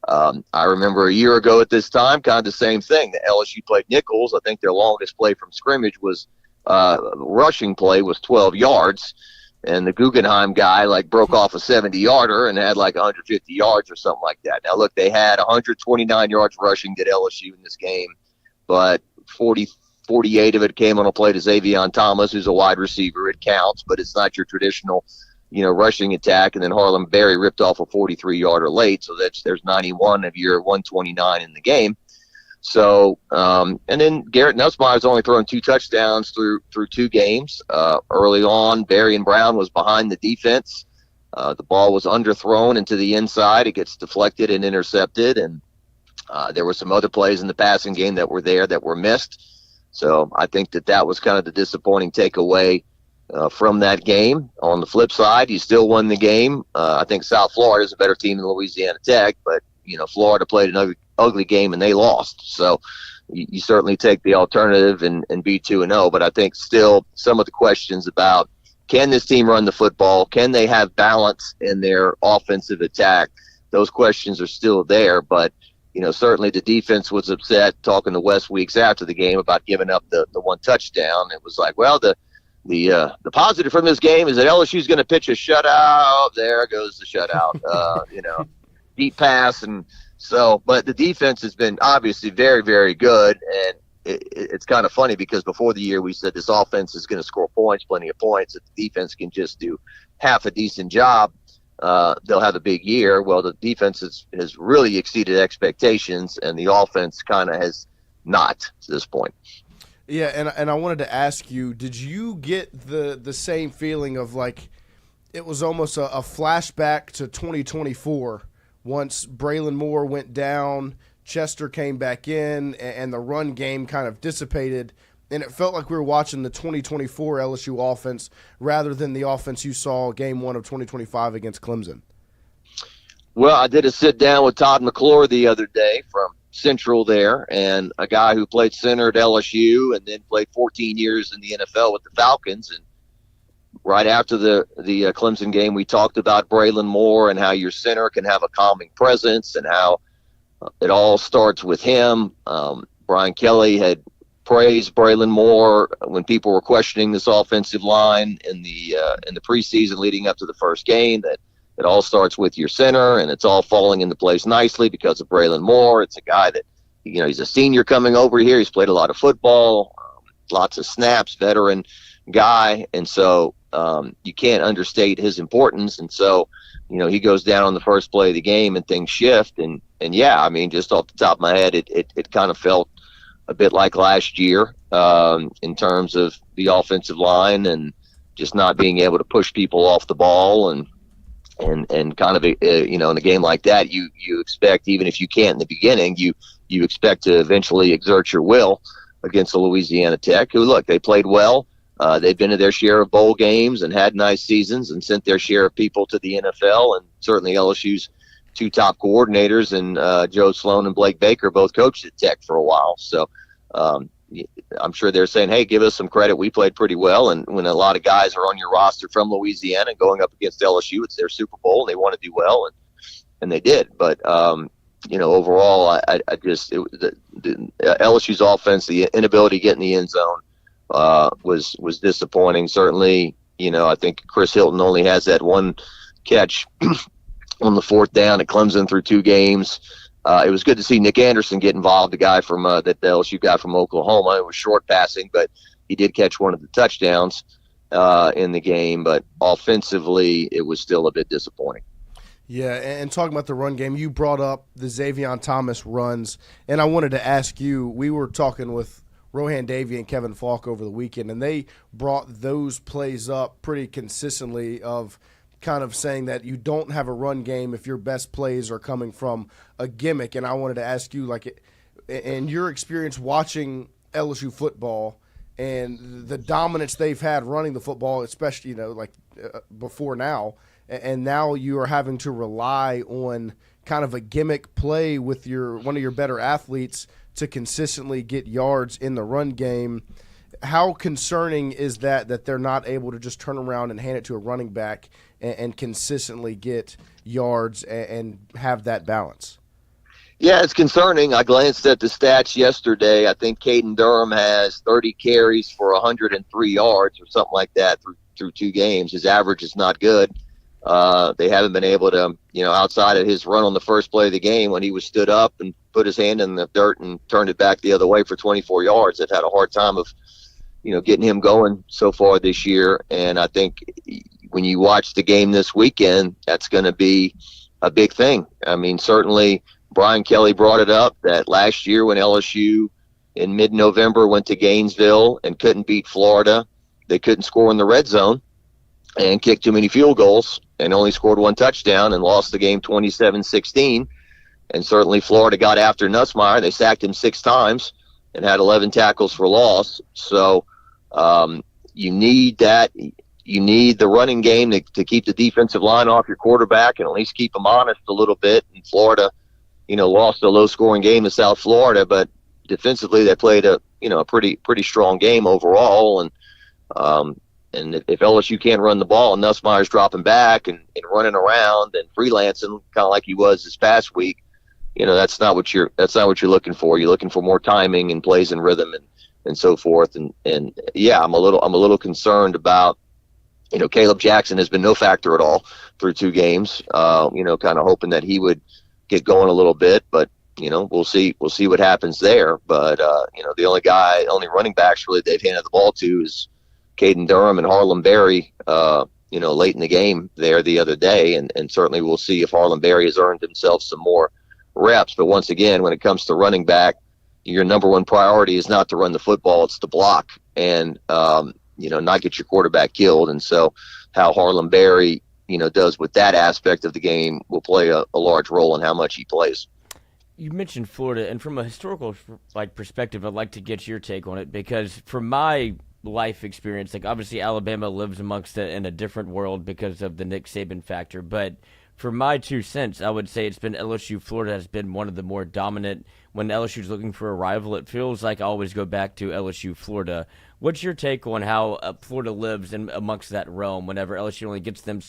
I remember a year ago at this time, kind of the same thing. The LSU played Nichols. I think their longest play from scrimmage was rushing play was 12 yards. And the Guggenheim guy broke off a 70-yarder and had 150 yards or something like that. Now, look, they had 129 yards rushing at LSU in this game, but 48 of it came on a play to Xavion Thomas, who's a wide receiver. It counts, but it's not your traditional, rushing attack. And then Harlem Berry ripped off a 43-yarder late, so there's 91 of your 129 in the game. So, and then Garrett Nussmeier's only thrown 2 touchdowns through 2 games. Early on, Berry and Brown was behind the defense. The ball was underthrown into the inside. It gets deflected and intercepted. And there were some other plays in the passing game that were there that were missed. So I think that was kind of the disappointing takeaway from that game. On the flip side, you still won the game. I think South Florida is a better team than Louisiana Tech, but Florida played an ugly game and they lost. So you certainly take the alternative and be 2-0. But I think still some of the questions about, can this team run the football? Can they have balance in their offensive attack? Those questions are still there. But, certainly the defense was upset, talking to Wes weeks after the game about giving up the 1 touchdown. It was like, well, the positive from this game is that LSU's going to pitch a shutout. There goes the shutout. Deep pass. And so, but the defense has been obviously very, very good. And it's kind of funny because before the year we said this offense is going to score points, plenty of points. If the defense can just do half a decent job, they'll have a big year. Well, the defense has really exceeded expectations, and the offense kind of has not to this point. Yeah, and I wanted to ask you, did you get the same feeling of it was almost a flashback to 2024 once Braylon Moore went down, Chester came back in, and the run game kind of dissipated, and it felt like we were watching the 2024 LSU offense rather than the offense you saw game 1 of 2025 against Clemson? Well, I did a sit-down with Todd McClure the other day from Central there, and a guy who played center at LSU and then played 14 years in the NFL with the Falcons. And right after the Clemson game, we talked about Braylon Moore and how your center can have a calming presence and how it all starts with him. Brian Kelly had praised Braylon Moore when people were questioning this offensive line in the preseason leading up to the first game, that it all starts with your center, and it's all falling into place nicely because of Braylon Moore. It's a guy that, he's a senior coming over here. He's played a lot of football, lots of snaps, veteran guy. And so you can't understate his importance. And so, he goes down on the first play of the game and things shift. And yeah, I mean, just off the top of my head, it kind of felt a bit like last year in terms of the offensive line and just not being able to push people off the ball and kind of, in a game like that, you expect, even if you can't in the beginning, you expect to eventually exert your will against the Louisiana Tech, who, look, they played well. They've been to their share of bowl games and had nice seasons and sent their share of people to the NFL. And certainly LSU's 2 top coordinators, and Joe Sloan and Blake Baker both coached at Tech for a while. So I'm sure they're saying, hey, give us some credit. We played pretty well. And when a lot of guys are on your roster from Louisiana and going up against LSU, it's their Super Bowl and they want to do well. And they did. But, overall, I just the LSU's offense, the inability to get in the end zone was disappointing. Certainly, I think Chris Hilton only has that one catch on the 4th down at Clemson through 2 games. It was good to see Nick Anderson get involved, the guy from that the LSU guy from Oklahoma. It was short passing, but he did catch one of the touchdowns in the game. But offensively, it was still a bit disappointing. Yeah, and talking about the run game, you brought up the Xavier Thomas runs, and I wanted to ask you, we were talking with Rohan Davey and Kevin Falk over the weekend, and they brought those plays up pretty consistently of kind of saying that you don't have a run game if your best plays are coming from a gimmick. And I wanted to ask you, like, in your experience watching LSU football and the dominance they've had running the football, especially, before now, and now you are having to rely on kind of a gimmick play with one of your better athletes to consistently get yards in the run game. How concerning is that they're not able to just turn around and hand it to a running back and consistently get yards and have that balance? Yeah, it's concerning. I glanced at the stats yesterday. I think Caden Durham has 30 carries for 103 yards or something like that through 2 games. His average is not good. They haven't been able to, outside of his run on the first play of the game when he was stood up and put his hand in the dirt and turned it back the other way for 24 yards. They've had a hard time of, getting him going so far this year. And I think when you watch the game this weekend, that's going to be a big thing. I mean, certainly Brian Kelly brought it up that last year when LSU in mid-November went to Gainesville and couldn't beat Florida, they couldn't score in the red zone and kicked too many field goals and only scored 1 touchdown and lost the game 27-16. And certainly Florida got after Nussmeier. They sacked him 6 times and had 11 tackles for loss. So you need that. You need the running game to keep the defensive line off your quarterback and at least keep them honest a little bit. And Florida, lost a low-scoring game to South Florida, but defensively they played a pretty strong game overall. And if LSU can't run the ball and Nussmeier's dropping back and running around and freelancing kind of like he was this past week, that's not what you're looking for. You're looking for more timing and plays and rhythm and so forth. And yeah, I'm a little concerned about, Caleb Jackson has been no factor at all through 2 games. Kind of hoping that he would get going a little bit, but we'll see what happens there. But the only running backs really they've handed the ball to is Caden Durham and Harlem Berry, late in the game there the other day. And certainly we'll see if Harlem Berry has earned himself some more reps. But once again, when it comes to running back, your number one priority is not to run the football, it's to block and, not get your quarterback killed. And so how Harlem Berry, does with that aspect of the game will play a large role in how much he plays. You mentioned Florida, and from a historical perspective, I'd like to get your take on it, because from my life experience, obviously Alabama lives amongst it in a different world because of the Nick Saban factor, but for my 2 cents, I would say it's been LSU. Florida has been one of the more dominant. When LSU's looking for a rival, it feels like I always go back to LSU, Florida. What's your take on how Florida lives in amongst that realm whenever LSU only gets them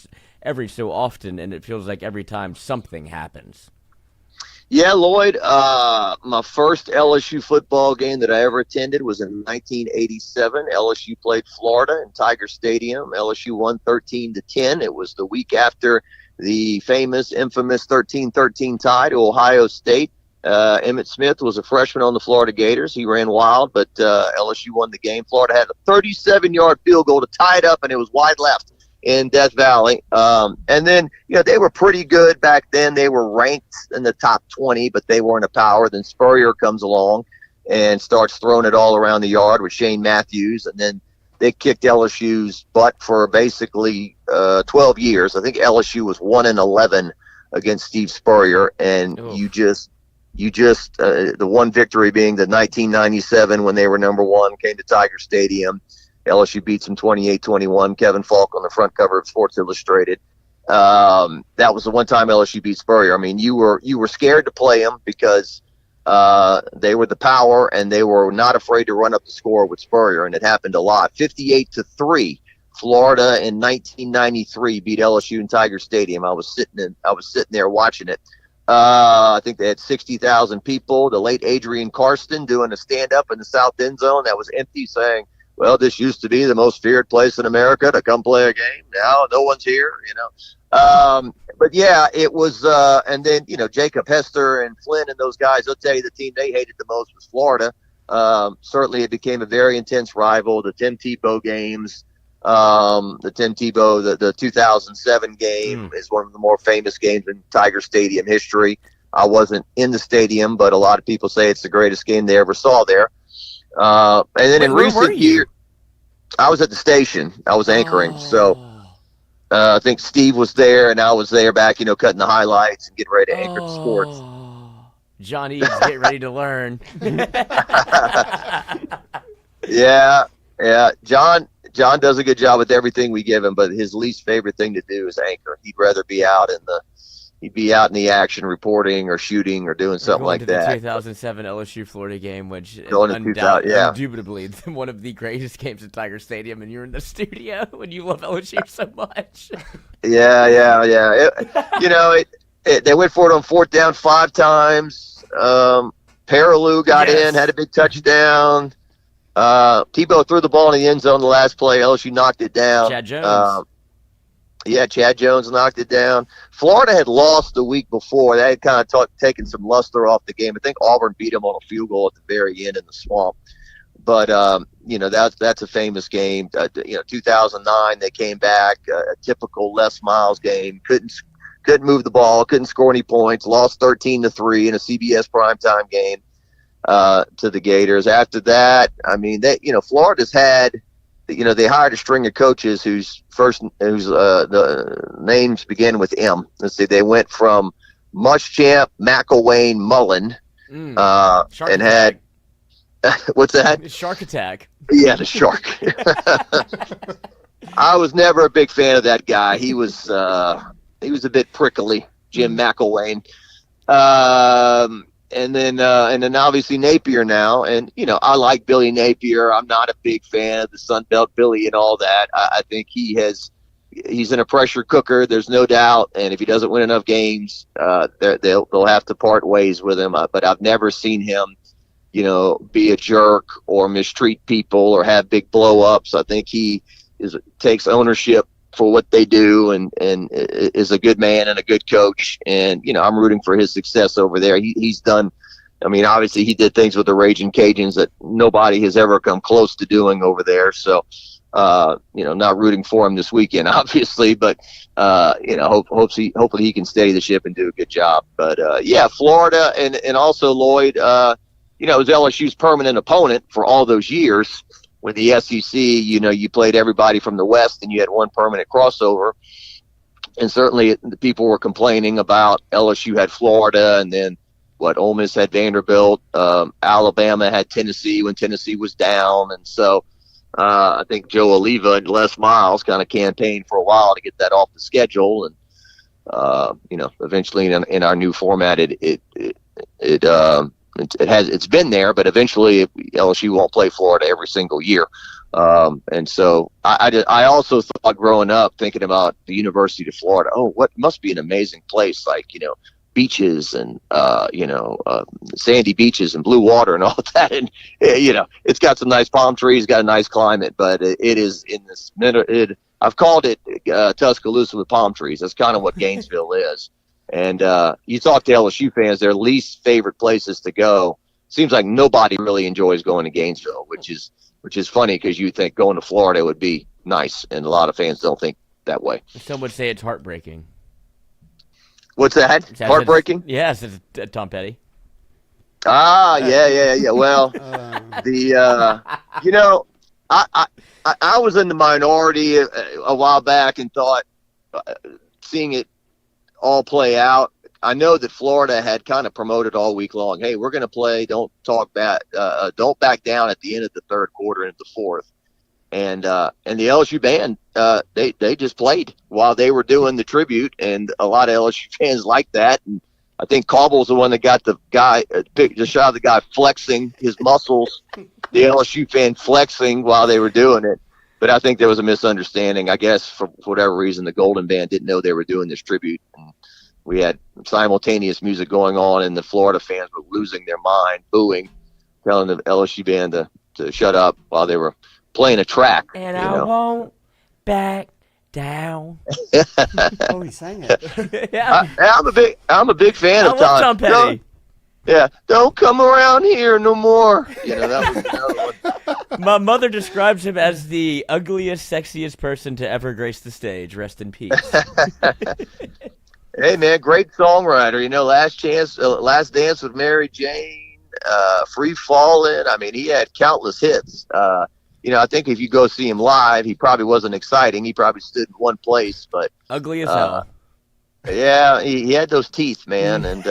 every so often, and it feels like every time something happens? Yeah, Lloyd, my first LSU football game that I ever attended was in 1987. LSU played Florida in Tiger Stadium. LSU won 13-10. It was the week after the infamous 13-13 tie to Ohio State. Emmitt Smith was a freshman on the Florida Gators. He ran wild, but LSU won the game. Florida had a 37-yard field goal to tie it up, and it was wide left in Death Valley. And then, they were pretty good back then. They were ranked in the top 20, but they weren't a power. Then Spurrier comes along and starts throwing it all around the yard with Shane Matthews. And then they kicked LSU's butt for basically 12 years. I think LSU was 1-11 against Steve Spurrier. And the one victory being the 1997 when they were number 1, came to Tiger Stadium. LSU beats them 28-21. Kevin Falk on the front cover of Sports Illustrated. That was the one time LSU beat Spurrier. I mean, you were scared to play them because they were the power and they were not afraid to run up the score with Spurrier, and it happened a lot. 58-3. Florida in 1993 beat LSU in Tiger Stadium. I was sitting there watching it. I think they had 60,000 people. The late Adrian Karsten doing a stand-up in the south end zone that was empty, saying, well, this used to be the most feared place in America to come play a game. Now no one's here, But yeah, it was, and then, Jacob Hester and Flynn and those guys, they'll tell you the team they hated the most was Florida. Certainly it became a very intense rival. The Tim Tebow games, the 2007 game is one of the more famous games in Tiger Stadium history. I wasn't in the stadium, but a lot of people say it's the greatest game they ever saw there. And then in recent years, I was at the station. I was anchoring. So I think Steve was there, and I was there back, cutting the highlights and getting ready to anchor the sports. Johnny is getting ready to learn. Yeah. John does a good job with everything we give him, but his least favorite thing to do is anchor. He'd rather be out in the action, reporting or shooting or doing something like that. The 2007 LSU Florida game, which is indubitably one of the greatest games at Tiger Stadium, and you're in the studio and you love LSU so much. Yeah. They went for it on 4th down 5 times. Paraloo got in, had a big touchdown. Tebow threw the ball in the end zone the last play. LSU knocked it down. Chad Jones. Chad Jones knocked it down. Florida had lost the week before. They had kind of taken some luster off the game. I think Auburn beat them on a field goal at the very end in the swamp. But, that's a famous game. 2009, they came back, a typical Les Miles game. Couldn't move the ball, couldn't score any points, lost 13-3 in a CBS primetime game to the Gators. After that, Florida's had, they hired a string of coaches whose the names begin with M. Let's see, they went from Muschamp, McElwain, Mullen, and had what's that? Shark Attack. Yeah, the Shark. I was never a big fan of that guy. He was a bit prickly, Jim McElwain. And then obviously Napier now. And, I like Billy Napier. I'm not a big fan of the Sunbelt Billy and all that. I think he's in a pressure cooker. There's no doubt. And if he doesn't win enough games, they'll have to part ways with him. But I've never seen him, be a jerk or mistreat people or have big blow ups. I think he takes ownership for what they do and is a good man and a good coach. And, I'm rooting for his success over there. He's done, obviously he did things with the Raging Cajuns that nobody has ever come close to doing over there. So, not rooting for him this weekend, obviously, but, hopefully he can steady the ship and do a good job. But, Florida and also Lloyd, it was LSU's permanent opponent for all those years. With the SEC, you played everybody from the West and you had one permanent crossover. And certainly the people were complaining about LSU had Florida and then Ole Miss had Vanderbilt. Alabama had Tennessee when Tennessee was down. And so I think Joe Oliva and Les Miles kind of campaigned for a while to get that off the schedule. And, eventually in our new format, it's been there, but eventually LSU won't play Florida every single year. And so I also thought growing up thinking about the University of Florida, what must be an amazing place, like, beaches and, sandy beaches and blue water and all that. And, it's got some nice palm trees, got a nice climate, but it is in this minute. I've called it Tuscaloosa with palm trees. That's kind of what Gainesville is. And you talk to LSU fans, their least favorite places to go. Seems like nobody really enjoys going to Gainesville, which is funny because you think going to Florida would be nice, and a lot of fans don't think that way. Some would say it's heartbreaking. What's that? Heartbreaking? Yes, it's Tom Petty. Yeah. Well, I was in the minority a while back and thought seeing it all play out. I know that Florida had kind of promoted all week long, hey, we're going to play, don't back down at the end of the third quarter into the fourth. And the LSU band, they just played while they were doing the tribute, and a lot of LSU fans like that. And I think Cobble's the one that got the guy, just shot of the guy flexing his muscles, the LSU fan flexing while they were doing it. But I think there was a misunderstanding. I guess for whatever reason, the Golden Band didn't know they were doing this tribute. And we had simultaneous music going on, and the Florida fans were losing their mind, booing, telling the LSU band to shut up while they were playing a track. And I won't back down. Oh, he sang it. Yeah. I'm a big fan of Tom Petty. Don't come around here no more. That was another one. My mother describes him as the ugliest, sexiest person to ever grace the stage. Rest in peace. Hey man, great songwriter. Last Dance with Mary Jane, Free Fallin'. I mean, he had countless hits. I think if you go see him live, he probably wasn't exciting. He probably stood in one place, but ugly as hell. Yeah, he had those teeth, man, and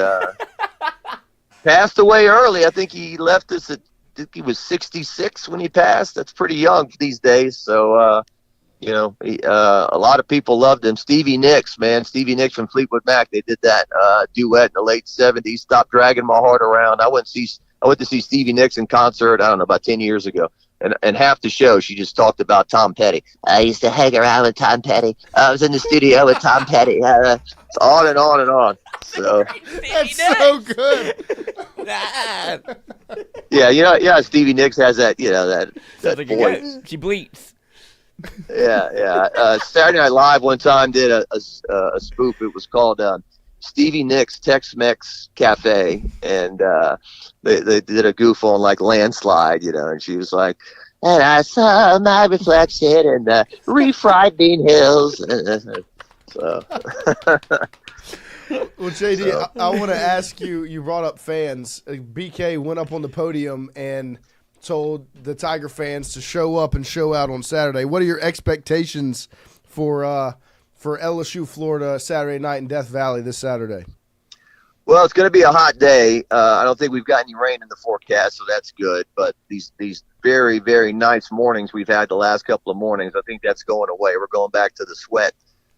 passed away early. I think he left us he was 66 when he passed. That's pretty young these days. So, a lot of people loved him. Stevie Nicks, man, Stevie Nicks from Fleetwood Mac. They did that duet in the late 70s. Stop Dragging My Heart Around. I went to see Stevie Nicks in concert, I don't know, about 10 years ago. And half the show, she just talked about Tom Petty. I used to hang around with Tom Petty. I was in the studio with Tom Petty. It's on and on and on. So that's so good. Yeah. Stevie Nicks has that, that voice. She bleats. Yeah. Saturday Night Live one time did a spoof. It was called Stevie Nicks Tex-Mex Cafe, and they did a goof on like Landslide, and she was like, and I saw my reflection in the refried bean hills. So. Well, JD, I want to ask you, you brought up fans. BK went up on the podium and told the Tiger fans to show up and show out on Saturday. What are your expectations for LSU Florida Saturday night in Death Valley this Saturday? Well, it's going to be a hot day. I don't think we've got any rain in the forecast, so that's good. But these very, very nice mornings we've had the last couple of mornings, I think that's going away. We're going back to the sweat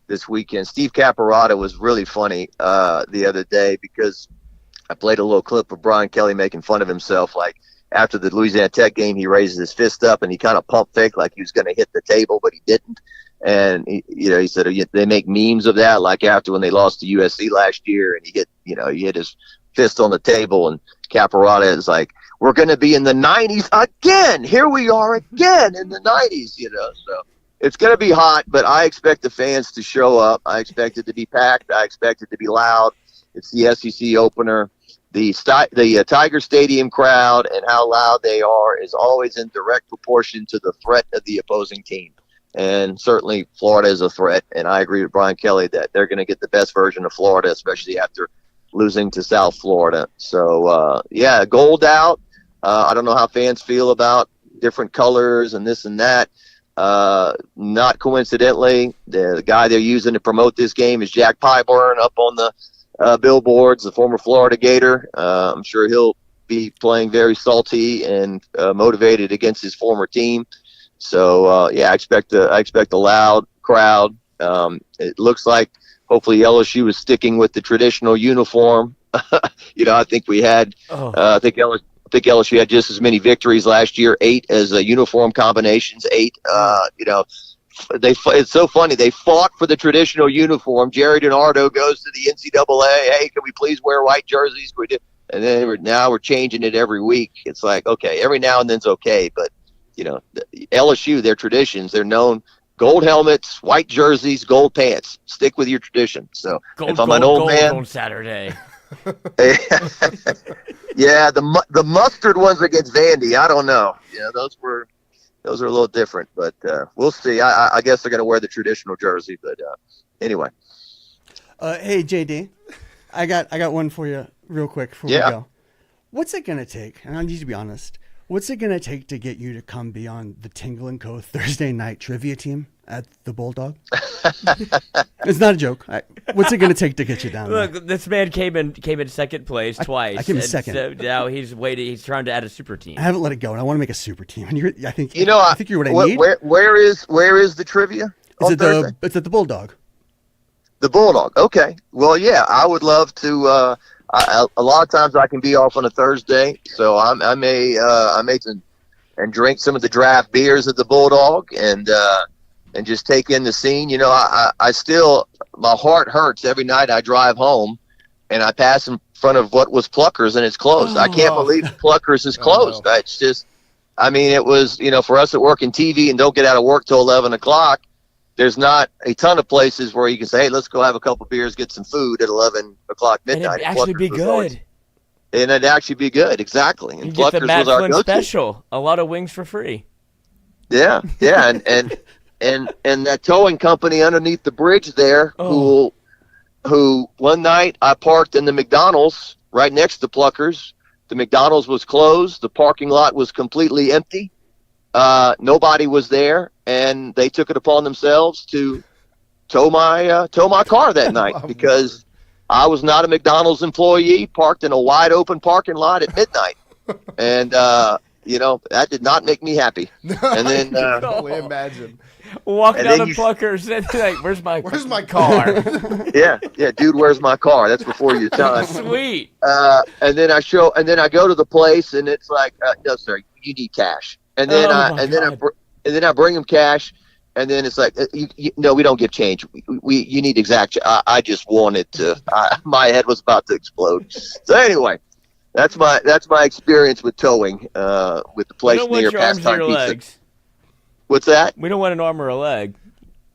this weekend. Steve Caparata was really funny the other day because I played a little clip of Brian Kelly making fun of himself. Like after the Louisiana Tech game, he raises his fist up and he kind of pump fake like he was going to hit the table, but he didn't. And he said they make memes of that, like after when they lost to USC last year, and he hit his fist on the table, and Caparata is like, "We're going to be in the 90s again. Here we are again in the 90s." So it's going to be hot, but I expect the fans to show up. I expect it to be packed. I expect it to be loud. It's the SEC opener. The Tiger Stadium crowd and how loud they are is always in direct proportion to the threat of the opposing team. And certainly Florida is a threat, and I agree with Brian Kelly that they're going to get the best version of Florida, especially after losing to South Florida. So, gold out. I don't know how fans feel about different colors and this and that. Not coincidentally, the guy they're using to promote this game is Jack Pyburn up on the billboards, the former Florida Gator. I'm sure he'll be playing very salty and motivated against his former team. So, I expect a loud crowd. It looks like hopefully LSU is sticking with the traditional uniform. I think we had I think LSU had just as many victories last year, 8 as uniform combinations, 8. It's so funny. They fought for the traditional uniform. Jerry DiNardo goes to the NCAA. Hey, can we please wear white jerseys? And then now we're changing it every week. It's like, okay, every now and then's okay, but LSU, their traditions, they're known gold helmets, white jerseys, gold pants. Stick with your tradition. So if I'm an old man on Saturday. Yeah, the mustard ones against Vandy, I don't know. Those are a little different, but we'll see. I guess they're going to wear the traditional jersey, but anyway. Hey JD, I got one for you real quick before we go. What's it going to take? And I need you to be honest. What's it going to take to get you to come be on the Tingle & Co. Thursday night trivia team at the Bulldog? It's not a joke. What's it going to take to get you down there? Look, this man came in second place twice. I came in second. So now he's waiting. He's trying to add a super team. I haven't let it go, and I want to make a super team. And I think you're what I need. Where is the trivia? It's at the Bulldog. The Bulldog. Okay. Well, yeah, I would love to. A lot of times I can be off on a Thursday, so I may drink some of the draft beers at the Bulldog and just take in the scene. I still, my heart hurts every night I drive home and I pass in front of what was Pluckers, and it's closed. I can't believe Pluckers is closed. It's just, I mean, it was, for us that work in TV and don't get out of work till 11 o'clock, there's not a ton of places where you can say, hey, let's go have a couple beers, get some food at 11 o'clock midnight. And it'd actually be good. And it'd actually be good, exactly. And you get the Pluckers Matt was our Flynn go-to. special. A lot of wings for free. Yeah, and that towing company underneath the bridge there, who one night I parked in the McDonald's right next to Pluckers. The McDonald's was closed. The parking lot was completely empty. Nobody was there, and they took it upon themselves to tow my car that night because I was not a McDonald's employee parked in a wide open parking lot at midnight. And, that did not make me happy. And then, I can only imagine. Walking out of Pluckers and like, where's my car? yeah, dude, where's my car? That's before your time. Sweet. And then I go to the place, and it's like, no, sir, you need cash. And then I bring him cash, and then it's like, no, we don't give change. You need exact. I just wanted to. My head was about to explode. So anyway, that's my experience with towing. With the place near Pastime Pizza. Legs. What's that? We don't want an arm or a leg.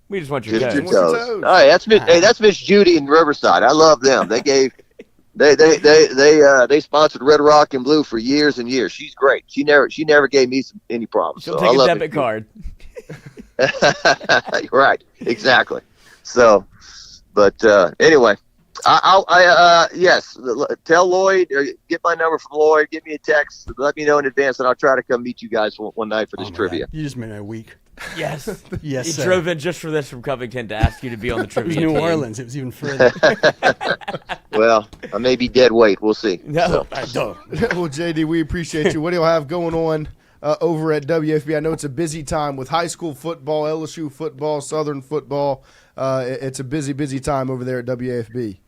We just want your toes. All right, that's Miss Judy in Riverside. I love them. They gave. They sponsored Red Rock and Blue for years and years. She's great. She never gave me any problems. She'll take a debit card. Right, exactly. So, but anyway, yes, tell Lloyd or get my number from Lloyd. Give me a text. Let me know in advance, and I'll try to come meet you guys one night for this trivia. God. You just made my week. Yes. Yes, he sir. drove in just for this from Covington to ask you to be on the trivia. It was New team. Orleans. It was even further. Well, I may be dead weight. We'll see. No, Well, JD, we appreciate you. What do you have going on over at WFB? I know it's a busy time with high school football, LSU football, Southern football. It's a busy time over there at WFB.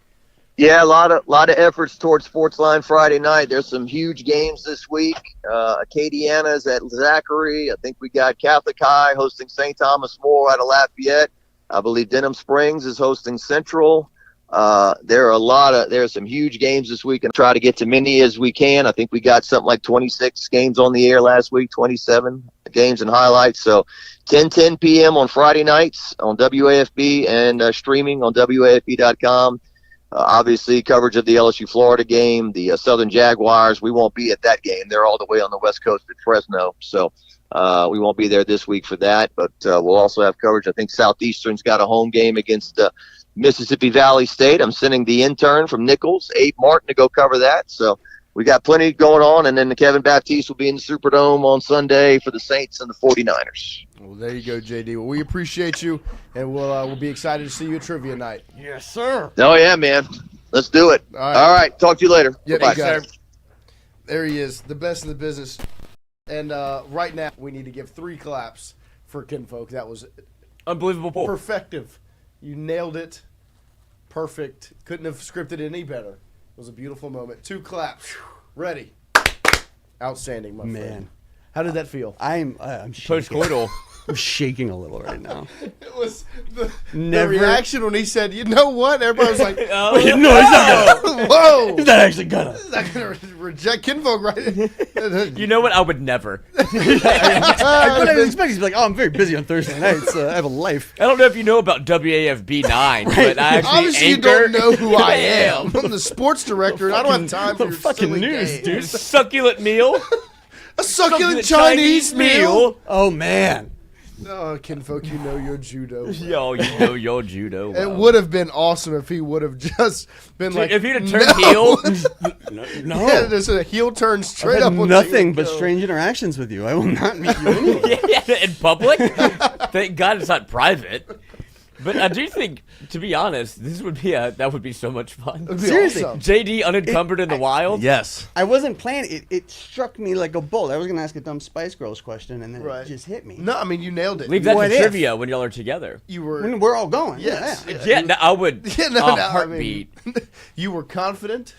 Yeah, a lot of efforts towards Sportsline Friday night. There's some huge games this week. Acadiana's at Zachary. I think we got Catholic High hosting St. Thomas More out of Lafayette. I believe Denham Springs is hosting Central. There are some huge games this week, and try to get to many as we can. I think we got something like 26 games on the air last week, 27 games and highlights. So 10 p.m. on Friday nights on WAFB and streaming on WAFB.com. Obviously, coverage of the LSU Florida game, the Southern Jaguars. We won't be at that game. They're all the way on the West Coast at Fresno. So we won't be there this week for that. But we'll also have coverage. I think Southeastern's got a home game against Mississippi Valley State. I'm sending the intern from Nichols, Abe Martin, to go cover that. So we got plenty going on. And then the Kevin Baptiste will be in the Superdome on Sunday for the Saints and the 49ers. Well, there you go, JD. Well, we appreciate you, and we'll be excited to see you at trivia night. Yes, sir. Oh, yeah, man. Let's do it. All right. Talk to you later. Yep, Bye. sir. There he is, the best in the business. And right now, we need to give 3 claps for Kinfolk. That was unbelievable. Perfective. You nailed it. Perfect. Couldn't have scripted it any better. It was a beautiful moment. 2 claps. Ready. Outstanding, my friend. How did that feel? I'm shaking. Post-coital. I'm shaking a little right now. It was the reaction when he said, you know what? Everybody was like, no, he's not gonna. Whoa. He's not actually gonna. He's not going to reject Kinfolk, right? You know what? I would never. I was expecting to be like, I'm very busy on Thursday nights. I have a life. I don't know if you know about WAFB 9, but I actually Obviously, anchor. you don't know who I am. I'm the sports director, and I don't have time for your fucking silly news, games. dude. Succulent meal. A succulent Chinese meal. Oh, man. Oh, Kinfolk, you know your judo. Yo, you know your judo. It would have been awesome if he would have just been like, if he'd have turned heel. No. Yeah, there's a heel turn straight I've up. had nothing but strange interactions with you. I will not meet you anywhere. Yeah, in public? Thank God it's not private. But I do think, to be honest, that would be so much fun. Seriously. Awesome. JD unencumbered in the wild? Yes. I wasn't planning. It struck me like a bolt. I was going to ask a dumb Spice Girls question, and then Right. it just hit me. No, I mean, you nailed it. Leave that What to if? trivia when y'all are together. You were. When we're all going. Yes. Yeah, no, I would. Yeah, no, heartbeat. I mean, you were confident.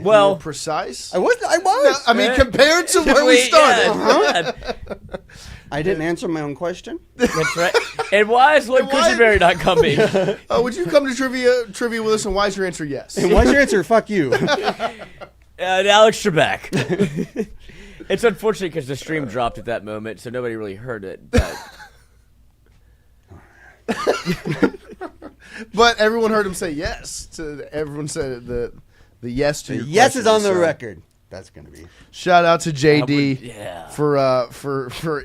Well, you were precise. I was. No, I mean, compared to where we started. Yeah, I didn't answer my own question. That's right. And why is Lloyd Cushenberry not coming? Would you come to trivia with us, and why is your answer yes? And why's your answer fuck you? Alex Trebek. It's unfortunate because the stream dropped at that moment, so nobody really heard it. But everyone heard him say yes. Everyone said the yes to your yes is question, on the so. record. That's gonna be. Shout out to JD for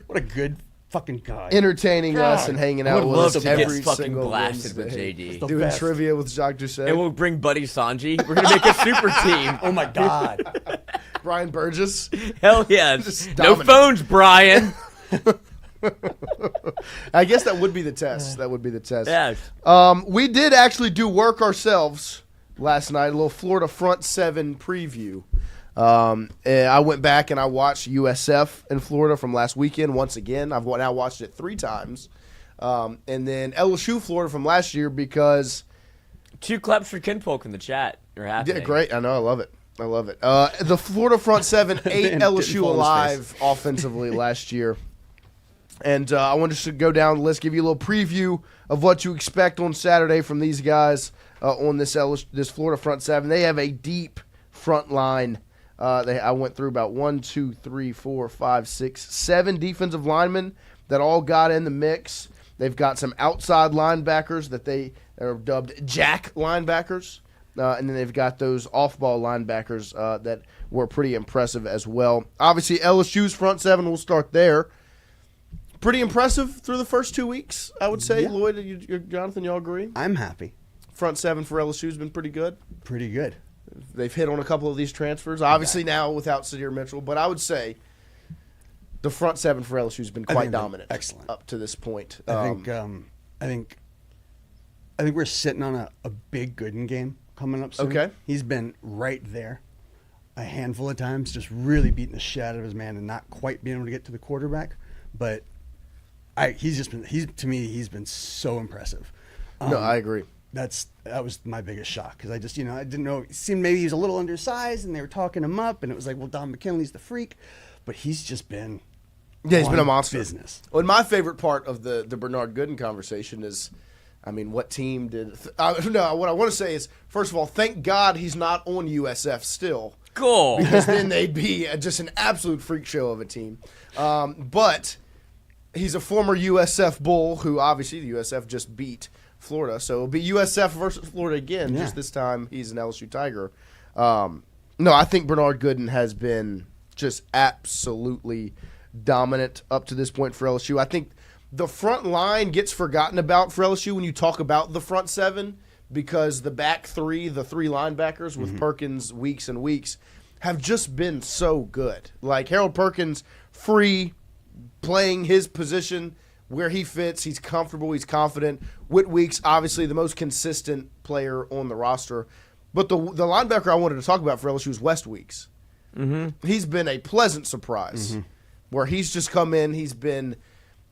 what a good fucking guy entertaining us and hanging out with us every fucking single blasted Wednesday. with JD. Doing best. trivia with Jacques Doucet. And we'll bring Buddy Sanji. We're gonna make a super team. Oh my god. Brian Burgess. Hell yeah. Just No dominant. phones, Brian. I guess that would be the test. That would be the test. Yeah. We did actually do work ourselves last night. A little Florida front seven preview. And I went back and I watched USF in Florida from last weekend once again. I've now watched it 3 times. And then LSU Florida from last year because 2 claps for Kinfolk in the chat. You're happy. yeah, great. I know. I love it. I love it. The Florida front seven ate LSU alive offensively last year. And I wanted to go down the list, give you a little preview of what you expect on Saturday from these guys on this Florida front seven. They have a deep front line. I went through about 1, 2, 3, 4, 5, 6, 7 defensive linemen that all got in the mix. They've got some outside linebackers that they are dubbed jack linebackers. And then they've got those off-ball linebackers that were pretty impressive as well. Obviously, LSU's front seven, we'll start there. Pretty impressive through the first 2 weeks, I would say. Yeah. Lloyd, Jonathan, y'all agree? I'm happy. Front seven for LSU's been pretty good. Pretty good. They've hit on a couple of these transfers, obviously now without Sadir Mitchell, but I would say the front seven for LSU has been quite dominant. Excellent up to this point. I think we're sitting on a big Gooden game coming up soon. Okay, he's been right there a handful of times, just really beating the shit out of his man and not quite being able to get to the quarterback. But he's been so impressive. No, I agree. That was my biggest shock because I didn't know. It seemed maybe he was a little undersized and they were talking him up and it was like, well, Don McKinley's the freak, but he's just been he's been a monster. Business. Well, my favorite part of the Bernard Gooden conversation is, I mean, what team did? No, what I want to say is, first of all, thank God he's not on USF still. Cool, because then they'd be just an absolute freak show of a team. But he's a former USF Bull who obviously the USF just beat Florida, so it'll be USF versus Florida again. Yeah. Just this time, he's an LSU Tiger. No, I think Bernard Gooden has been just absolutely dominant up to this point for LSU. I think the front line gets forgotten about for LSU when you talk about the front seven because the back three, the 3 linebackers with Perkins, Weeks, and Weeks, have just been so good. Like Harold Perkins, free, playing his position where he fits. He's comfortable. He's confident. Whit Weeks, obviously the most consistent player on the roster. But the linebacker I wanted to talk about for LSU is West Weeks. Mm-hmm. He's been a pleasant surprise where he's just come in. He's been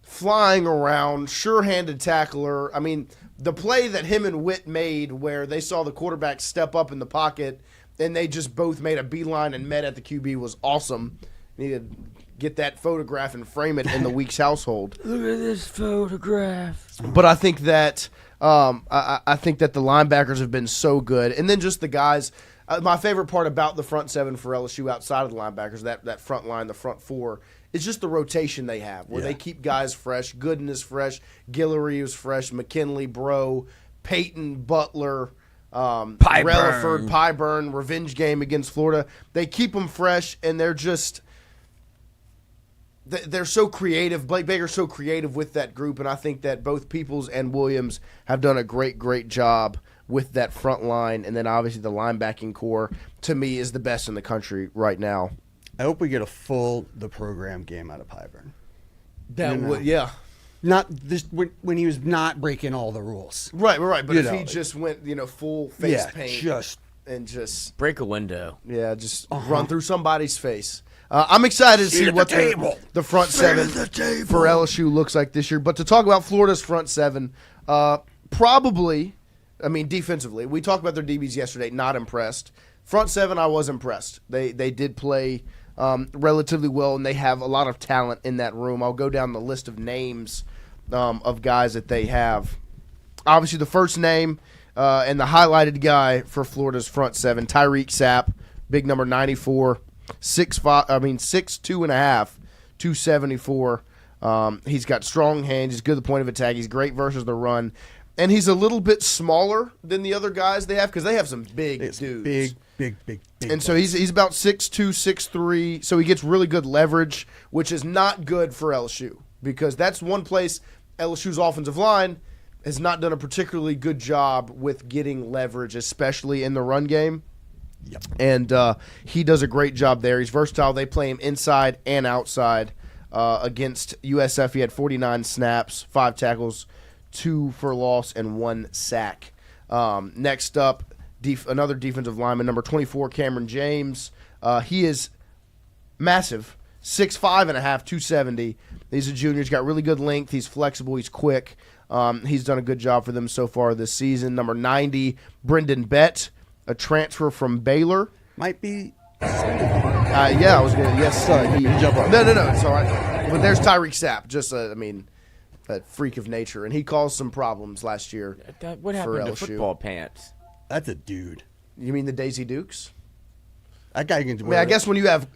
flying around, sure-handed tackler. I mean, the play that him and Whit made where they saw the quarterback step up in the pocket and they just both made a beeline and met at the QB was awesome. Needed to get that photograph and frame it in the Weeks household. Look at this photograph. But I think that I think that the linebackers have been so good, and then just the guys. My favorite part about the front seven for LSU outside of the linebackers, that front line, the front 4, is just the rotation they have, where they keep guys fresh. Gooden is fresh, Guillory is fresh, McKinley, Bro, Peyton, Butler, Relaford, Pyburn, revenge game against Florida. They keep them fresh, and they're just. They're so creative. Blake Baker's so creative with that group, and I think that both Peoples and Williams have done a great, great job with that front line. And then obviously the linebacking core, to me, is the best in the country right now. I hope we get a full the program game out of Pyburn. That would, yeah. Not this when he was not breaking all the rules. Right. But if he just went, full face paint, just break a window. Yeah, just run through somebody's face. I'm excited to see what the front seven for LSU looks like this year. But to talk about Florida's front seven, probably, defensively, we talked about their DBs yesterday, not impressed. Front seven, I was impressed. They did play relatively well, and they have a lot of talent in that room. I'll go down the list of names of guys that they have. Obviously, the first name and the highlighted guy for Florida's front seven, Tyreek Sapp, big number 94, 6'2 and a half, 274. He's got strong hands. He's good at the point of attack. He's great versus the run. And he's a little bit smaller than the other guys they have because they have some big dudes. Big. And so he's about 6'2", 6'3", so he gets really good leverage, which is not good for LSU because that's one place LSU's offensive line has not done a particularly good job with getting leverage, especially in the run game. Yep. And he does a great job there. He's versatile. They play him inside and outside. Against USF, he had 49 snaps, 5 tackles, 2 for loss, and 1 sack. Next up, another defensive lineman, number 24, Cameron James. He is massive, 6'5 and a half, 270. He's a junior. He's got really good length. He's flexible. He's quick. He's done a good job for them so far this season. Number 90, Brendan Bett, a transfer from Baylor. Might be. Yeah, I was going to. Yes, sorry. You jump on. No, it's all right. But there's Tyreek Sapp, just a freak of nature, and he caused some problems last year. What happened for to LSU. football pants? That's a dude. You mean the Daisy Dukes? That guy can. I guess when you have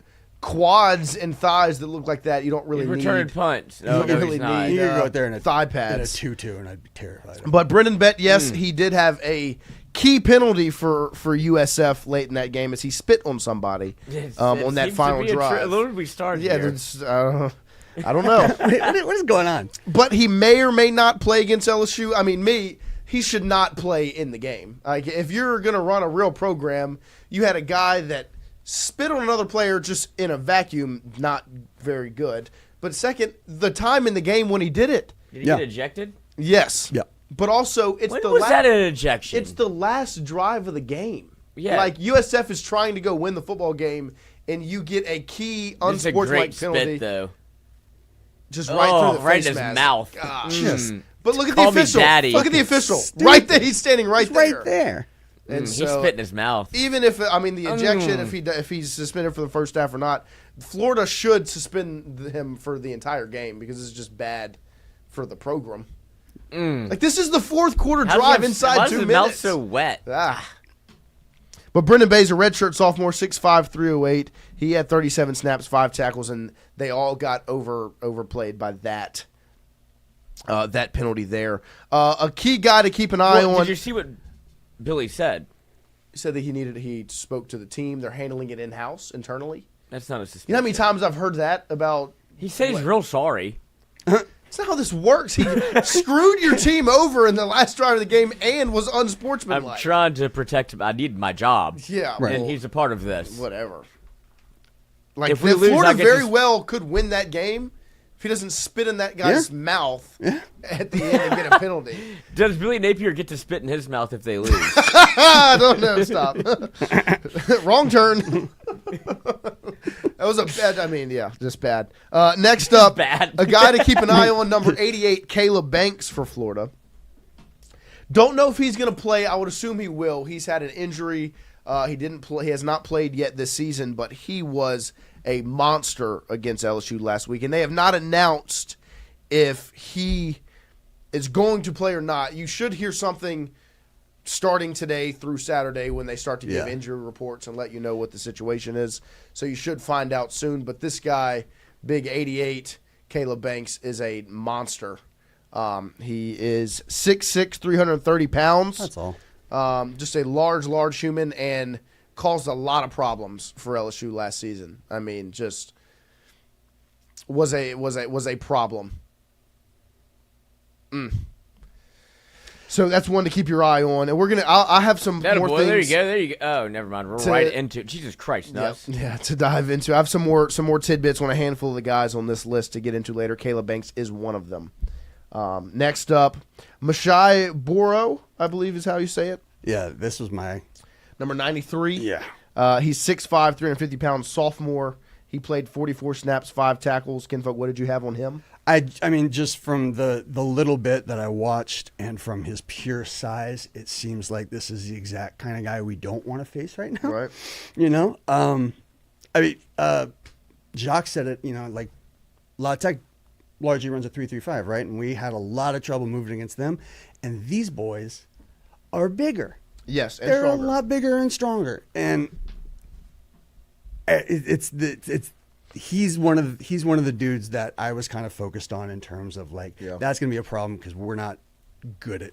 quads and thighs that look like that, you don't really need. Return punts. You don't really need. You could go out there in a thigh in a pads. tutu, and I'd be terrified. But Brendan Bett, yes, he did have a key penalty for USF late in that game as he spit on somebody on that final drive. Where did we start Yeah, here? I don't know. What is going on? But he may or may not play against LSU. I mean, he should not play in the game. Like, if you're going to run a real program, you had a guy that spit on another player just in a vacuum, not very good. But second, the time in the game when he did it. Did he get ejected? Yes. Yeah. But also, it's When the was that an ejection? It's the last drive of the game. Yeah. Like, USF is trying to go win the football game, and you get a key unsportsmanlike penalty. Spit, though. Just right through the right face in his mask. mouth. Gosh. But look at Call the me official. daddy. Look at the official. Right there. He's standing right there. Right there. And He so, spit in his mouth. even if, the ejection, if he's suspended for the first half or not, Florida should suspend him for the entire game because it's just bad for the program. Like, this is the fourth quarter drive inside 2 minutes. Why is his mouth so wet? But Brendan Bay's a redshirt sophomore, 6'5", 308. He had 37 snaps, 5 tackles, and they all got overplayed by that penalty there. A key guy to keep an eye on. Did you see what Billy said? He said that he spoke to the team. They're handling it in-house, internally. That's not a suspicion. You know how many times I've heard that about... He said he's real sorry. That's not how this works. He screwed your team over in the last drive of the game and was unsportsmanlike. I'm trying to protect him. I need my job. Yeah. And he's a part of this. Whatever. Like, If we lose, Florida I get very to- well could win that game if he doesn't spit in that guy's mouth at the end and get a penalty. Does Billy Napier get to spit in his mouth if they lose? I don't know. Stop. Wrong turn. That was a bad, just bad. Next up, bad. A guy to keep an eye on, number 88, Caleb Banks for Florida. Don't know if he's going to play. I would assume he will. He's had an injury. He didn't play. He has not played yet this season, but he was a monster against LSU last week, and they have not announced if he is going to play or not. You should hear something starting today through Saturday when they start to give injury reports and let you know what the situation is. So you should find out soon. But this guy, big 88, Caleb Banks, is a monster. He is 6'6", 330 pounds. That's all. Just a large human, and caused a lot of problems for LSU last season. I mean, just was a problem. So that's one to keep your eye on, and I have some more things. There you go. Oh, never mind. We're right into it. Jesus Christ, nuts. Yeah, to dive into. I have some more tidbits on a handful of the guys on this list to get into later. Caleb Banks is one of them. Next up, Mashai Boro, I believe is how you say it. Yeah, this was my number 93. Yeah. He's 6'5", 350 pounds, sophomore. He played 44 snaps, 5 tackles. Kinfolk, what did you have on him? I mean, just from the little bit that I watched and from his pure size, it seems like this is the exact kind of guy we don't want to face right now. Right. You know, I mean, Jacques said it, like La Tech largely runs a 3-3-5, right? And we had a lot of trouble moving against them. And these boys are bigger. Yes, and they're stronger. a lot bigger and stronger. And he's one of the dudes that I was kind of focused on in terms of like that's going to be a problem because we're not good at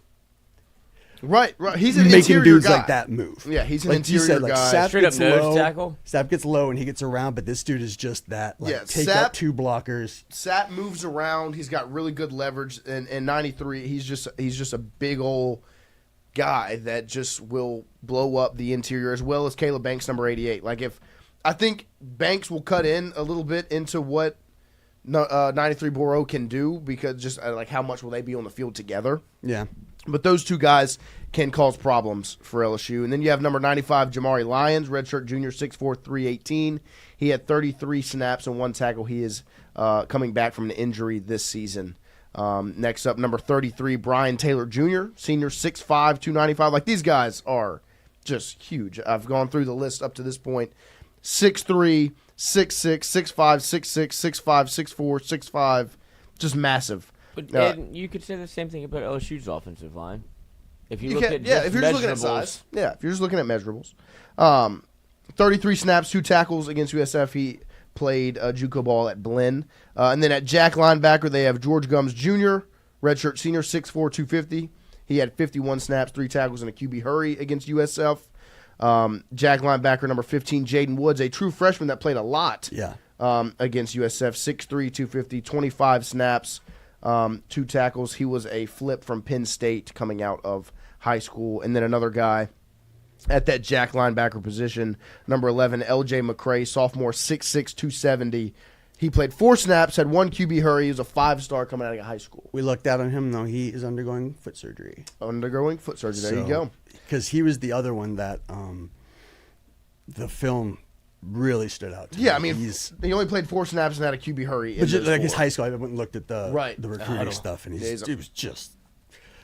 right. He's an making interior dudes guy. like that move. Yeah, he's an like interior you said, guy. Like Sap Straight up gets nose low, tackle. Sap gets low and he gets around, but this dude is just that. Like, take Sap, up 2 blockers. Sap moves around. He's got really good leverage. And 93, he's just a big old guy that just will blow up the interior, as well as Caleb Banks, number 88. Like, I think Banks will cut in a little bit into what 93 Boro can do, because just like how much will they be on the field together. Yeah. But those two guys can cause problems for LSU. And then you have number 95, Jamari Lyons, redshirt junior, 6'4", 318. He had 33 snaps and 1 tackle. He is coming back from an injury this season. Next up, number 33, Brian Taylor Jr., senior, 6'5", 295. Like, these guys are just huge. I've gone through the list up to this point. 6'3", 6'6", 6'5", 6'6", 6'5", 6'4", 6'5", just massive. But and you could say the same thing about LSU's offensive line. If you look at if you're just looking at size. Yeah, if you're just looking at measurables. 33 snaps, 2 tackles against USF. He played JUCO ball at Blinn. And then at Jack linebacker, they have George Gums Jr., redshirt senior, 6'4", 250. He had 51 snaps, 3 tackles, and a QB hurry against USF. Jack linebacker number 15, Jaden Woods, a true freshman that played a lot against USF, 6'3", 250, 25 snaps, 2 tackles. He was a flip from Penn State coming out of high school. And then another guy at that Jack linebacker position, number 11, LJ McCray, sophomore, 6'6", 270. He played 4 snaps, had 1 QB hurry. He was a 5-star coming out of high school. We looked out on him, though. He is undergoing foot surgery. There you go. Because he was the other one that the film really stood out to me. Yeah, I mean, he only played 4 snaps and had a QB hurry. But like his high school, I went and looked at the recruiting I stuff, and he was just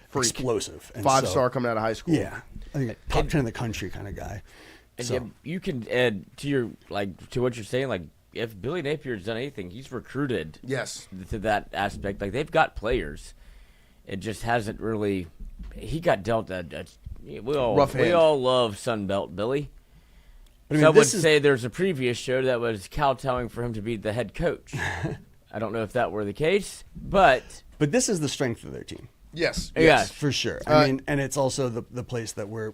freak. explosive. And 5-star coming out of high school. Yeah, I think top 10 in the country kind of guy. And So you can add to what you're saying, like, if Billy Napier's done anything, he's recruited to that aspect. Like, they've got players. It just hasn't really – he got dealt we all love Sunbelt Billy. I mean, Some would say there's a previous show that was kowtowing for him to be the head coach. I don't know if that were the case, but this is the strength of their team. Yes, for sure. I mean, and it's also the place that we're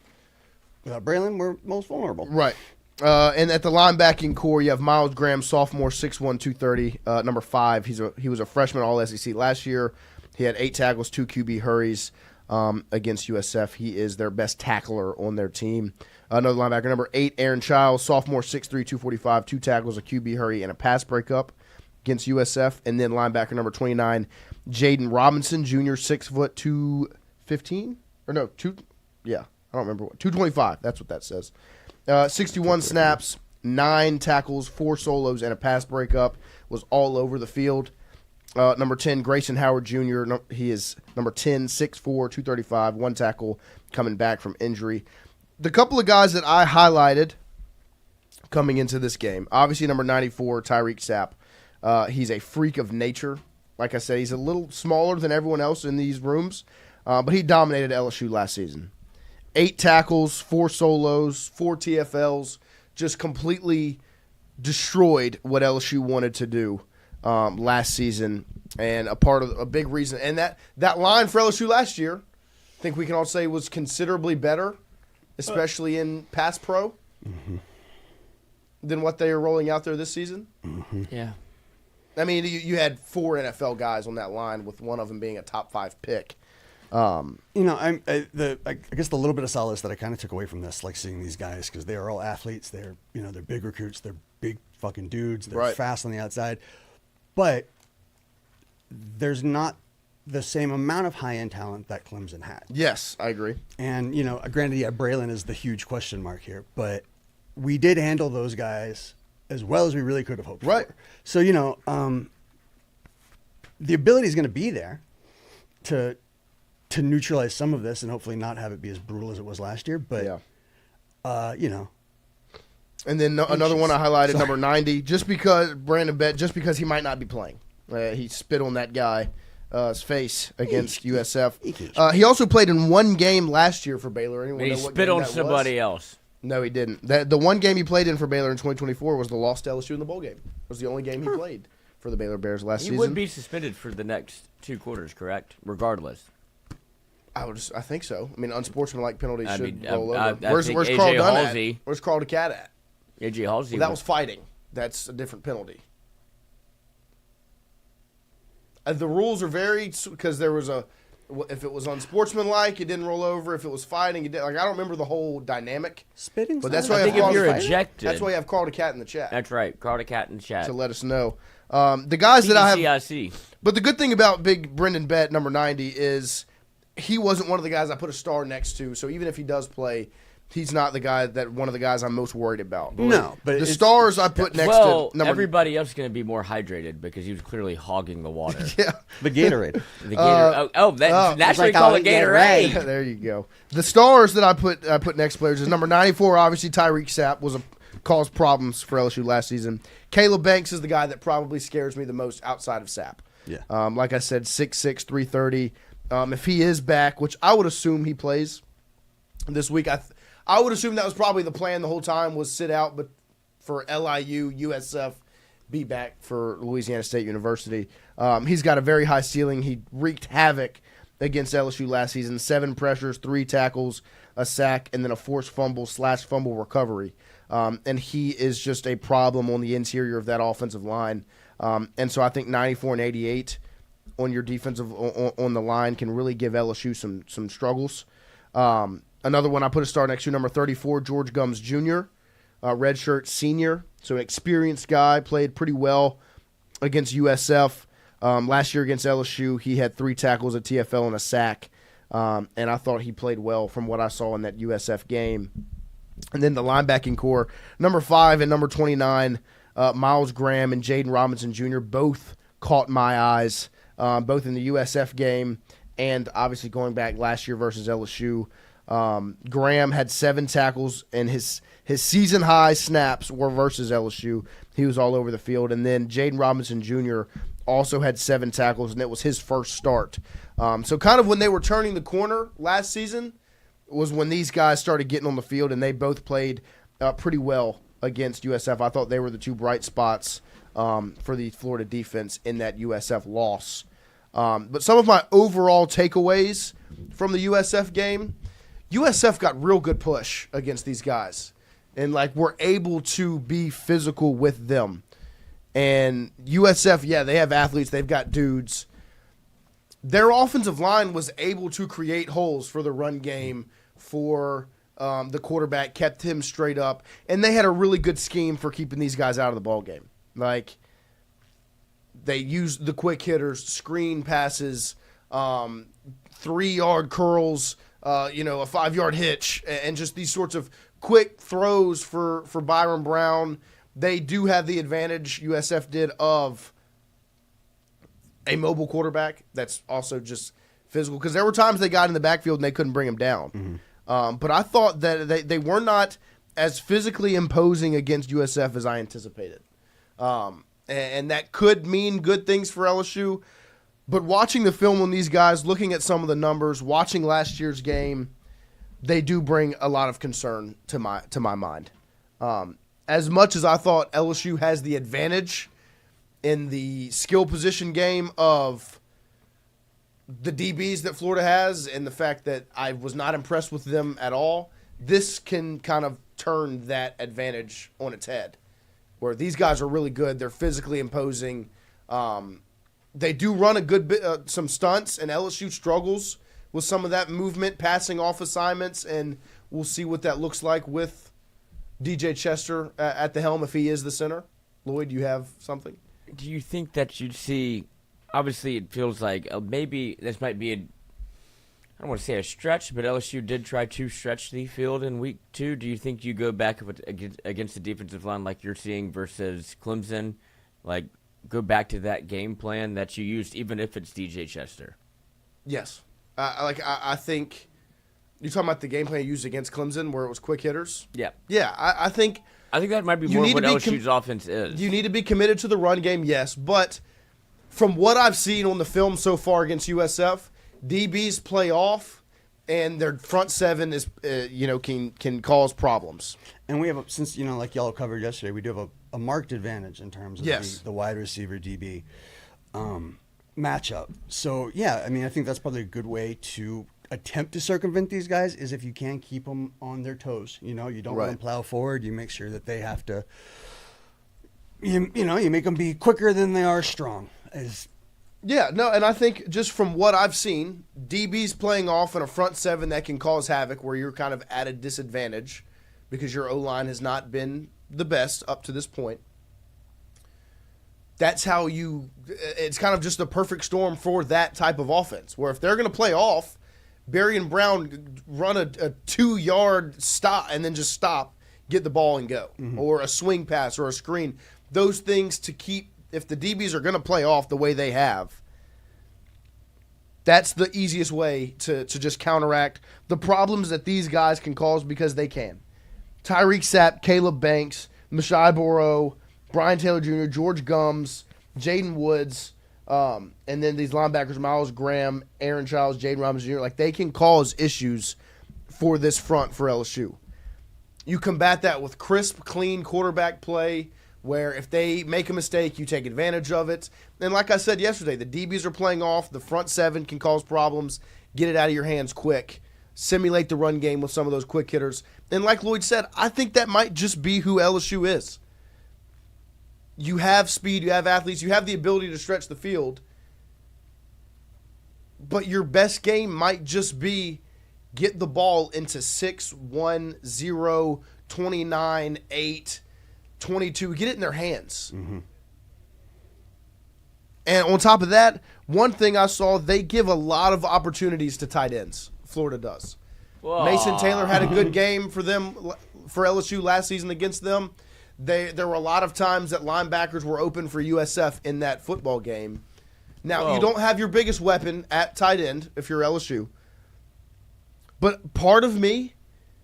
without Braylon, we're most vulnerable. Right. And at the linebacking core, you have Miles Graham, sophomore, 6'1", 230, number 5. He was a freshman All-SEC last year. He had 8 tackles, 2 QB hurries against USF. He is their best tackler on their team. Another linebacker, number 8, Aaron Childs, sophomore, 6'3", 245, 2 tackles, a QB hurry, and a pass breakup against USF. And then linebacker number 29, Jaden Robinson, junior, 6 foot 215? Or no, I don't remember what. 225, that's what that says. 61 snaps, 9 tackles, 4 solos, and a pass breakup. Was all over the field. Number 10, Grayson Howard Jr. He is number 10, 6'4", 235, 1 tackle, coming back from injury. The couple of guys that I highlighted coming into this game, obviously number 94, Tyreek Sapp. He's a freak of nature. Like I said, he's a little smaller than everyone else in these rooms, but he dominated LSU last season. 8 tackles, 4 solos, 4 TFLs, just completely destroyed what LSU wanted to do last season, and a big reason. And that line for LSU last year, I think we can all say was considerably better, especially in pass pro, than what they are rolling out there this season. Yeah. I mean, you had 4 NFL guys on that line, with one of them being a top 5 pick. I guess the little bit of solace that I kind of took away from this, like seeing these guys, because they are all athletes. They're big recruits. They're big fucking dudes. They're fast on the outside, but there's not the same amount of high-end talent that Clemson had. Yes, I agree. And granted, Braylon is the huge question mark here, but we did handle those guys as well as we really could have hoped for. So the ability is going to be there to neutralize some of this and hopefully not have it be as brutal as it was last year. But, And then another one I highlighted, number 90, just because Brandon Bett, just because he might not be playing. He spit on that guy's face against USF. He also played in one game last year for Baylor. Anyone He know what spit game on that somebody was? else. No, he didn't. The one game he played in for Baylor in 2024 was the loss to LSU in the bowl game. It was the only game he played for the Baylor Bears last season. He would be suspended for the next 2 quarters, correct? Regardless. I think so. I mean, unsportsmanlike penalties should roll I over. Where's think Carl AJ Dunn Halsey, at? Where's Carl DeCat at? AJ Halsey. Well, that was fighting. That's a different penalty. The rules are very because there was if it was unsportsmanlike, it didn't roll over. If it was fighting, it did. Like I don't remember the whole dynamic. Spitting. But that's why I think if you're ejected. That's why you have Carl DeCat in the chat. That's right. Carl DeCat in the chat. To let us know. The guys that I have. CIC. But the good thing about big Brendan Bett, number 90, is he wasn't one of the guys I put a star next to. So even if he does play, he's not one of the guys I'm most worried about. No, but the stars I put next to number. Everybody else is going to be more hydrated because he was clearly hogging the water. Yeah, the Gatorade. The Gatorade. That's what like call it Gatorade. Yeah, there you go. The stars that I put next to players is number 94. Obviously, Tyreek Sapp caused problems for LSU last season. Caleb Banks is the guy that probably scares me the most outside of Sapp. Yeah. Like I said, 6'6", 330. If he is back, which I would assume he plays this week, I would assume that was probably the plan the whole time was sit out, but for LIU, USF, be back for Louisiana State University. He's got a very high ceiling. He wreaked havoc against LSU last season. 7 pressures, 3 tackles, a sack, and then a forced fumble/fumble recovery. And he is just a problem on the interior of that offensive line. And so I think 94 and 88 on your defensive on the line can really give LSU some struggles. Another one I put a star next to, number 34, George Gums Jr., redshirt senior. So an experienced guy, played pretty well against USF. Last year against LSU, he had 3 tackles, a TFL, and a sack. And I thought he played well from what I saw in that USF game. And then the linebacking core, number 5 and number 29, Miles Graham and Jaden Robinson Jr. both caught my eyes, both in the USF game and obviously going back last year versus LSU. Graham had 7 tackles, and his season high snaps were versus LSU. He was all over the field. And then Jaden Robinson Jr. also had 7 tackles, and it was his first start. So kind of when they were turning the corner last season was when these guys started getting on the field, and they both played pretty well against USF. I thought they were the 2 bright spots for the Florida defense in that USF loss. But some of my overall takeaways from the USF game, USF got real good push against these guys and were able to be physical with them. And USF, yeah, they have athletes, they've got dudes. Their offensive line was able to create holes for the run game for the quarterback, kept him straight up, and they had a really good scheme for keeping ththese guys out of the ball game. They used the quick hitters, screen passes, 3-yard curls, a 5-yard hitch, and just these sorts of quick throws for Byron Brown. They do have the advantage, USF did, of a mobile quarterback that's also just physical, because there were times they got in the backfield and they couldn't bring him down. Mm-hmm. But I thought that they were not as physically imposing against USF as I anticipated. And that could mean good things for LSU. But watching the film on these guys, looking at some of the numbers, watching last year's game, they do bring a lot of concern to my mind. As much as I thought LSU has the advantage in the skill position game of the DBs that Florida has, and the fact that I was not impressed with them at all, this can kind of turn that advantage on its head, where these guys are really good. They're physically imposing. They do run a good bit, some stunts, and LSU struggles with some of that movement, passing off assignments, and we'll see what that looks like with DJ Chester at the helm if he is the center. Lloyd, you have something? Do you think that you'd see, obviously it feels like maybe this might be I don't want to say a stretch, but LSU did try to stretch the field in week 2. Do you think you go back against the defensive line like you're seeing versus Clemson, go back to that game plan that you used, even if it's DJ Chester? Yes. I think you're talking about the game plan used against Clemson where it was quick hitters? Yeah. Yeah, I think I think that might be more of what LSU's offense is. You need to be committed to the run game, yes. But from what I've seen on the film so far against USF, DBs play off, and their front seven is, can cause problems. And we have, since, like y'all covered yesterday, we do have a marked advantage in terms of the wide receiver DB matchup. So, yeah, I mean, I think that's probably a good way to attempt to circumvent these guys is if you can keep them on their toes. You don't let them plow forward. You make sure that they have to, you make them be quicker than they are strong. And I think just from what I've seen, DBs playing off in a front seven that can cause havoc where you're kind of at a disadvantage because your O-line has not been the best up to this point. That's how it's kind of just the perfect storm for that type of offense, where if they're going to play off, Barry and Brown run a 2-yard stop and then just stop, get the ball and go, or a swing pass or a screen. Those things to keep, if the DBs are going to play off the way they have, that's the easiest way to just counteract the problems that these guys can cause because they can. Tyreek Sapp, Caleb Banks, Mashai Boro, Brian Taylor Jr., George Gums, Jaden Woods, and then these linebackers, Miles Graham, Aaron Childs, Jaden Robinson Jr., they can cause issues for this front for LSU. You combat that with crisp, clean quarterback play where if they make a mistake, you take advantage of it. And like I said yesterday, the DBs are playing off. The front seven can cause problems. Get it out of your hands quick. Simulate the run game with some of those quick hitters. And like Lloyd said, I think that might just be who LSU is. You have speed, you have athletes, you have the ability to stretch the field. But your best game might just be get the ball into 6, 1, 0, 29, 8, 22. Get it in their hands. And on top of that, one thing I saw, they give a lot of opportunities to tight ends. Florida does. Whoa. Mason Taylor had a good game for them, for LSU last season against them. There were a lot of times that linebackers were open for USF in that football game. Now, you don't have your biggest weapon at tight end if you're LSU. But part of me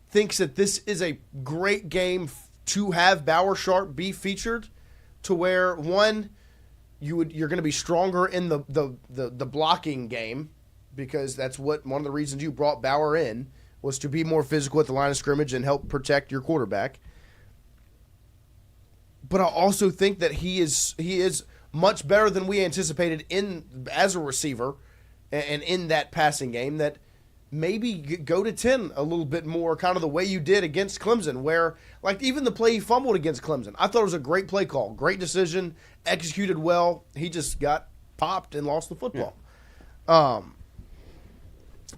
thinks that this is a great game to have Bauer Sharp be featured to where, one, you're going to be stronger in the blocking game because that's one of the reasons you brought Bauer in was to be more physical at the line of scrimmage and help protect your quarterback. But I also think that he is much better than we anticipated as a receiver and in that passing game, that maybe go to 10 a little bit more, kind of the way you did against Clemson, where like even the play he fumbled against Clemson, I thought it was a great play call, great decision, executed well. He just got popped and lost the football. Yeah.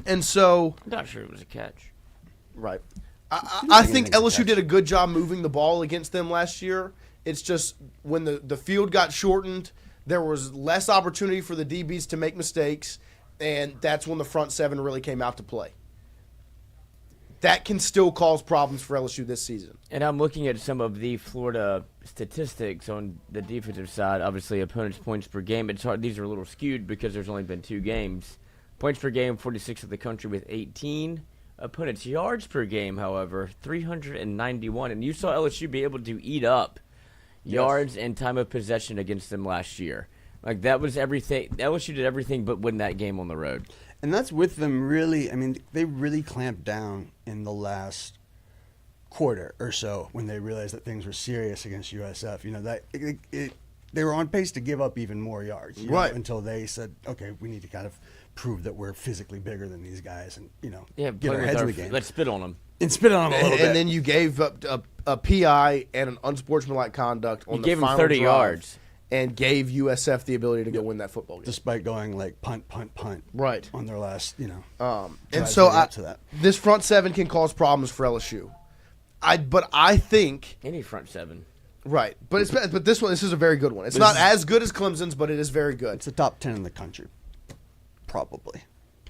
And so I'm not sure it was a catch. Right. I think LSU did a good job moving the ball against them last year. It's just when the field got shortened, there was less opportunity for the DBs to make mistakes, and that's when the front seven really came out to play. That can still cause problems for LSU this season. And I'm looking at some of the Florida statistics on the defensive side. Obviously, opponents' points per game. It's hard; these are a little skewed because there's only been 2 games. Points per game, 46th of the country with 18. Opponents' yards per game, however, 391. And you saw LSU be able to eat up yards and time of possession against them last year. Like, that was everything. LSU did everything but win that game on the road. And that's with them really, I mean, they really clamped down in the last quarter or so when they realized that things were serious against USF. You know, that they were on pace to give up even more yards. Right. Until they said, okay, we need to kind of prove that we're physically bigger than these guys and, get our heads in the game. Let's spit on them. And spit on them a little bit. And then you gave up a PI and an unsportsmanlike conduct on the final drive. You gave them 30 yards. And gave USF the ability to go win that football game. Despite going like punt, right on their last, and so this front seven can cause problems for LSU. But I think any front seven, right? But this is a very good one. It's not as good as Clemson's, but it is very good. It's a top 10 in the country, probably.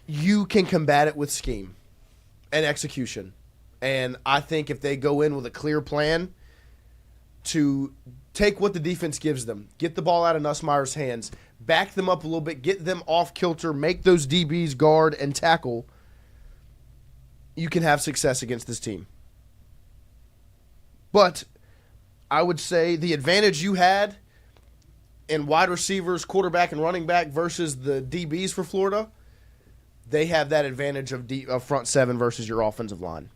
You can combat it with scheme and execution, and I think if they go in with a clear plan to take what the defense gives them, get the ball out of Nussmeier's hands, back them up a little bit, get them off kilter, make those DBs guard and tackle, you can have success against this team. But I would say the advantage you had in wide receivers, quarterback, and running back versus the DBs for Florida, they have that advantage of front seven versus your offensive line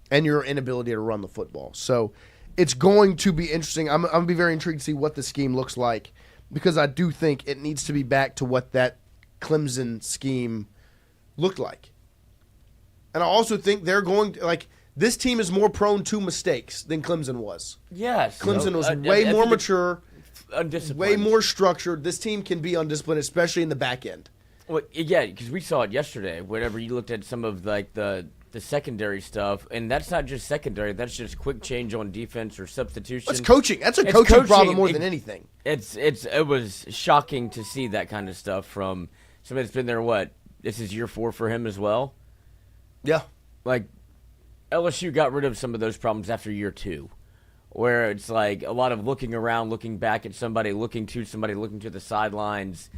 and your inability to run the football. So it's going to be interesting. I'm going to be very intrigued to see what the scheme looks like because I do think it needs to be back to what that Clemson scheme looked like. And I also think they're going to, like, this team is more prone to mistakes than Clemson was. Yes. Clemson was way more mature, way more structured. This team can be undisciplined, especially in the back end. Well, yeah, because we saw it yesterday. Whenever you looked at some of like the secondary stuff, and that's not just secondary. That's just quick change on defense or substitution. That's coaching. That's a coaching problem more than anything. It was shocking to see that kind of stuff from somebody that's been there. What, this is year 4 for him as well. Yeah, like LSU got rid of some of those problems after year 2, where it's like a lot of looking around, looking back at somebody, looking to the sidelines.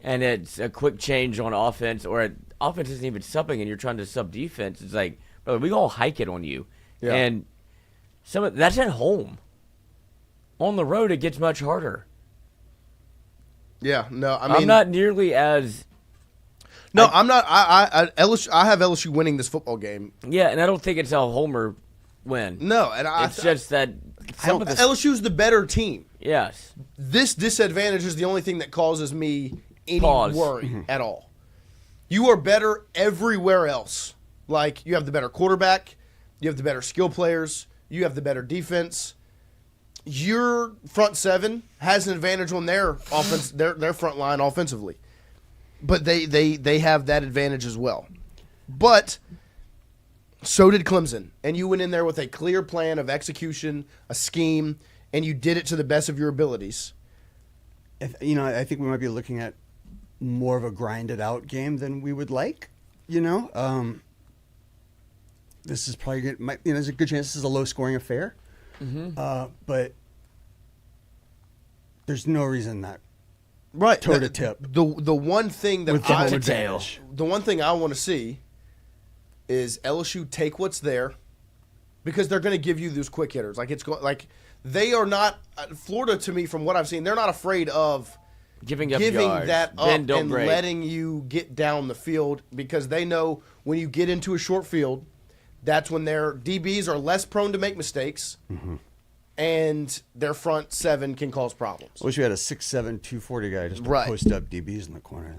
And it's a quick change on offense, or offense isn't even subbing, and you're trying to sub defense. It's like, brother, we gonna hike it on you, and that's at home. On the road, it gets much harder. Yeah, no, I mean, I'm not nearly as. No, I'm not. I have LSU winning this football game. Yeah, and I don't think it's a homer win. No, and it's just that LSU's the better team. Yes, this disadvantage is the only thing that causes me any worry at all. You are better everywhere else. Like, you have the better quarterback, you have the better skill players, you have the better defense. Your front seven has an advantage on their offense, their front line offensively. But they have that advantage as well. But so did Clemson. And you went in there with a clear plan of execution, a scheme, and you did it to the best of your abilities. I think we might be looking at more of a grinded out game than we would like. This is probably good. There's a good chance this is a low scoring affair. But there's no reason that toe to tip. The one thing that the one thing I want to see is LSU take what's there, because they're going to give you those quick hitters. They are not Florida, to me, from what I've seen. They're not afraid of giving yards, that up and break. Letting you get down the field, because they know when you get into a short field, that's when their DBs are less prone to make mistakes, and their front seven can cause problems. I wish we had a 6'7", 240 guy just to post up DBs in the corner.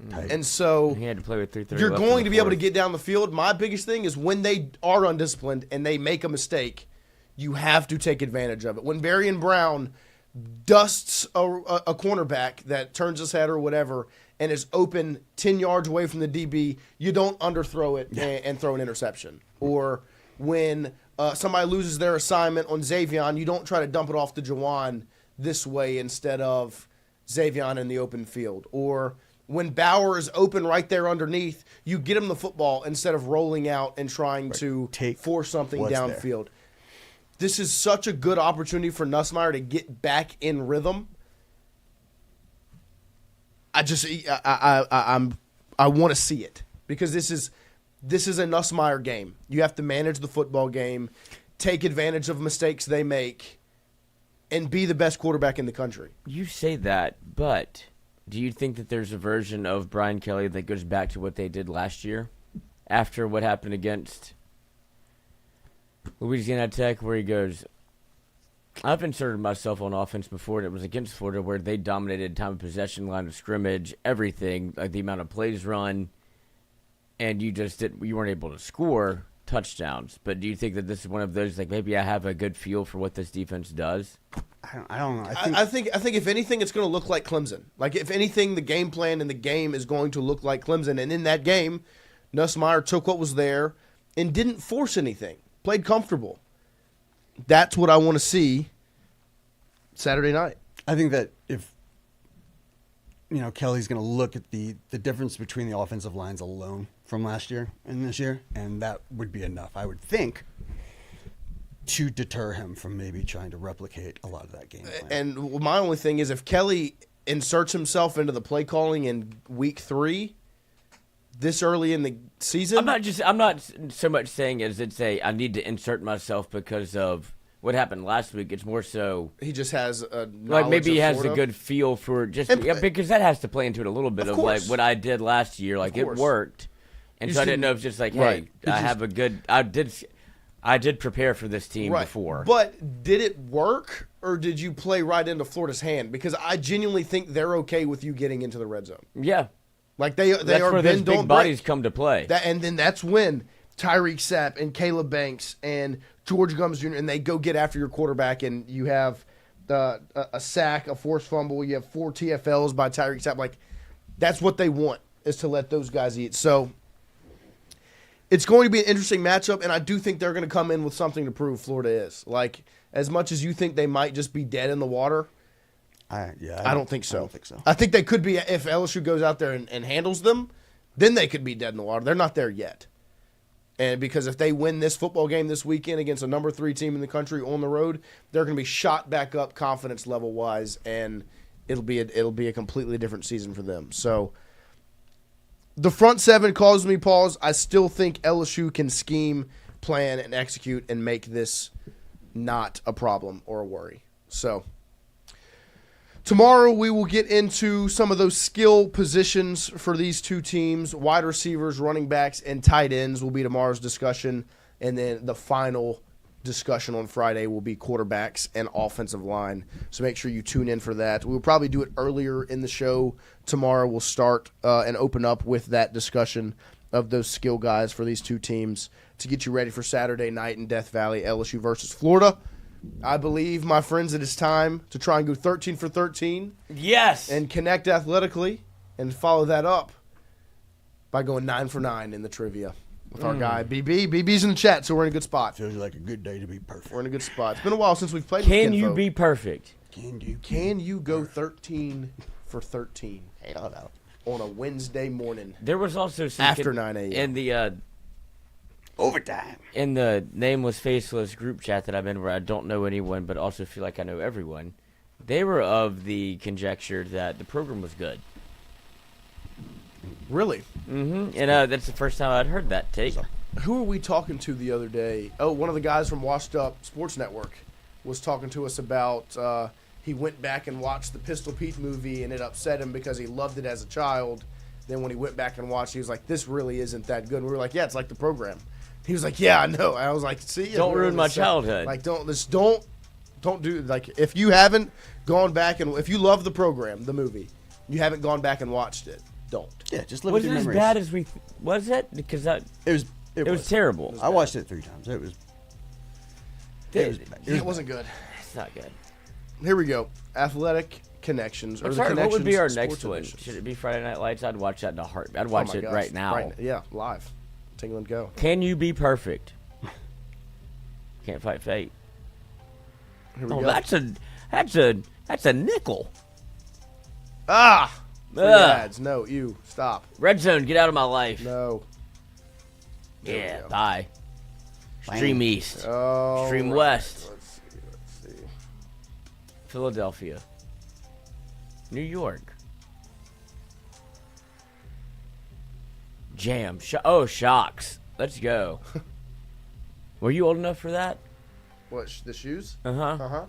And so he had to play with 330. You're going to be able to get down the field. My biggest thing is when they are undisciplined and they make a mistake, you have to take advantage of it. When Varian Brown dusts a cornerback that turns his head or whatever and is open 10 yards away from the DB, you don't underthrow it and throw an interception. Or when somebody loses their assignment on Xavion, you don't try to dump it off to Jawan this way instead of Xavion in the open field. Or when Bauer is open right there underneath, you get him the football instead of rolling out and trying to force something downfield. This is such a good opportunity for Nussmeier to get back in rhythm. I want to see it, because this is a Nussmeier game. You have to manage the football game, take advantage of mistakes they make, and be the best quarterback in the country. You say that, but do you think that there's a version of Brian Kelly that goes back to what they did last year after what happened against Louisiana Tech, where he goes, I've inserted myself on offense before, and it was against Florida, where they dominated time of possession, line of scrimmage, everything, like the amount of plays run, and you weren't able to score touchdowns. But do you think that this is one of those, like, maybe I have a good feel for what this defense does? I don't know. I think if anything, it's going to look like Clemson. Like, if anything, the game plan in the game is going to look like Clemson. And in that game, Nussmeier took what was there and didn't force anything. Played comfortable. That's what I want to see Saturday night. I think that if Kelly's going to look at the difference between the offensive lines alone from last year and this year, and that would be enough, I would think, to deter him from maybe trying to replicate a lot of that game plan. And my only thing is, if Kelly inserts himself into the play calling in week 3, this early in the season, I'm not so much saying as I need to insert myself because of what happened last week. It's more so he just has a like maybe he has Florida. a good feel for just because that has to play into it a little bit of like what I did last year. Like it worked, and so I didn't know if it's just like, hey, I have a good. I did prepare for this team before. But did it work, or did you play right into Florida's hand? Because I genuinely think they're okay with you getting into the red zone. Yeah. Like they that's are where those big bodies come to play. And then that's when Tyreek Sapp and Caleb Banks and George Gumbs Jr. and they go get after your quarterback, and you have a sack, a forced fumble, you have 4 TFLs by Tyreek Sapp. Like that's what they want, is to let those guys eat. So it's going to be an interesting matchup, and I do think they're going to come in with something to prove. Florida is like, as much as you think they might just be dead in the water. I don't think so. I think they could be, if LSU goes out there and handles them, then they could be dead in the water. They're not there yet. And because if they win this football game this weekend against a number 3 team in the country on the road, they're going to be shot back up confidence level wise, and it'll be a completely different season for them. So the front 7 causes me pause. I still think LSU can scheme, plan, and execute and make this not a problem or a worry. So tomorrow we will get into some of those skill positions for these two teams. Wide receivers, running backs, and tight ends will be tomorrow's discussion. And then the final discussion on Friday will be quarterbacks and offensive line. So make sure you tune in for that. We'll probably do it earlier in the show tomorrow. We'll start and open up with that discussion of those skill guys for these two teams to get you ready for Saturday night in Death Valley, LSU versus Florida. I believe, my friends, it is time to try and go 13 for 13. Yes. And connect athletically and follow that up by going 9 for 9 in the trivia with our guy, BB. BB's in the chat, so we're in a good spot. Feels like a good day to be perfect. We're in a good spot. It's been a while since we've played Can with you Kinfolk. be perfect? Can you go 13 for 13? Hell no. On a Wednesday morning. There was also some after 9 a.m. in the overtime in the nameless, faceless group chat that I'm in, where I don't know anyone, but also feel like I know everyone. They were of the conjecture that the program was good. Really? Mm-hmm. And that's the first time I'd heard that take. Who were we talking to the other day? Oh, one of the guys from Washed Up Sports Network was talking to us about he went back and watched the Pistol Pete movie, and it upset him because he loved it as a child. Then when he went back and watched, he was like, this really isn't that good. And we were like, yeah, it's like the program. He was like, yeah, I know. And I was like, see? Don't ruin my childhood. Like, don't do, like, if you haven't gone back and, if you love the program, the movie, you haven't gone back and watched it, don't. Yeah, just live with your Was it memories. as bad as we, was it? Because it was terrible. I watched it 3 times. It wasn't good. It's not good. Here we go. Athletic Connections. Or I'm the sorry, what would be our Connections next one? Sports Should it be Friday Night Lights? I'd watch that in a heartbeat. I'd watch Oh my it gosh. right now. Yeah, live. Tingle and go. Can you be perfect? Can't fight fate. Here we Oh, go. that's a nickel. Ah! Free Ugh. ads. No, you. Stop. Red Zone, get out of my life. No. Yeah, bye. Stream East. Oh, Stream right. West. Let's see. Philadelphia. New York. Jam. Shocks. Let's go. Were you old enough for that? What, the shoes? Uh-huh. Uh-huh.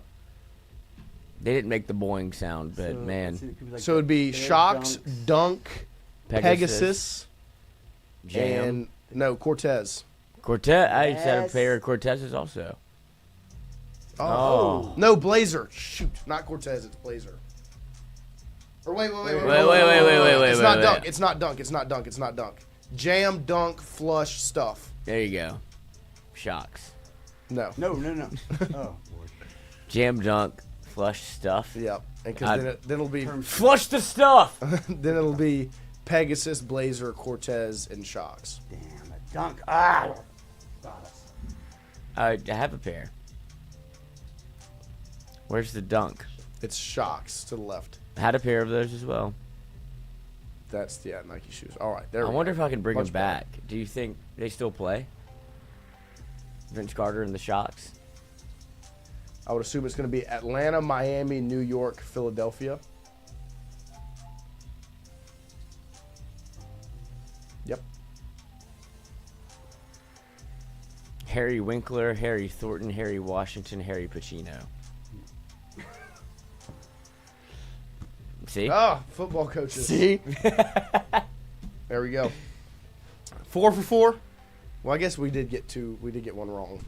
They didn't make the boing sound, but man. So it'd be Shocks, Dunk, Pegasus, Jam. and, Cortez. Cortez. I used to have a pair of Cortezes also. Oh. No, Blazer. Shoot. Not Cortez, it's Blazer. Or wait. Wait. It's not wait. Dunk. It's not Dunk. It's not Dunk. It's not Dunk. Jam, Dunk, Flush, Stuff. There you go. Shocks. No. No. Oh, Lord. Jam, Dunk, Flush, Stuff. Yep. Because then it'll be Flush the Stuff. then it'll be Pegasus, Blazer, Cortez, and Shocks. Damn it. Dunk. Ah. I have a pair. Where's the Dunk? It's Shocks to the left. I had a pair of those as well. That's Nike shoes. All right, there. I wonder if I can bring Much them back. Do you think they still play? Vince Carter and the Shocks. I would assume it's going to be Atlanta, Miami, New York, Philadelphia. Yep. Harry Winkler, Harry Thornton, Harry Washington, Harry Pacino. See? Oh, football coaches. See? There we go. 4 for 4. Well, I guess we did get one wrong.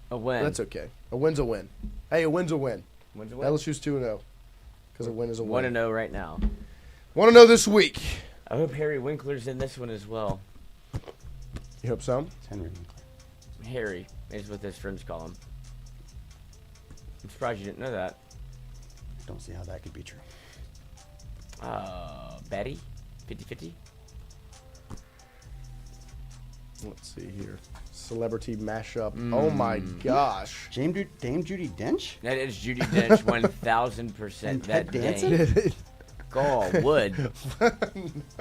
A win. That's okay. A win's a win. Hey, a win's a win. Win's a win. LSU's 2-0. Because a win is a win. 1-0 right now. 1-0 this week. I hope Harry Winkler's in this one as well. You hope so? It's Henry Winkler. Harry is what his friends call him. I'm surprised you didn't know that. Don't see how that could be true. Betty? 50-50? Let's see here. Celebrity mashup. Oh my gosh. Dame Judi Dench? That is Judi Dench 1000% that day. God, would.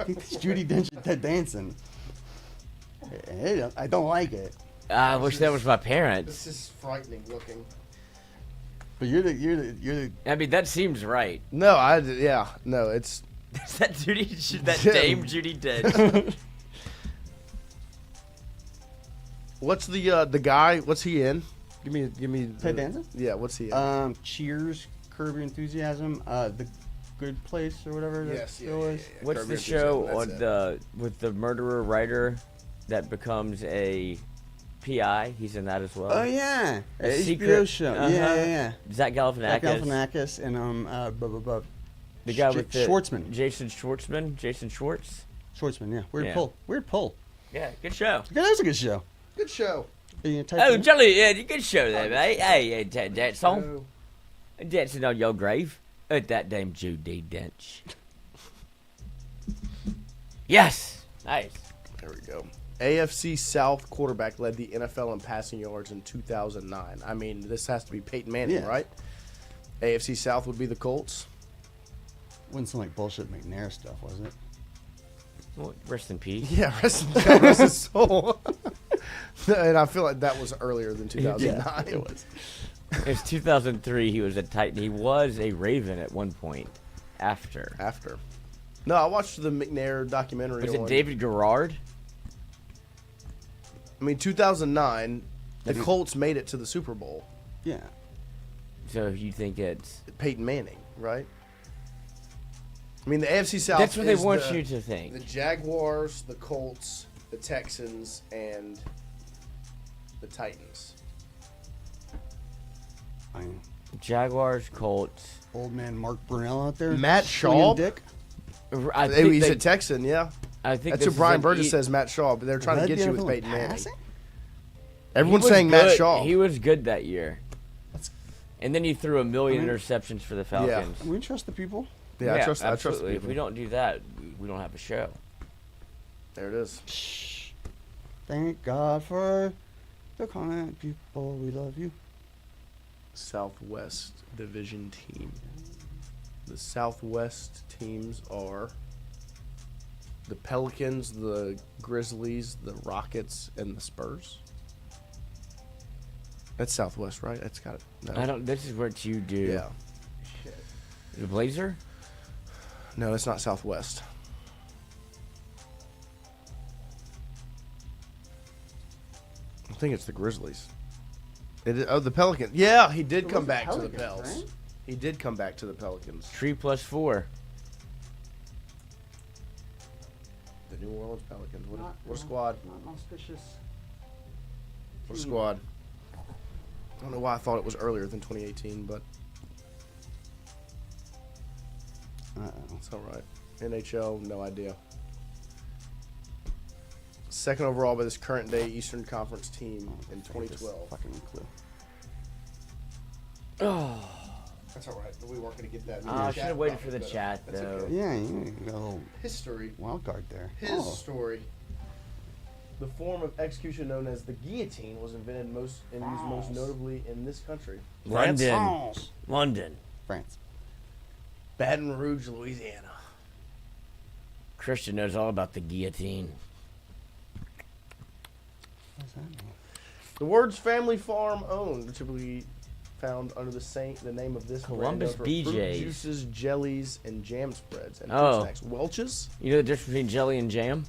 It's Judi Dench and Ted Danson. I don't like it. I wish that was my parents. This is frightening looking. But you're the. I mean, that seems right. No, no, it's. Is that Dame Judi Dench? What's the guy? What's he in? Give me. Ted Danson? Yeah, what's he in? Cheers, Curb Your Enthusiasm, The Good Place or whatever. Yes, yeah. What's the show with the murderer writer that becomes a PI? He's in that as well. Oh yeah, A HBO show. Uh-huh. Yeah. Zach Galifianakis. Zach Galifianakis and the guy with the Schwartzman. Jason Schwartz. Schwartzman, yeah. Weird pull. Yeah, good show. That was a good show. Good show. Oh, Jolly, yeah, good show there, mate. Hey, that's on. Dancing on your grave. At that Dame Judi Dench. Yes. Nice. There we go. AFC South quarterback led the NFL in passing yards in 2009. I mean, this has to be Peyton Manning, right? AFC South would be the Colts. Wouldn't sound like bullshit McNair stuff, was it? Well, rest in peace. Yeah, rest his soul. And I feel like that was earlier than 2009. Yeah, it was. It was 2003. He was a Titan. He was a Raven at one point. After. No, I watched the McNair documentary. Was it David Garrard? I mean, 2009, the Colts made it to the Super Bowl. Yeah. So you think it's Peyton Manning, right? I mean, the AFC South. That's what they want you to think. The Jaguars, the Colts, the Texans, and the Titans. Jaguars, Colts. Old man Mark Brunell out there. Matt Schaub. Dick. He's a Texan, yeah. I think that's what Brian Burgess says. Matt Schaub, but they're trying to get you with Peyton Manning. Everyone's saying Matt Schaub. He was good that year. And then he threw a million interceptions for the Falcons. Yeah. We trust the people. Yeah, I trust the people. people. If we don't do that, we don't have a show. There it is. Shh. Thank God for the kind people. We love you. Southwest Division team. The Southwest teams are the Pelicans, the Grizzlies, the Rockets, and the Spurs. That's Southwest, right? That's got it. No. I don't. This is what you do. Yeah. Shit. The Blazer? No, it's not Southwest. I think it's the Grizzlies. The Pelicans. Yeah, he did come back to the Pels. Right? He did come back to the Pelicans. 3+4. The New Orleans Pelicans. What a squad. Not auspicious. What a squad. I don't know why I thought it was earlier than 2018, but it's all right. NHL, no idea. Second overall by this current day Eastern Conference team in 2012. Fucking clue. Oh. That's all right. We weren't going to get that. I should have waited for the chat, though. Okay. Yeah, you got a little history. Wild card there. His story. The form of execution known as the guillotine was invented and used most notably in this country. London. France. Baton Rouge, Louisiana. Christian knows all about the guillotine. What's that mean? The words family farm owned are typically found under the name of this Columbus brand BJ's. fruit juices, jellies, and jam spreads and fruit snacks. Welch's? You know the difference between jelly and jam?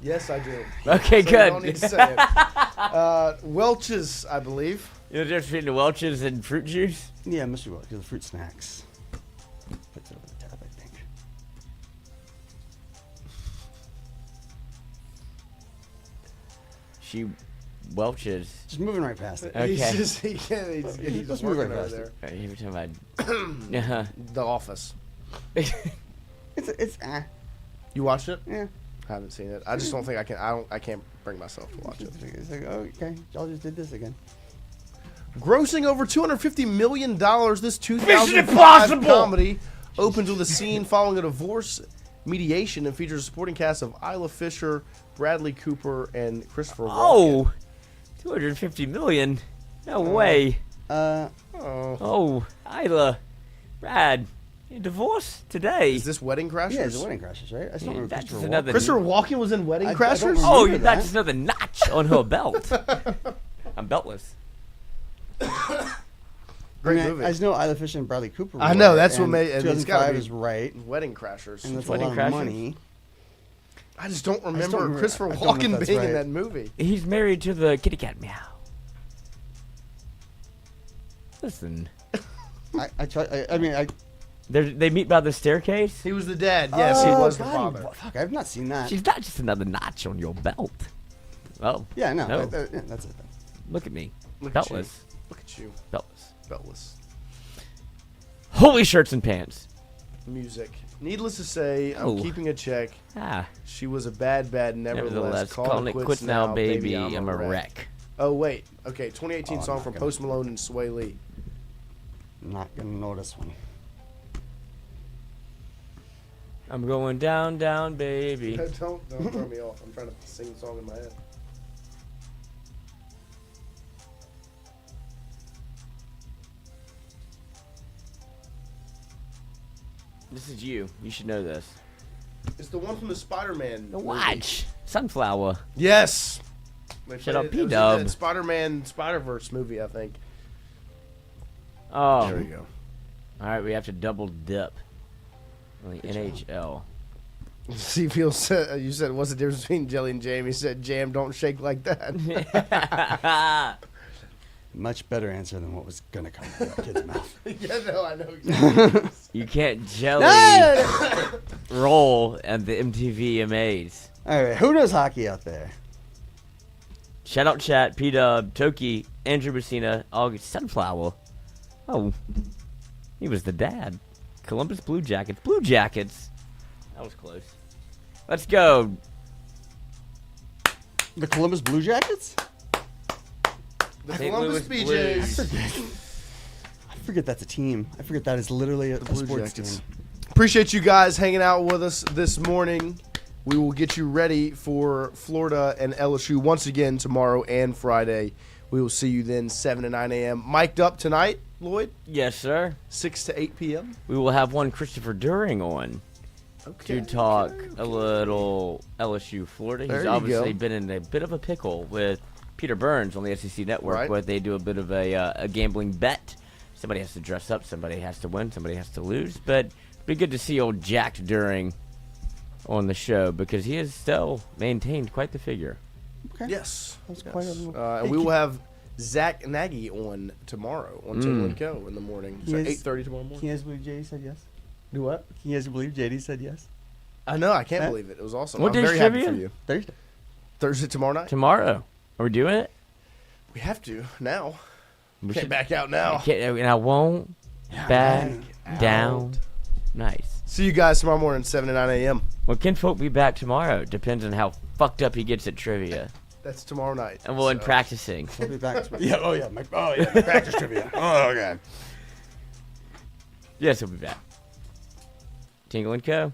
Yes, I do. Okay, So good. I don't need to say it. Welch's, I believe. You know the difference between the Welch's and fruit juice? Yeah, Mr. Welch, the fruit snacks. Puts it over the tab, I think. She Welch's. Just moving right past it. Okay. He's just Let's move working right over past there. Right, you were talking about The Office. It's You watched it? yeah. I haven't seen it. I just don't think I can. I can't bring myself to watch it. It's like, oh, okay, y'all just did this again. Grossing over $250 million, this 2005 Impossible! comedy opens with a scene following a divorce mediation and features a supporting cast of Isla Fisher, Bradley Cooper, and Christopher Walken. Oh, 250 million? No way. Oh, Isla, Brad, you divorced today. Is this Wedding Crashers? Yeah, it's the Wedding Crashers, right? I still remember That's Christopher another- Christopher Walken was in Wedding I don't Crashers? remember. Oh, that. that's another notch on her belt. I'm beltless. Great I mean, movie. I just know Isla Fisher and Bradley Cooper. I know, were, that's what and made it. It's gotta 2005 be is right, Wedding Crashers. and that's Wedding a lot Crashers? of money. I just don't don't remember remember- Christopher I don't know if Walken that's being in right. that movie. He's married to the kitty cat meow. Listen, they meet by the staircase. He was the dad. Yes, he was the God, father. Fuck, I've not seen that. She's not just another notch on your belt. Oh, Yeah, no, No. yeah, that's it. look at me, Look at you. beltless, Look at you. beltless. Beltless. Holy shirts and pants. Music. Needless to say, I'm Oh. keeping a check. Ah, She was a bad, nevertheless. nevertheless, Calling calling it quits now, baby. I'm a wreck. Oh, wait. Okay, 2018 Oh, I'm song not from gonna- Post Malone and Sway Lee. I'm not gonna know this one. I'm going down, down, baby. Don't throw me off. I'm trying to sing the song in my head. This is you. You should know this. It's the one from the Spider-Man The movie. watch. Sunflower. Yes. They Shut played up, it- it was in P-Dub. that Spider-Man Spider-Verse movie, I think. Oh. There you go. All right, we have to double dip. On the NHL. See, you said, what's the difference between Jelly and Jam? He said, Jam, don't shake like that. Much better answer than what was gonna come out of that kid's mouth. Yeah, no, I know exactly. You can't jelly roll at the MTV AMAs. All right, who knows hockey out there? Shout out chat, P-Dub, Toki, Andrew Messina, August Sunflower. Oh, he was the dad. Columbus Blue Jackets. Blue Jackets. That was close. Let's go. The Columbus Blue Jackets? The St. Columbus Louis BJs. I forget that's a team. I forget that is literally a Blue sports Jackets. team. Appreciate you guys hanging out with us this morning. We will get you ready for Florida and LSU once again tomorrow and Friday. We will see you then 7 to 9 a.m. Mic'd up tonight, Lloyd? Yes, sir. 6 to 8 p.m. We will have one Christopher During on to talk a little LSU Florida. There He's you obviously go. been in a bit of a pickle with Peter Burns on the SEC Network, Right. where they do a bit of a gambling bet. Somebody has to dress up, somebody has to win, somebody has to lose. But it'd be good to see old Jack During on the show because he has still maintained quite the figure. Okay. Yes. That's quite a And we will have Zach Nagy on tomorrow on Tingle and Co. in the morning. So 8:30 tomorrow morning. Can you guys believe JD said yes? Do what? Can you guys believe JD said yes? I know. I can't believe it. It was awesome. What I'm day's very happy trivia? for you. Thursday. Thursday tomorrow night? Tomorrow. Are we doing it? We have to now. We Can't should- back out now. And I won't back down. Nice. See you guys tomorrow morning, 7 to 9 a.m. Well, Kinfolk be back tomorrow. Depends on how fucked up he gets at trivia. That's tomorrow night. And we'll in So- practicing. We'll be back. Yeah. Oh yeah. My practice trivia. Oh okay. Yes, we'll be back. Tingle and Co.